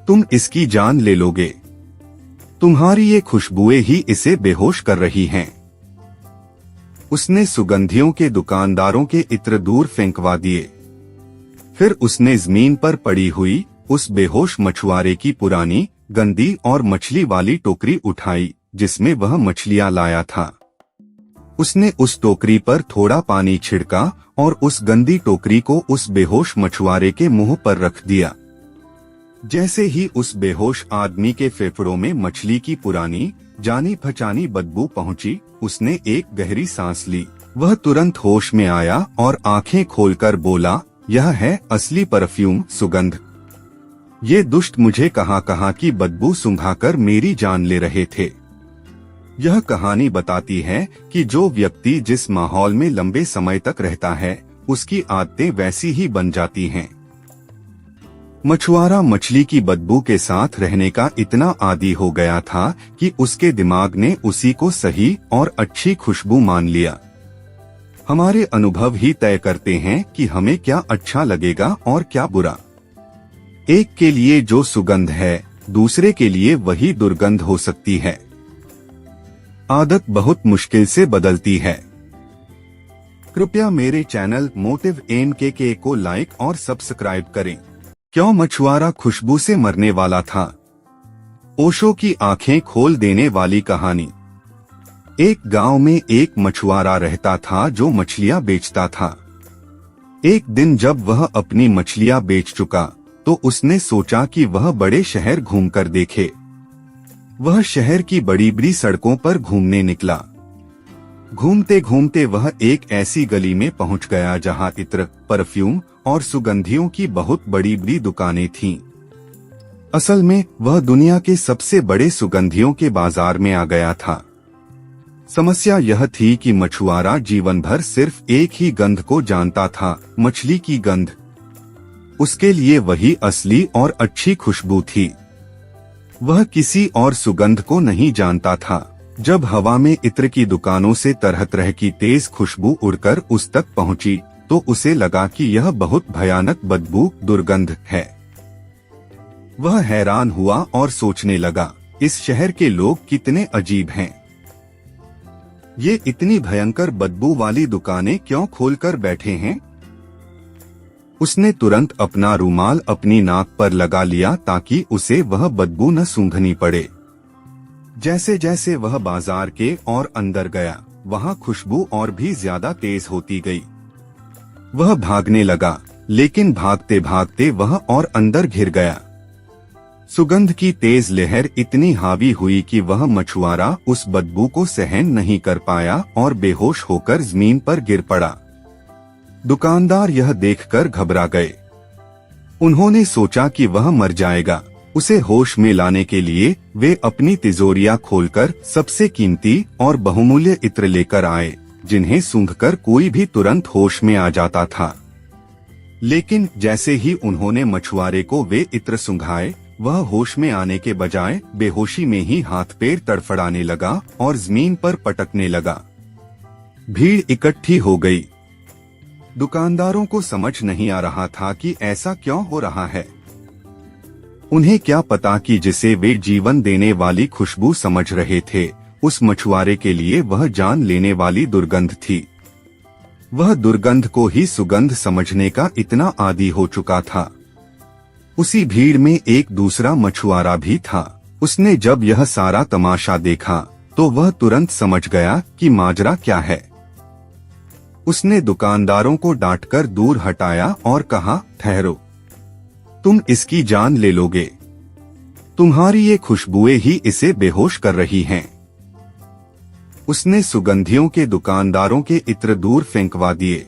तुम इसकी जान ले लोगे। तुम्हारी ये खुशबुएं ही इसे बेहोश कर रही हैं। उसने सुगंधियों के दुकानदारों के इत्र दूर फेंकवा दिए। फिर उसने जमीन पर पड़ी हुई उस बेहोश मछुआरे की पुरानी, गंदी और मछली वाली टोकरी उठाई, जिसमें वह मछलियां लाया था। उसने उस टोकरी पर थोड़ा पानी छिड़का और उस गंदी टोकरी को उस बेहोश मछुआरे के मुंह पर रख दिया। जैसे ही उस बेहोश आदमी के फेफड़ों में मछली की पुरानी, जानी पहचानी बदबू पहुंची, उसने एक गहरी सांस ली। वह तुरंत होश में आया और आंखें खोलकर बोला, यह है असली परफ्यूम सुगंध। ये दुष्ट मुझे कहां की बदबू सूंघाकर मेरी जान ले रहे थे। यह कहानी बताती है कि जो व्यक्ति जिस माहौल में लंबे समय तक रहता है, उसकी आदतें वैसी ही बन जाती हैं। मछुआरा मछली की बदबू के साथ रहने का इतना आदी हो गया था कि उसके दिमाग ने उसी को सही और अच्छी खुशबू मान लिया। हमारे अनुभव ही तय करते हैं कि हमें क्या अच्छा लगेगा और क्या बुरा। एक के लिए जो सुगंध है, दूसरे के लिए वही दुर्गंध हो सकती है। आदत बहुत मुश्किल से बदलती है। कृपया मेरे चैनल मोटिव MKK को लाइक और सब्सक्राइब करें। क्यों मछुआरा खुशबू से मरने वाला था? ओशो की आंखें खोल देने वाली कहानी। एक गांव में एक मछुआरा रहता था जो मछलियां बेचता था। एक दिन जब वह अपनी मछलियां बेच चुका, तो उसने सोचा कि वह बड़े शहर घूमकर देखे। वह शहर की बड़ी बड़ी सड़कों पर घूमने निकला। घूमते घूमते वह एक ऐसी गली में पहुंच गया जहां इत्र, परफ्यूम और सुगंधियों की बहुत बड़ी बड़ी दुकानें थीं। असल में वह दुनिया के सबसे बड़े सुगंधियों के बाजार में आ गया था। समस्या यह थी कि मछुआरा जीवन भर सिर्फ एक ही गंध को जानता था, मछली की गंध। उसके लिए वही असली और अच्छी खुशबू थी। वह किसी और सुगंध को नहीं जानता था। जब हवा में इत्र की दुकानों से तरह तरह की तेज खुशबू उड़कर उस तक पहुंची, तो उसे लगा कि यह बहुत भयानक बदबू दुर्गंध है। वह हैरान हुआ और सोचने लगा, इस शहर के लोग कितने अजीब हैं। ये इतनी भयंकर बदबू वाली दुकानें क्यों खोलकर बैठे हैं? उसने तुरंत अपना रुमाल अपनी नाक पर लगा लिया ताकि उसे वह बदबू न सूंघनी पड़े। जैसे जैसे वह बाजार के और अंदर गया, वहां खुशबू और भी ज्यादा तेज होती गई। वह भागने लगा, लेकिन भागते भागते वह और अंदर घिर गया। सुगंध की तेज लहर इतनी हावी हुई कि वह मछुआरा उस बदबू को सहन नहीं कर पाया और बेहोश होकर जमीन पर गिर पड़ा। दुकानदार यह देखकर घबरा गए। उन्होंने सोचा कि वह मर जाएगा। उसे होश में लाने के लिए वे अपनी तिजोरियां खोलकर सबसे कीमती और बहुमूल्य इत्र लेकर आए, जिन्हें सूंघकर कोई भी तुरंत होश में आ जाता था। लेकिन जैसे ही उन्होंने मछुआरे को वे इत्र सूंघाए, वह होश में आने के बजाय बेहोशी में ही हाथ पैर तड़फड़ाने लगा और जमीन पर पटकने लगा। भीड़ इकट्ठी हो गई। दुकानदारों को समझ नहीं आ रहा था कि ऐसा क्यों हो रहा है। उन्हें क्या पता कि जिसे वे जीवन देने वाली खुशबू समझ रहे थे, उस मछुआरे के लिए वह जान लेने वाली दुर्गंध थी। वह दुर्गंध को ही सुगंध समझने का इतना आदी हो चुका था। उसी भीड़ में एक दूसरा मछुआरा भी था। उसने जब यह सारा तमाशा देखा तो वह तुरंत समझ गया कि माजरा क्या है। उसने दुकानदारों को डांटकर दूर हटाया और कहा, ठहरो, तुम इसकी जान ले लोगे। तुम्हारी ये खुशबुएं ही इसे बेहोश कर रही हैं। उसने सुगंधियों के दुकानदारों के इत्र दूर फेंकवा दिए।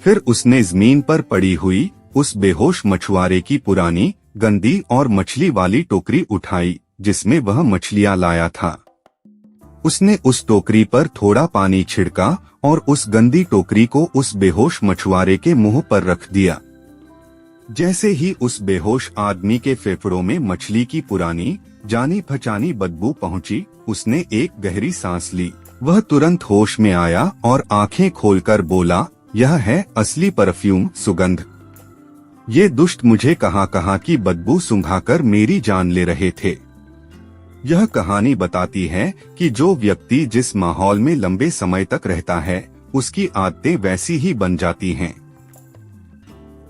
फिर उसने जमीन पर पड़ी हुई उस बेहोश मछुआरे की पुरानी, गंदी और मछली वाली टोकरी उठाई, जिसमें वह मछलियां लाया था। उसने उस टोकरी पर थोड़ा पानी छिड़का और उस गंदी टोकरी को उस बेहोश मछुआरे के मुंह पर रख दिया। जैसे ही उस बेहोश आदमी के फेफड़ों में मछली की पुरानी, जानी पहचानी बदबू पहुंची, उसने एक गहरी सांस ली। वह तुरंत होश में आया और आंखें खोलकर बोला, यह है असली परफ्यूम, सुगंध। ये दुष्ट मुझे कहां की बदबू सूंघाकर मेरी जान ले रहे थे। यह कहानी बताती है कि जो व्यक्ति जिस माहौल में लंबे समय तक रहता है, उसकी आदतें वैसी ही बन जाती हैं।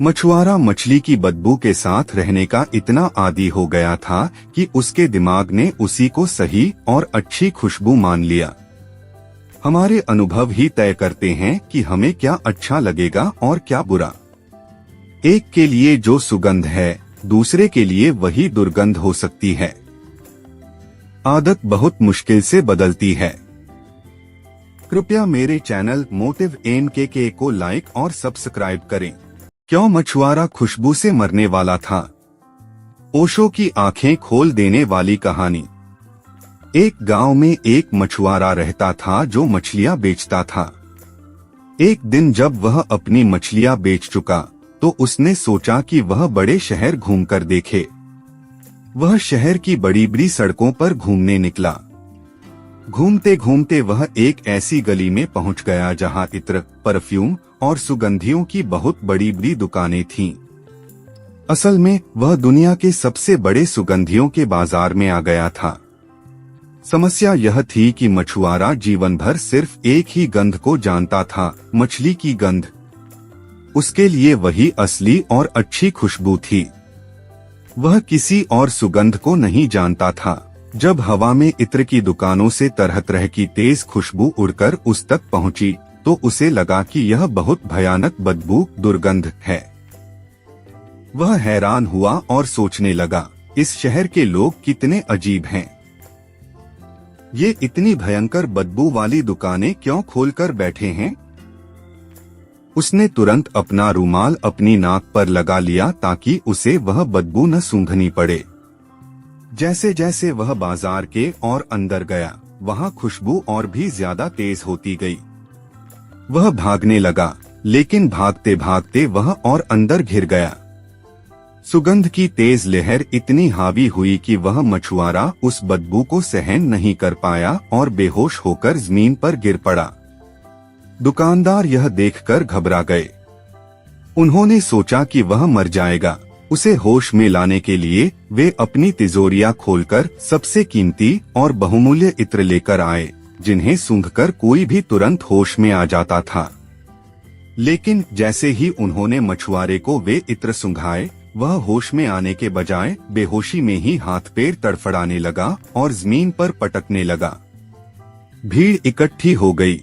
मछुआरा मछली की बदबू के साथ रहने का इतना आदी हो गया था कि उसके दिमाग ने उसी को सही और अच्छी खुशबू मान लिया। हमारे अनुभव ही तय करते हैं कि हमें क्या अच्छा लगेगा और क्या बुरा। एक के लिए जो सुगंध है, दूसरे के लिए वही दुर्गंध हो सकती है। आदत बहुत मुश्किल से बदलती है। कृपया मेरे चैनल मोटिव NKK को लाइक और सब्सक्राइब करें। क्यों मछुआरा खुशबू से मरने वाला था? ओशो की आंखें खोल देने वाली कहानी। एक गांव में एक मछुआरा रहता था जो मछलियां बेचता था। एक दिन जब वह अपनी मछलियां बेच चुका तो उसने सोचा कि वह बड़े शहर घूमकर देखे। वह शहर की बड़ी बड़ी सड़कों पर घूमने निकला। घूमते घूमते वह एक ऐसी गली में पहुंच गया जहां इत्र, परफ्यूम और सुगंधियों की बहुत बड़ी बड़ी दुकानें थीं। असल में वह दुनिया के सबसे बड़े सुगंधियों के बाजार में आ गया था। समस्या यह थी कि मछुआरा जीवन भर सिर्फ एक ही गंध को जानता था, मछली की गंध। उसके लिए वही असली और अच्छी खुशबू थी। वह किसी और सुगंध को नहीं जानता था। जब हवा में इत्र की दुकानों से तरह तरह की तेज खुशबू उड़कर उस तक पहुंची तो उसे लगा कि यह बहुत भयानक बदबू, दुर्गंध है। वह हैरान हुआ और सोचने लगा, इस शहर के लोग कितने अजीब हैं। ये इतनी भयंकर बदबू वाली दुकानें क्यों खोलकर बैठे हैं? उसने तुरंत अपना रूमाल अपनी नाक पर लगा लिया ताकि उसे वह बदबू न सूंघनी पड़े। जैसे जैसे वह बाजार के और अंदर गया, वहां खुशबू और भी ज्यादा तेज होती गई। वह भागने लगा, लेकिन भागते भागते वह और अंदर घिर गया। सुगंध की तेज लहर इतनी हावी हुई कि वह मछुआरा उस बदबू को सहन नहीं कर पाया और बेहोश होकर जमीन पर गिर पड़ा। दुकानदार यह देखकर घबरा गए। उन्होंने सोचा कि वह मर जाएगा। उसे होश में लाने के लिए वे अपनी तिजोरियां खोलकर सबसे कीमती और बहुमूल्य इत्र लेकर आए, जिन्हें सूंघकर कोई भी तुरंत होश में आ जाता था। लेकिन जैसे ही उन्होंने मछुआरे को वे इत्र सूंघाए, वह होश में आने के बजाय बेहोशी में ही हाथ पैर तड़फड़ाने लगा और जमीन पर पटकने लगा। भीड़ इकट्ठी हो गई।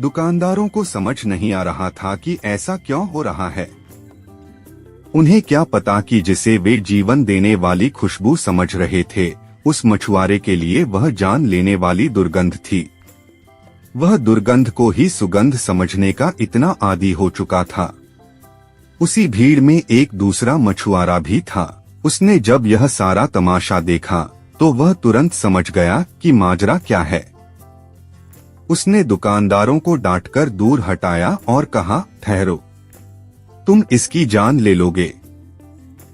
दुकानदारों को समझ नहीं आ रहा था कि ऐसा क्यों हो रहा है। उन्हें क्या पता कि जिसे वे जीवन देने वाली खुशबू समझ रहे थे, उस मछुआरे के लिए वह जान लेने वाली दुर्गंध थी। वह दुर्गंध को ही सुगंध समझने का इतना आदी हो चुका था। उसी भीड़ में एक दूसरा मछुआरा भी था। उसने जब यह सारा तमाशा देखा तो वह तुरंत समझ गया कि माजरा क्या है। उसने दुकानदारों को डांटकर दूर हटाया और कहा, ठहरो, तुम इसकी जान ले लोगे।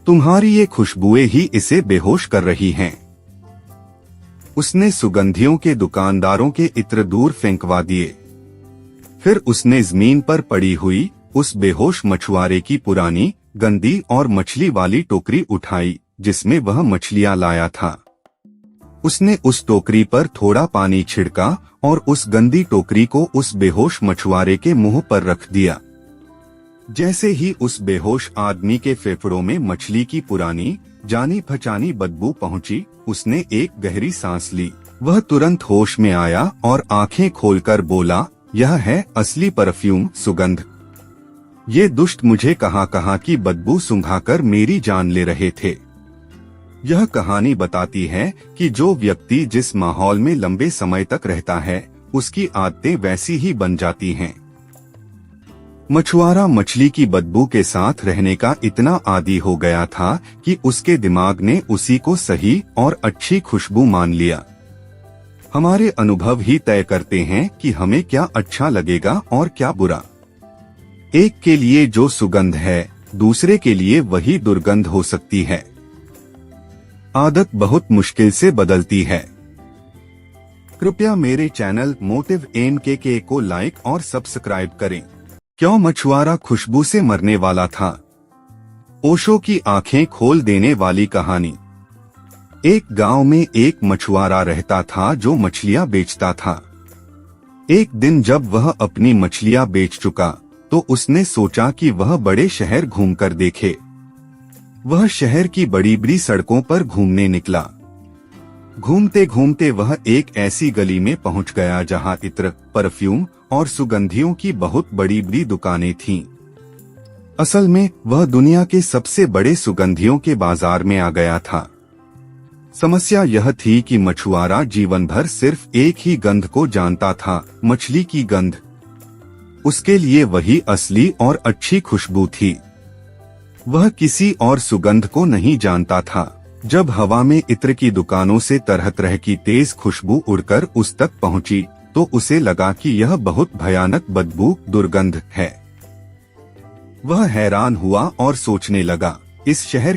तुम्हारी ये खुशबुएं ही इसे बेहोश कर रही हैं। उसने सुगंधियों के दुकानदारों के इत्र दूर फेंकवा दिए। फिर उसने जमीन पर पड़ी हुई उस बेहोश मछुआरे की पुरानी, गंदी और मछली वाली टोकरी उठाई जिसमें वह मछलियां लाया था। उसने उस टोकरी पर थोड़ा पानी छिड़का और उस गंदी टोकरी को उस बेहोश मछुआरे के मुंह पर रख दिया। जैसे ही उस बेहोश आदमी के फेफड़ों में मछली की पुरानी, जानी पहचानी बदबू पहुंची, उसने एक गहरी सांस ली। वह तुरंत होश में आया और आंखें खोलकर बोला, यह है असली परफ्यूम, सुगंध। ये दुष्ट मुझे कहां की बदबू सूंघाकर मेरी जान ले रहे थे। यह कहानी बताती है कि जो व्यक्ति जिस माहौल में लंबे समय तक रहता है, उसकी आदतें वैसी ही बन जाती हैं। मछुआरा मछली की बदबू के साथ रहने का इतना आदी हो गया था कि उसके दिमाग ने उसी को सही और अच्छी खुशबू मान लिया। हमारे अनुभव ही तय करते हैं कि हमें क्या अच्छा लगेगा और क्या बुरा। एक के लिए जो सुगंध है, दूसरे के लिए वही दुर्गंध हो सकती है। आदत बहुत मुश्किल से बदलती है। कृपया मेरे चैनल मोटिव MKK को लाइक और सब्सक्राइब करें। क्यों मछुआरा खुशबू से मरने वाला था? ओशो की आंखें खोल देने वाली कहानी। एक गांव में एक मछुआरा रहता था जो मछलियां बेचता था। एक दिन जब वह अपनी मछलियां बेच चुका तो उसने सोचा कि वह बड़े शहर घूमकर देखे। वह शहर की बड़ी बड़ी सड़कों पर घूमने निकला। घूमते घूमते वह एक ऐसी गली में पहुंच गया जहां इत्र, परफ्यूम और सुगंधियों की बहुत बड़ी बड़ी दुकानें थीं। असल में वह दुनिया के सबसे बड़े सुगंधियों के बाजार में आ गया था। समस्या यह थी कि मछुआरा जीवन भर सिर्फ एक ही गंध को जानता था, मछली की गंध। उसके लिए वही असली और अच्छी खुशबू थी। वह किसी और सुगंध को नहीं जानता था। जब हवा में इत्र की दुकानों से तरह तरह की तेज खुशबू उड़कर उस तक पहुंची तो उसे लगा कि यह बहुत भयानक बदबू, दुर्गंध है। वह हैरान हुआ और सोचने लगा, इस शहर